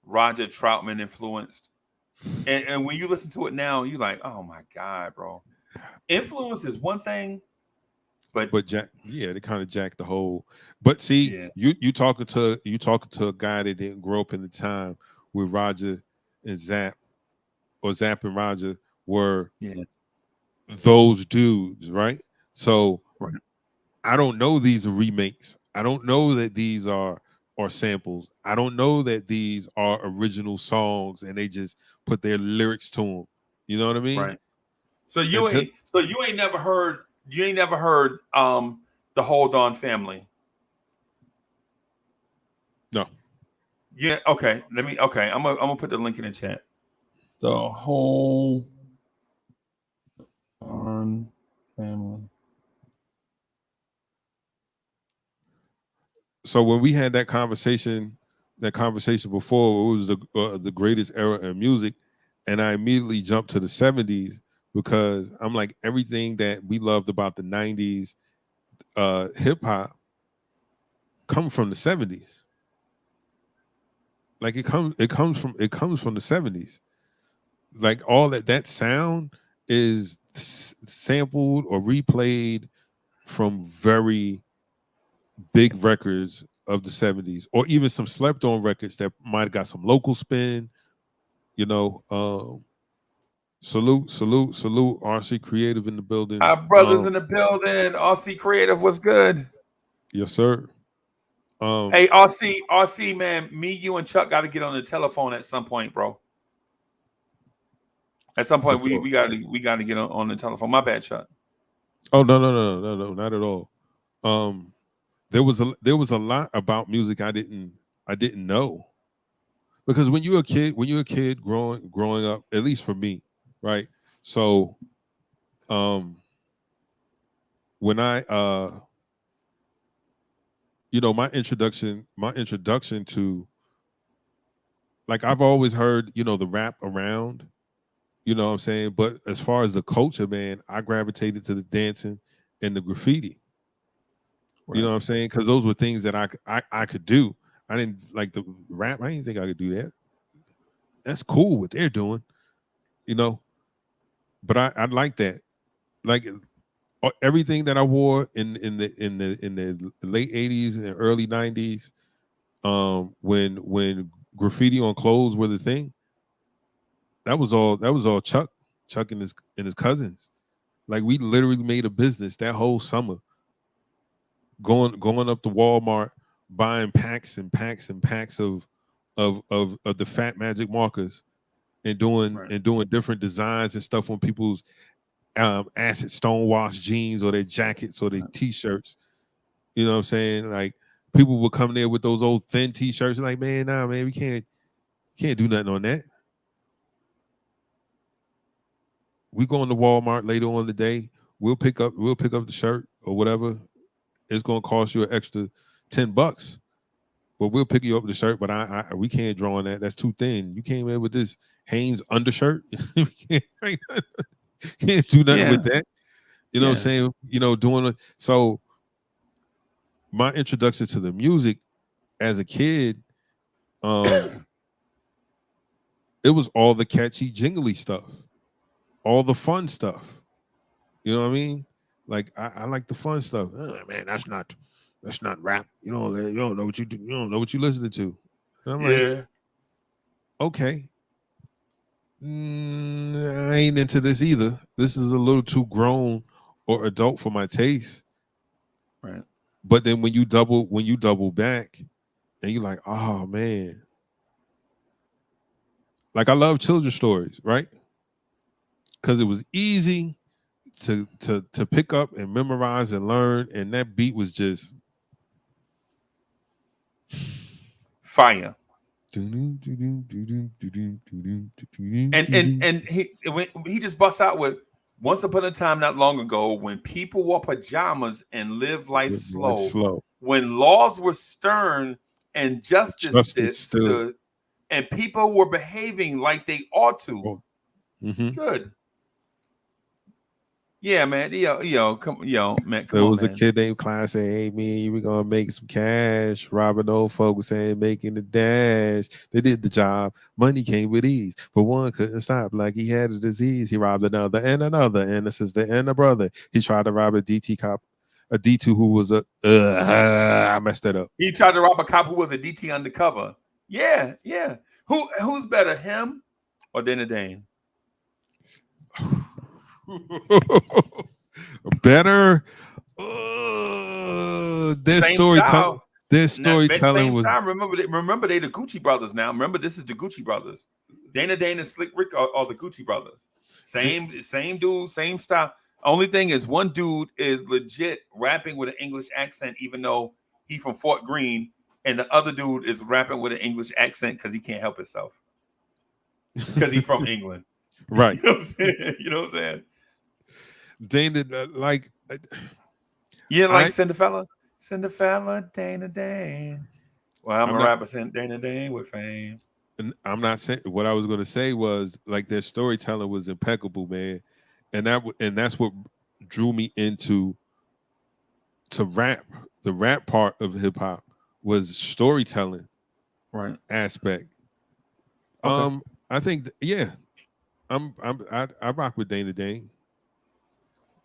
Roger Troutman influenced. And when you listen to it now, you're like, oh my God, bro. Influence is one thing, but they kind of jacked the whole. But see, you talking to a guy that didn't grow up in the time where Roger and Zapp, or Zapp and Roger were those dudes, right? So I don't know these are remakes. I don't know that these are samples. I don't know that these are original songs and they just put their lyrics to them. You know what I mean? Right. So you ain't never heard the Hold On Family. No. Yeah, okay. I'm gonna put the link in the chat. The Hold On Family. So when we had that conversation before, it was the greatest era in music. and I immediately jumped to the 70s because I'm like, everything that we loved about the 90s hip hop come from the 70s. Like it comes from the 70s. Like all that sound is sampled or replayed from very big records of the 70s, or even some slept on records that might have got some local spin, you know. Salute RC Creative in the building. Our brothers in the building. RC Creative, what's good? Yes, sir. Hey, RC, man, me, you, and Chuck got to get on the telephone at some point, bro. At some point, we got to get on the telephone. My bad, Chuck. Oh no, not at all. There was a lot about music I didn't know, because when you're a kid growing up, at least for me, right? So, when I my introduction to, like, I've always heard, the rap around, you know what I'm saying? But as far as the culture, man, I gravitated to the dancing and the graffiti. Right. You know what I'm saying? Because those were things that I could do. I didn't like the rap. I didn't think I could do that. That's cool what they're doing, But I like that. Like everything that I wore in the late 80s and early 90s, when graffiti on clothes were the thing. That was all Chuck and his cousins. Like, we literally made a business that whole summer, going up to Walmart, buying packs and packs and packs of the Fat Magic markers, and doing different designs and stuff on people's acid stonewash jeans or their jackets or their t-shirts. You know what I'm saying? Like, people would come there with those old thin t-shirts, like, man, nah, man, we can't do nothing on that. We go into Walmart later on in the day. We'll pick up the shirt or whatever. It's gonna cost you an extra $10, but we'll pick you up the shirt. But we can't draw on that. That's too thin. You came in with this Hanes undershirt. can't do nothing with that. You know what I'm saying? Doing it. So my introduction to the music as a kid, it was all the catchy, jingly stuff. All the fun stuff, you know what I mean? Like, I like the fun stuff. Oh, man, that's not rap. You don't know what you do. You don't know what you listening to. And I'm like, okay, I ain't into this either. This is a little too grown or adult for my taste. Right. But then when you double back, and you're like, oh man, like, I love children's stories, right? Because it was easy to pick up and memorize and learn, and that beat was just fire. And he just busts out with, once upon a time not long ago, when people wore pajamas and lived life slow, when laws were stern and justice stood, and people were behaving like they ought to. Mm-hmm. Good. Yeah, man. Come on. There was a kid named Clyde saying, "Hey, man, we gonna make some cash." Robbing old folks saying, "Making the dash." They did the job. Money came with ease, but one couldn't stop. Like he had a disease. He robbed another, and a sister and a brother. He tried to rob a DT cop, a D2 who was I messed that up. He tried to rob a cop who was a DT undercover. Yeah. Who's better, him or Dana Dane? Better. Their storytelling was. Remember, they the Gucci brothers now. Remember, this is the Gucci brothers. Dana Dane and Slick Rick are the Gucci brothers. Same dude, same style. Only thing is, one dude is legit rapping with an English accent, even though he from Fort Greene, and the other dude is rapping with an English accent because he can't help himself. Because he's from England. Right. You know what I'm saying? Dana, like, Cinderfella, Dana Dane. Well, I'm a rapper, Dana Dane with fame. And I'm not saying what I was going to say was like their storytelling was impeccable, man, and that's what drew me into rap. The rap part of hip hop was storytelling, Right. aspect. Okay. I think I rock with Dana Dane.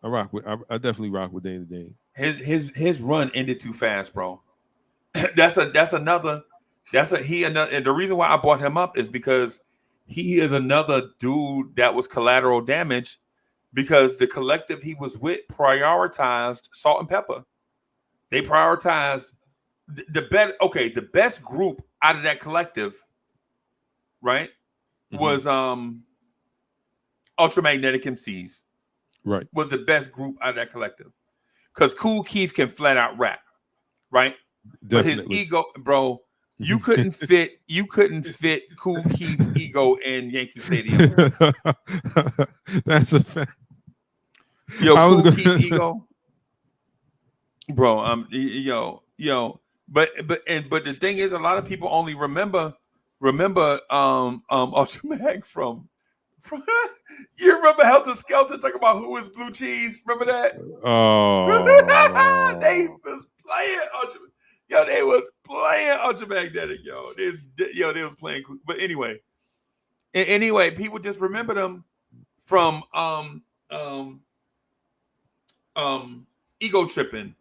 I definitely rock with Dana Dane. His run ended too fast, bro. And the reason why I brought him up is because he is another dude that was collateral damage because the collective he was with prioritized Salt and Pepper. They prioritized the best group out of that collective, right? Was Ultramagnetic MCs. Right. Was the best group out of that collective. Because Kool Keith can flat out rap, right? Definitely. But his ego, bro, you couldn't fit Kool Keith's ego in Yankee Stadium. That's a fact. Yo, Kool Keith's ego, bro. But the thing is, a lot of people only remember Ultramag from you remember Helter Skelter talking about who is blue cheese? Remember that? Oh, they was playing Ultramag. Yo, they was playing Ultramagnetic. Yo, they was playing. But anyway, people just remember them from Ego Tripping,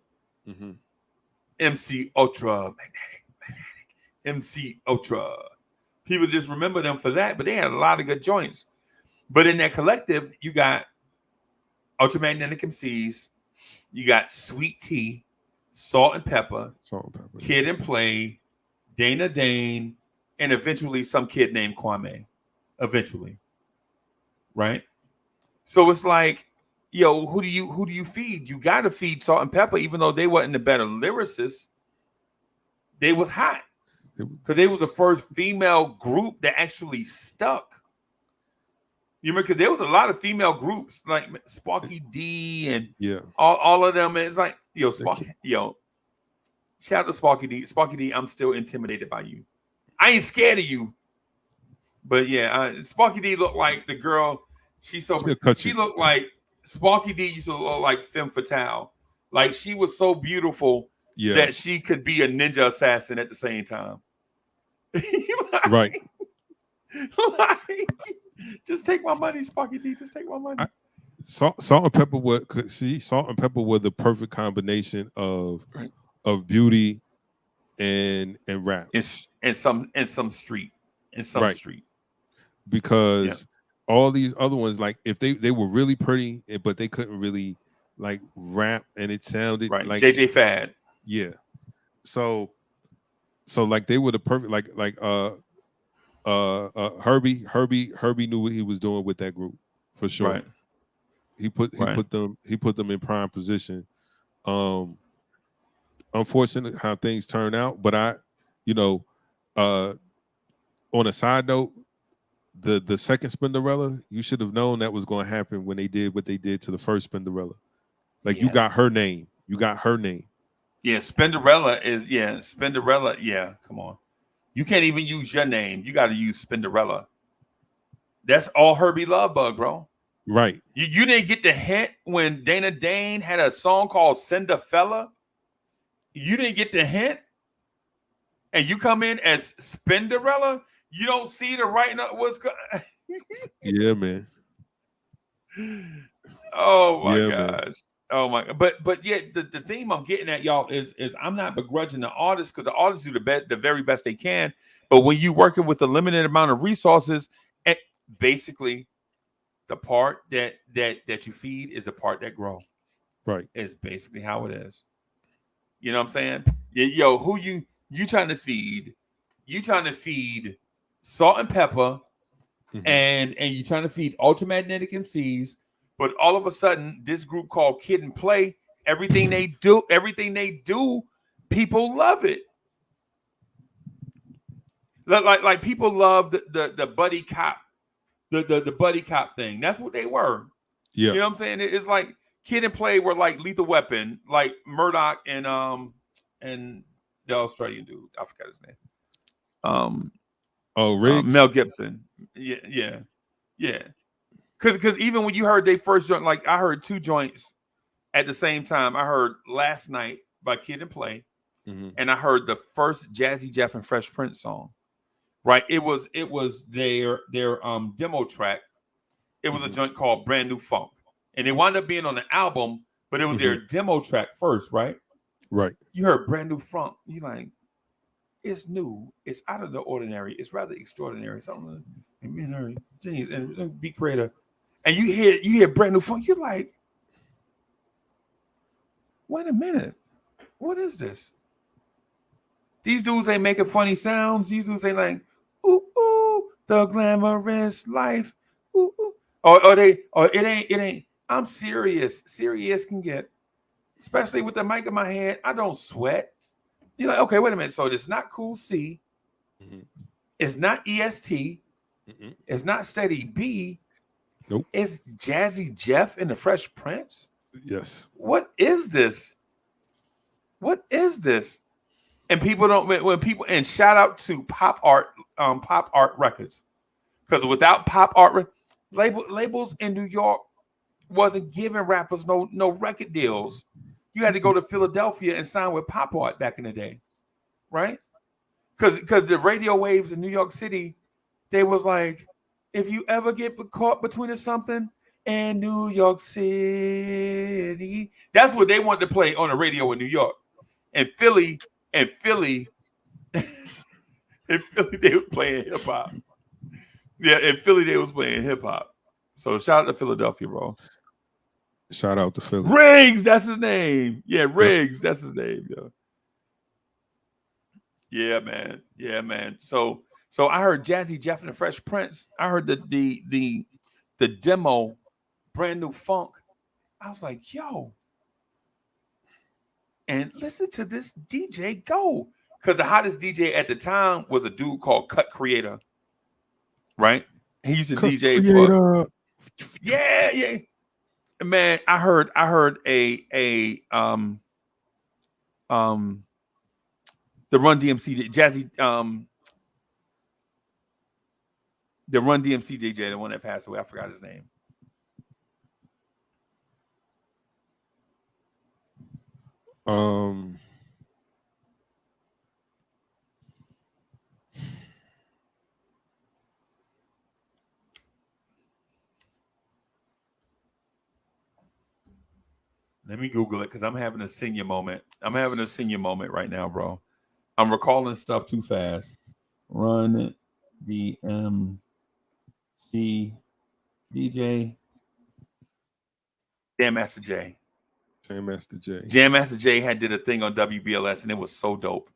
MC Ultra Magnetic, MC Ultra. People just remember them for that, but they had a lot of good joints. But in that collective, you got Ultramagnetic MCs, you got Sweet Tea, Salt and Pepper, Kid and Play, Dana Dane, and eventually some kid named Kwame. Eventually, right? So it's like, yo, who do you feed? You got to feed Salt and Pepper, even though they wasn't the better lyricists. They was hot because they was the first female group that actually stuck. You remember, because there was a lot of female groups like Sparky D and all of them. And it's like, shout out to Sparky D. Sparky D, I'm still intimidated by you. I ain't scared of you. But Sparky D looked like the girl. She looked like Sparky D used to look like Femme Fatale. Like she was so beautiful that she could be a ninja assassin at the same time. Right. Just take my money, Sparky D. Just take my money. Salt and Pepper were the perfect combination of beauty and rap. In some street. Because all these other ones, like if they were really pretty, but they couldn't really like rap, and it sounded like JJ Fad. Yeah. So like they were the perfect like Herbie knew what he was doing with that group for sure. Right. He put them in prime position. Unfortunate how things turn out, but on a side note, the second Spinderella, you should have known that was going to happen when they did what they did to the first Spinderella. Like you got her name. Yeah, Spinderella is Spinderella. Yeah, come on. You can't even use your name. You got to use Spinderella. That's all Herbie Lovebug, bro. Right. You didn't get the hint when Dana Dane had a song called Cinderfella. You didn't get the hint, and you come in as Spinderella. You don't see the writing of what's going. Yeah, man. Oh my gosh. Man. Oh my god! But yeah, the theme I'm getting at, y'all, is I'm not begrudging the artists because the artists do the very best they can. But when you're working with a limited amount of resources, and basically the part that you feed is the part that grows. Right. Is basically how it is. You know what I'm saying? Yo, who you trying to feed? You trying to feed Salt and Pepper, and you trying to feed Ultramagnetic MCs. But all of a sudden, this group called Kid and Play, everything they do, people love it. Like people love the buddy cop, the buddy cop thing. That's what they were. Yeah. You know what I'm saying? It's like Kid and Play were like Lethal Weapon, like Murdoch and the Australian dude. I forgot his name. Oh, Riggs. Mel Gibson. Yeah. Because even when you heard they first joint, like I heard two joints at the same time. I heard Last Night by Kid and Play, and I heard the first Jazzy Jeff and Fresh Prince song. Right? It was their demo track. It was a joint called Brand New Funk, and it wound up being on the album, but it was their demo track first, right? Right. You heard Brand New Funk. You like, it's new. It's out of the ordinary. It's rather extraordinary. Something and geez, and be creative. And you hear Brand New Funk. You're like, wait a minute. What is this? These dudes ain't making funny sounds. These dudes ain't like, ooh, ooh, the glamorous life. Ooh, ooh. Or it ain't. I'm serious. Serious can get, especially with the mic in my hand. I don't sweat. You're like, okay, wait a minute. So it's not Cool C. It's not EST. It's not Steady B. Nope. It's Jazzy Jeff and the Fresh Prince. Yes. What is this? What is this? And people don't, when people, and shout out to Pop Art Records, because without Pop Art labels in New York wasn't giving rappers no record deals. You had to go to Philadelphia and sign with Pop Art back in the day, right? Because the radio waves in New York City, they was like, if you ever get caught between something and New York City, that's what they wanted to play on the radio in New York. And Philly, they were playing hip hop. Yeah, in Philly, they was playing hip hop. So shout out to Philadelphia, bro. Shout out to Philly. Riggs, that's his name. Yeah, Riggs, that's his name. Yeah, man. So I heard Jazzy Jeff and the Fresh Prince. I heard the demo, Brand New Funk. I was like, yo. And listen to this DJ go. Because the hottest DJ at the time was a dude called Cut Creator. Right? He used to DJ for. Yeah. Man, I heard the Run DMC Jazzy the Run DMC DJ, the one that passed away. I forgot his name. Let me Google it because I'm having a senior moment. I'm having a senior moment right now, bro. I'm recalling stuff too fast. Run DMC DJ. Jam Master Jay. Jam Master Jay had did a thing on WBLS and it was so dope.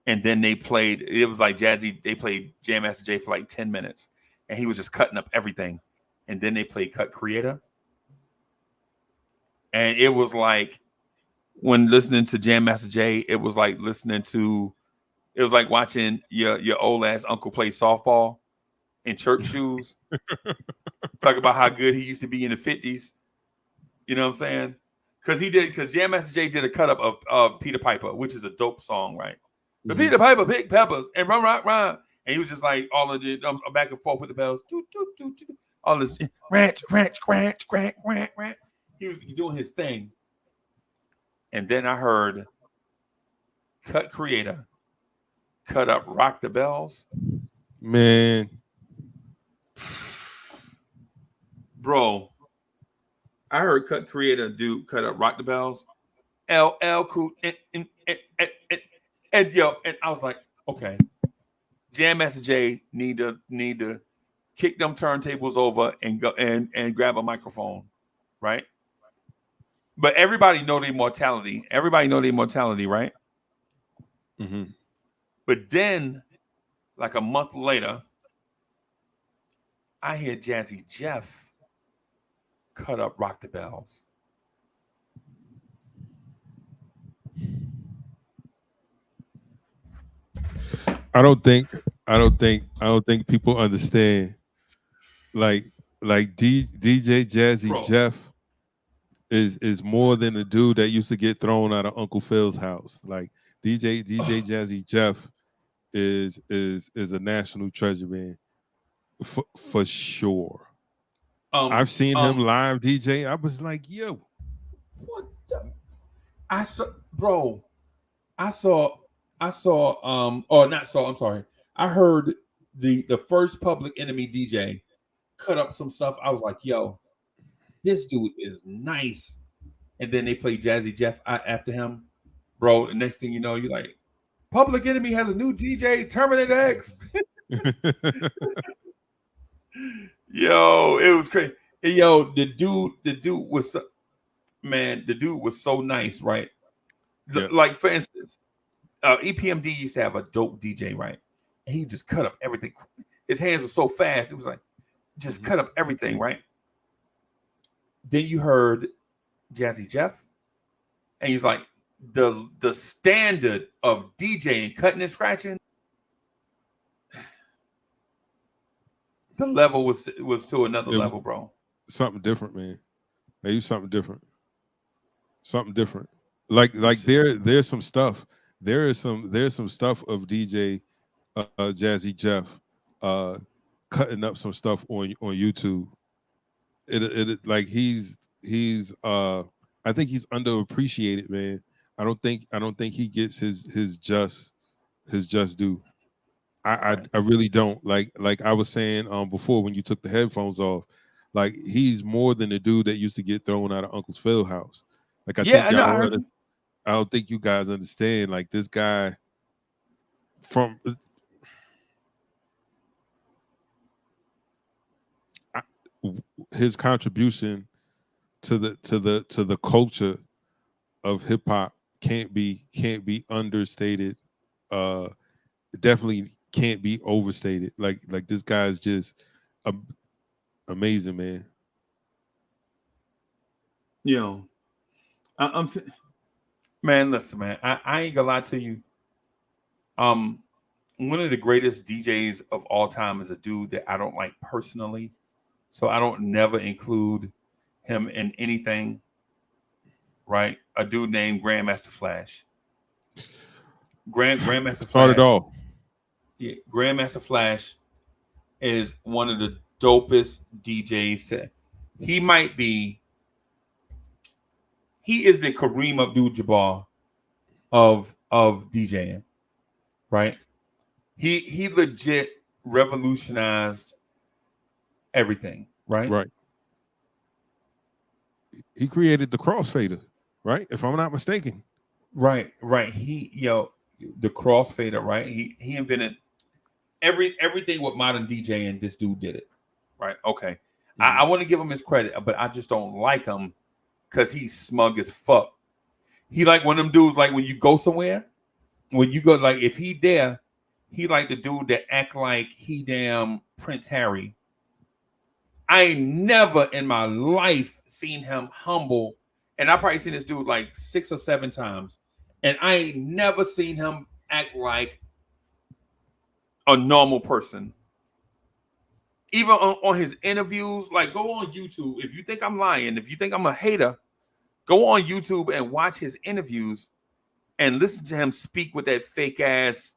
And then they played, it was like Jazzy, they played Jam Master Jay for like 10 minutes. And he was just cutting up everything. And then they played Cut Creator. And it was like, when listening to Jam Master Jay, it was like watching your old ass uncle play softball in church shoes. Talk about how good he used to be in the 50s. You know what I'm saying? Because Jam Master Jay did a cut up of Peter Piper, which is a dope song, right? So Peter Piper picked peppers and run. And he was just like all of the back and forth with the bells. All this ranch. He was doing his thing. And then I heard Cut Creator cut up Rock the Bells. Man. Bro, I heard Cut Creator cut up Rock the Bells. LL Cool and I was like, okay. Jam Master Jay need to kick them turntables over and go and grab a microphone, right? But everybody know their mortality. Right? Mm-hmm. But then, like a month later, I hear Jazzy Jeff cut up Rock the Bells. I don't think people understand. Like DJ Jazzy Jeff is more than a dude that used to get thrown out of Uncle Phil's house. Like DJ Jazzy Jeff is a national treasure, man. For sure. I've seen him live DJ. I was like, yo, what the? I heard the first Public Enemy DJ cut up some stuff. I was like, yo, this dude is nice. And then they played Jazzy Jeff after him. Bro, the next thing you know, you're like, Public Enemy has a new DJ, Terminator X. Yo, it was crazy. Yo, the dude was so nice, right? Yes. Like, for instance, EPMD used to have a dope DJ, right? And he just cut up everything. His hands were so fast. It was like, just cut up everything, right? Then you heard Jazzy Jeff, and he's like, the standard of DJing, cutting and scratching, the level was to another level, bro. Something different, man. Maybe something different. Something different. Like there's some stuff. There's some stuff of DJ Jazzy Jeff cutting up some stuff on YouTube. It like he's I think he's underappreciated, man. I don't think he gets his just due. I really don't. Like I was saying before when you took the headphones off, like he's more than the dude that used to get thrown out of Uncle's Field House. Like I don't think you guys understand. Like this guy from his contribution to the culture of hip hop can't be understated. Definitely can't be overstated. Like this guy's just amazing, man. Yo, man, listen, man. I ain't gonna lie to you. One of the greatest DJs of all time is a dude that I don't like personally, so I don't never include him in anything. Right? A dude named Grandmaster Flash. Grandmaster Flash. Start it all. Yeah, Grandmaster Flash is one of the dopest DJs. He is the Kareem Abdul-Jabbar of DJing, right? He legit revolutionized everything, right? Right. He created the crossfader, right? If I'm not mistaken. Right. The crossfader, right? He invented everything with modern DJing. This dude did it, right? Okay. Mm-hmm. I want to give him his credit, but I just don't like him because he's smug as fuck. He like one of them dudes, like when you go somewhere, when you go, like if he there, he like the dude that act like he damn Prince Harry. I ain't never in my life seen him humble, and I probably seen this dude like 6 or 7 times, and I ain't never seen him act like a normal person. Even on his interviews, like go on YouTube. If you think I'm lying, if you think I'm a hater, go on YouTube and watch his interviews and listen to him speak with that fake ass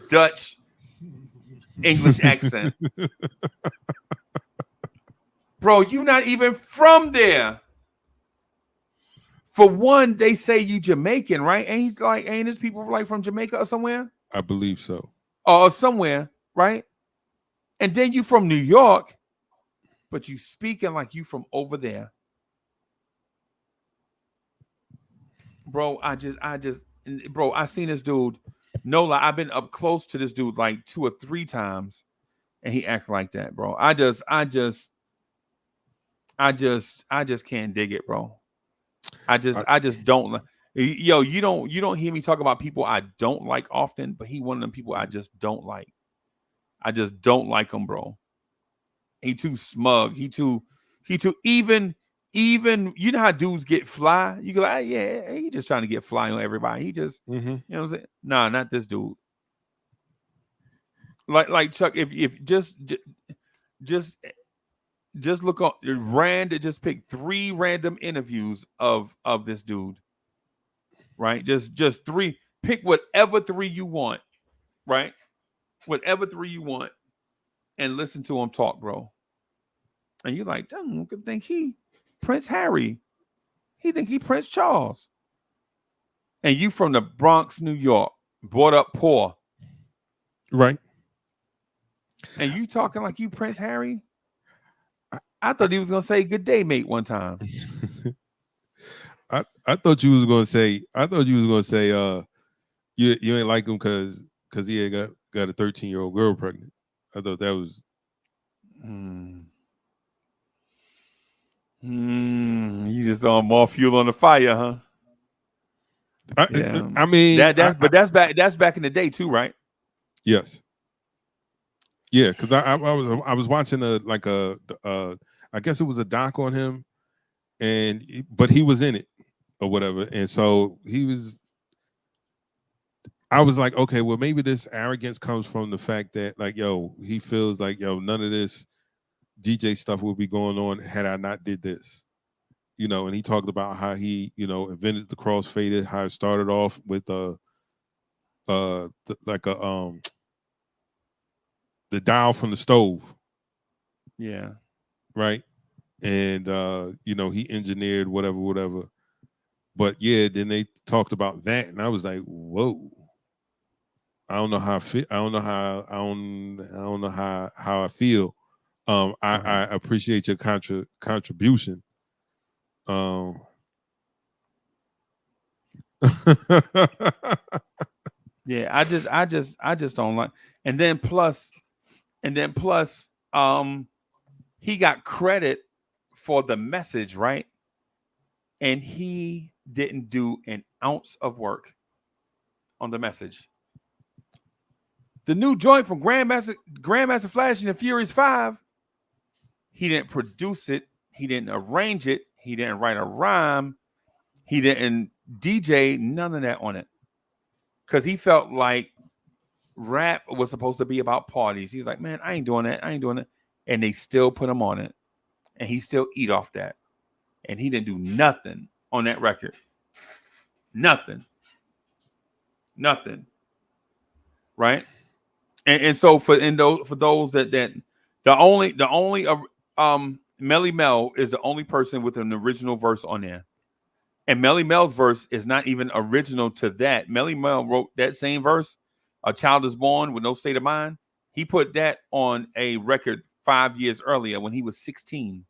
Dutch English accent. Bro, you're not even from there. For one, they say you Jamaican, right? And he's like, ain't his people like from Jamaica or somewhere? I believe so. Or somewhere, right? And then you from New York, but you speaking like you from over there. Bro, I seen this dude. No lie, I've been up close to this dude like 2 or 3 times, and he act like that, bro. I just can't dig it, bro. I just don't. Yo, you don't hear me talk about people I don't like often, but he one of them people I just don't like. I just don't like him, bro. He too smug. He too even you know how dudes get fly? You go like, yeah, he just trying to get fly on everybody. He just, you know what I'm saying? Nah, not this dude. Like Chuck, if just look on Rand, just pick 3 random interviews of this dude, right? Just 3. pick whatever 3 you want, right? Whatever 3 you want, and listen to him talk, bro. And you're like, damn, I could think he Prince Harry. He think he Prince Charles. And you from the Bronx, New York, brought up poor. Right. And you talking like you Prince Harry? I thought he was gonna say good day, mate, one time. I thought you was gonna say you ain't like him because he had got a 13-year-old girl pregnant. I thought that was You just throwing more fuel on the fire, huh? I mean that's back in the day too, right? Yes. Yeah, because I was watching I guess it was a doc on him, but he was in it or whatever, and so I was like, okay, well maybe this arrogance comes from the fact that like, he feels like none of this DJ stuff would be going on had I not did this, and he talked about how he invented the crossfader, how it started off with the dial from the stove. Yeah. Right. And he engineered whatever. But yeah, then they talked about that, and I was like, whoa. I don't know how I feel. I don't know how I feel. I appreciate your contribution. Yeah, I just don't like. And then plus, he got credit for the message, right? And he didn't do an ounce of work on the message. The new joint from Grandmaster Flash and the Furious 5, he didn't produce it. He didn't arrange it. He didn't write a rhyme. He didn't DJ, none of that on it. Because he felt like rap was supposed to be about parties. He's like, man, I ain't doing that. And they still put him on it. And he still eat off that. And he didn't do nothing on that record. Nothing. Right? And so for those that the only Melly Mel is the only person with an original verse on there. And Melly Mel's verse is not even original to that. Melly Mel wrote that same verse, A Child Is Born with No State of Mind. He put that on a record 5 years earlier when he was 16.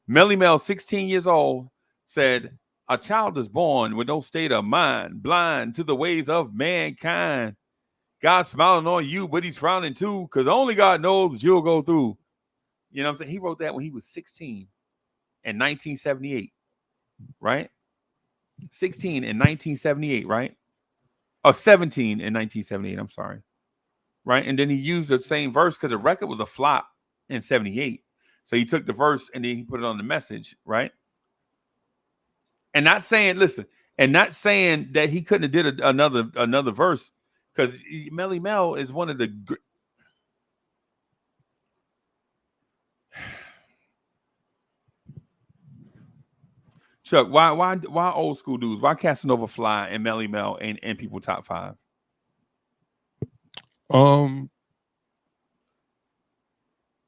Melly Mel, 16 years old, said, a child is born with no state of mind, blind to the ways of mankind. God's smiling on you, but he's frowning too, because only God knows that you'll go through. You know what I'm saying? He wrote that when he was 16 in 1978, right? 16 in 1978, right? Or 17 in 1978, I'm sorry. Right? And then he used the same verse because the record was a flop in 78. So he took the verse and then he put it on the message, right? And not saying that he couldn't have did another verse, because Melly Mel is one of the Chuck, why old school dudes? Why Casanova Fly and Melly Mel and people top 5?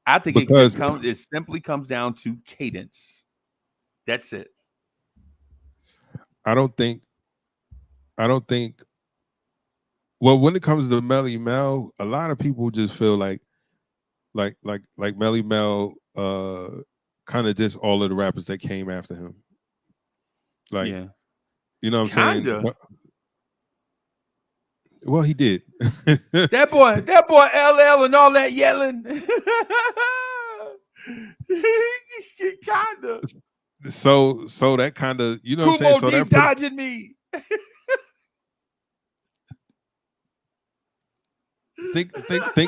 I think it simply comes down to cadence. That's it. I don't think. Well, when it comes to Melly Mel, a lot of people just feel like Melly Mel kind of dissed all of the rappers that came after him. Like, yeah. You know what I'm saying? Well, he did. that boy LL and all that yelling. Kinda. So that kind of, you know what I'm saying? So that dodging me. Think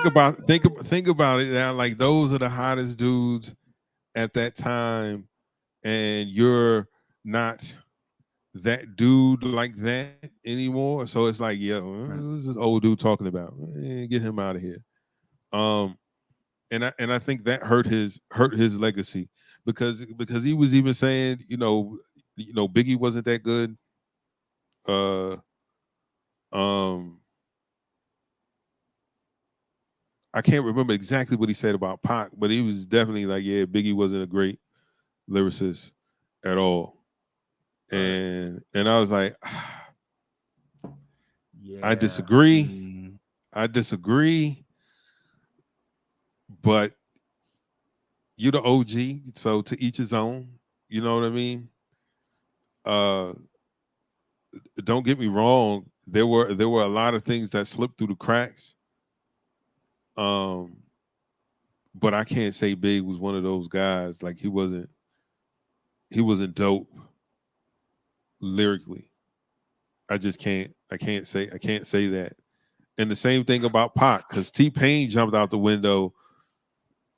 about it now. Like, those are the hottest dudes at that time, and you're not that dude like that anymore. So it's like, yeah, what's this old dude talking about? Get him out of here. And I think that hurt his legacy, because he was even saying, Biggie wasn't that good. I can't remember exactly what he said about Pac, but he was definitely like, yeah, Biggie wasn't a great lyricist at all. And I was like, I disagree. I disagree. But you're the OG, so to each his own. You know what I mean? Don't get me wrong. There were a lot of things that slipped through the cracks. But I can't say Big was one of those guys. Like he wasn't dope lyrically. I just can't. I can't say that. And the same thing about Pac, because T-Pain jumped out the window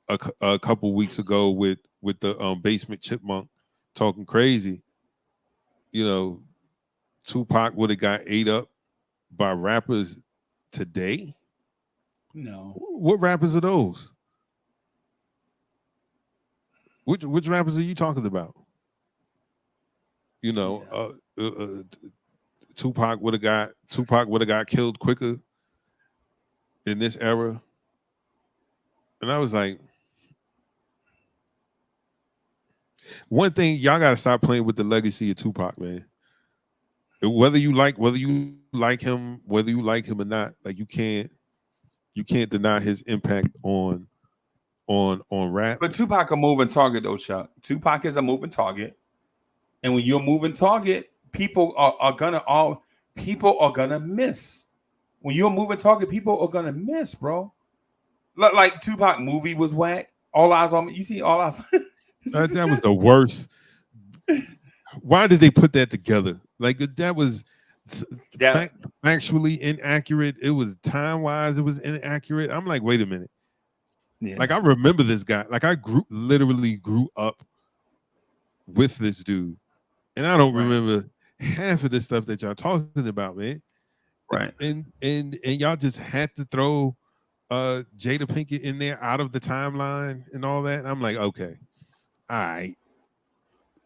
a couple weeks ago with the Basement Chipmunk talking crazy. You know, Tupac would have got ate up by rappers today. No. What rappers are those? Which rappers are you talking about? You know, Tupac would have got killed quicker in this era. And I was like, one thing, y'all gotta stop playing with the legacy of Tupac, man. Whether you like him or not, like you can't deny his impact on rap. But Tupac a moving target though, Chuck. Tupac is a moving target. And when you're a moving target, people are gonna miss. When you're a moving target, people are gonna miss, bro. Like Tupac movie was whack. All Eyes on Me. You see All Eyes. That was the worst. Why did they put that together? Like that was factually inaccurate. It was time-wise, it was inaccurate. I'm like, wait a minute. Yeah. Like I remember this guy. Like I literally grew up with this dude. And I don't remember half of the stuff that y'all talking about, man. Right. And y'all just had to throw Jada Pinkett in there out of the timeline and all that. And I'm like, okay. All right.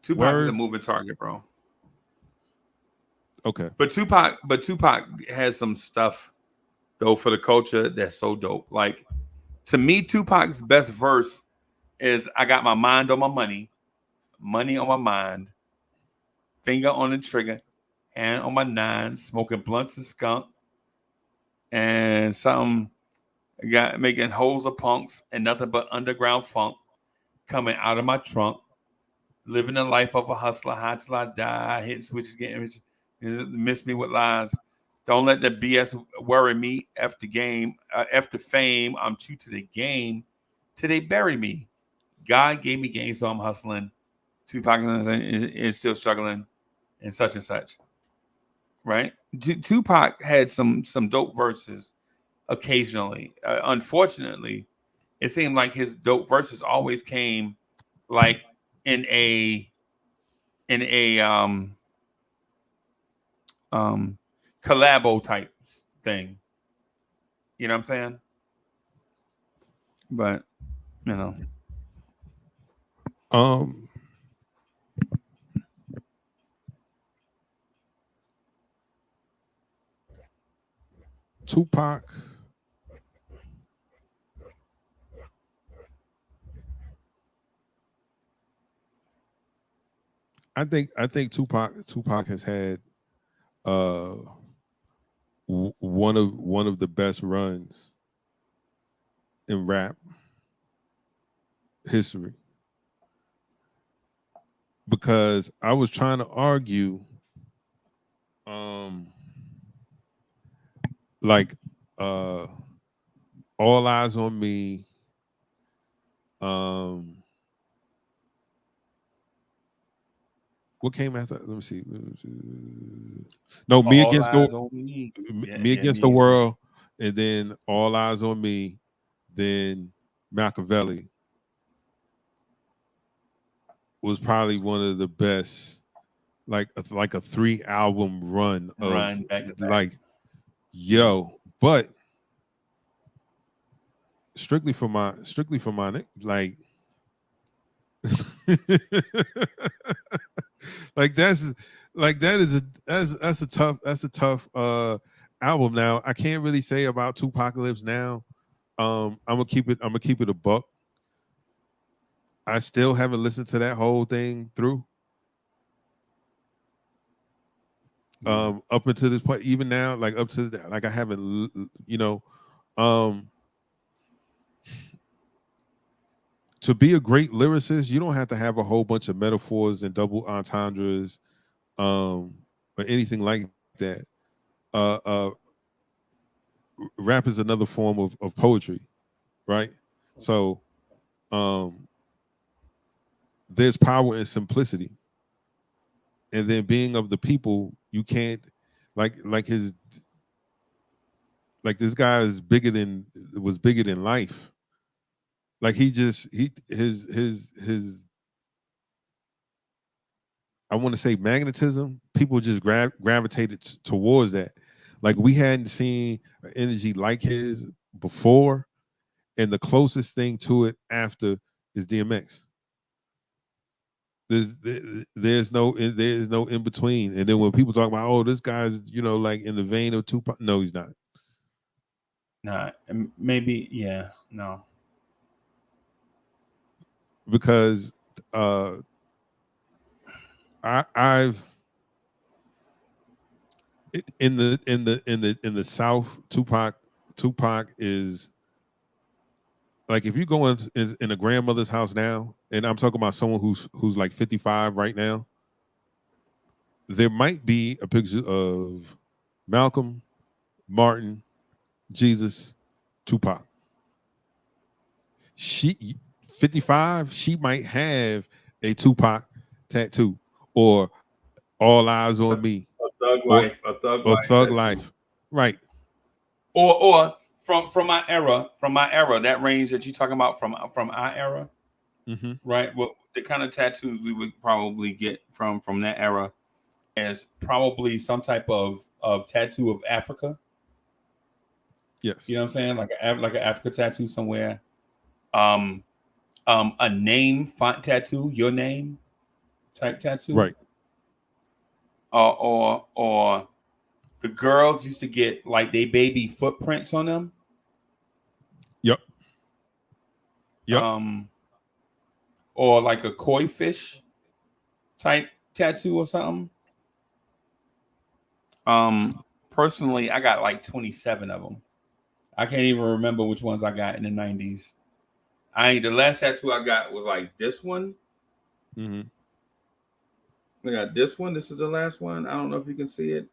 Tupac is a moving target, bro. Okay. But Tupac has some stuff though for the culture that's so dope. Like to me, Tupac's best verse is I got my mind on my money on my mind, finger on the trigger, hand on my nine, smoking blunts and skunk, and something got making holes of punks and nothing but underground funk coming out of my trunk, living the life of a hustler, high till I die, hitting switches, getting rich, miss me with lies. Don't let the BS worry me. F the game, F the fame. I'm true to the game till they bury me. God gave me game, so I'm hustling. Tupac is still struggling, and such. Right? Tupac had some dope verses occasionally. Unfortunately, it seemed like his dope verses always came like in a collabo type thing. You know what I'm saying? But you know. Tupac. I think Tupac has had one of the best runs in rap history, because I was trying to argue like All Eyes on Me, what came after? Let me see. No, Me Against the World, and then All Eyes on Me, then Machiavelli was probably one of the best, like a 3-album run of back to back. Like, yo, but strictly for my like like that's a tough album. Now I can't really say about Tupacalypse now. I'm gonna keep it a buck. I still haven't listened to that whole thing through. Up until this point, even now, like up to like I haven't, to be a great lyricist, you don't have to have a whole bunch of metaphors and double entendres, or anything like that. Rap is another form of poetry, right? So, there's power in simplicity, and then being of the people. You can't like this guy was bigger than life. Like his I want to say magnetism. People just gravitated towards that. Like we hadn't seen an energy like his before, and the closest thing to it after is DMX. There's no in between. And then when people talk about, oh, this guy's like in the vein of Tupac, no, he's not. Nah, maybe no. Because I've in the South, Tupac is like if you go in a grandmother's house now, and I'm talking about someone who's like 55 right now, there might be a picture of Malcolm, Martin, Jesus, Tupac. She 55, she might have a Tupac tattoo or All Eyes on Me. A Thug Life. Right. Or from my era, that range that you're talking about from our era, right? Well, the kind of tattoos we would probably get from that era is probably some type of tattoo of Africa. Yes. You know what I'm saying? Like an Africa tattoo somewhere. A name font tattoo, your name type tattoo. Right. Or the girls used to get like they baby footprints on them. Yep. Or like a koi fish type tattoo or something. Personally, I got like 27 of them. I can't even remember which ones I got in the 90s. The last tattoo I got was like this one. Mm-hmm. I got this one. This is the last one. I don't know if you can see it,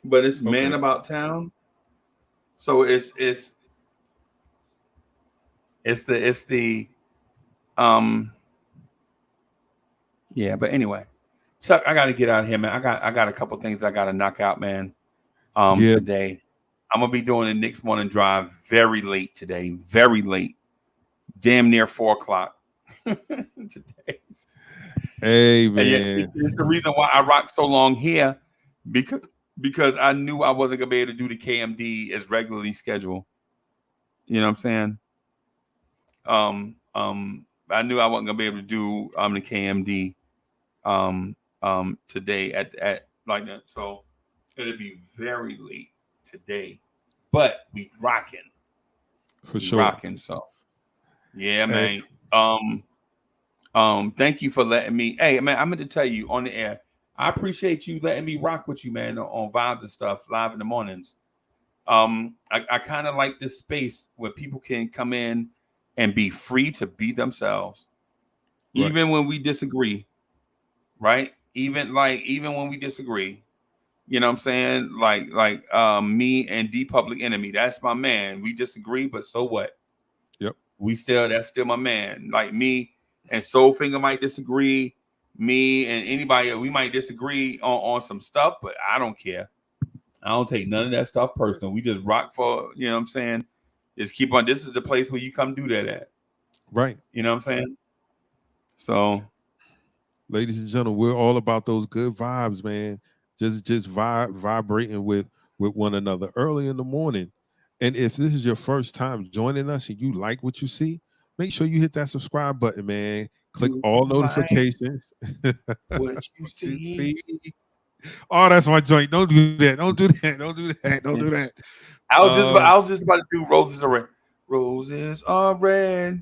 but it's Man About Town. So it's the yeah. But anyway, Chuck, I got to get out of here, man. I got a couple things I got to knock out, man. Today, I'm gonna be doing the Knicks morning drive very late today. Very late, damn near 4:00 today. Hey man, it's the reason why I rock so long here because I knew I wasn't gonna be able to do the KMD as regularly scheduled. You know what I'm saying? I knew I wasn't gonna be able to do the KMD today at like that. So it'll be very late today, but we rocking for sure. Rocking. So yeah, man. Thank you for letting me. Hey, man, I'm going to tell you on the air. I appreciate you letting me rock with you, man, on Vibes and stuff live in the mornings. I kind of like this space where people can come in and be free to be themselves, right. Even when we disagree, right? Even when we disagree, you know what I'm saying? Like me and D Public Enemy, that's my man. We disagree, but so what? Yep. That's still my man. Like me and Soulfinger might disagree. Me and anybody, we might disagree on some stuff, but I don't care. I don't take none of that stuff personal. We just rock for, you know what I'm saying? Just keep on. This is the place where you come do that at. Right. You know what I'm saying? So, ladies and gentlemen, we're all about those good vibes, man. Just vibrating with one another early in the morning. And if this is your first time joining us and you like what you see, make sure you hit that subscribe button, man. Click all notifications. What you see. Oh, that's my joint. Don't do that. Don't do that. Don't do that. Don't do that. I was just about to do Roses Are Red. Roses are red.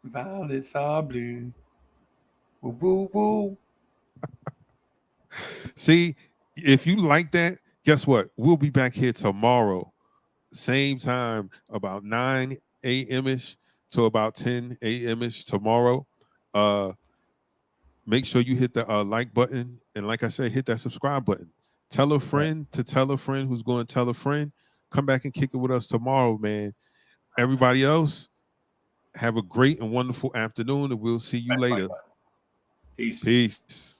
Violets are blue. Woo, woo, woo. See, if you like that, guess what? We'll be back here tomorrow, same time, about 9 a.m.ish to about 10 a.m.ish tomorrow. Make sure you hit the like button, and like I said, hit that subscribe button. Tell a friend to tell a friend who's going to tell a friend. Come back and kick it with us tomorrow, man. Everybody else, have a great and wonderful afternoon, and we'll see you later. Peace. Peace.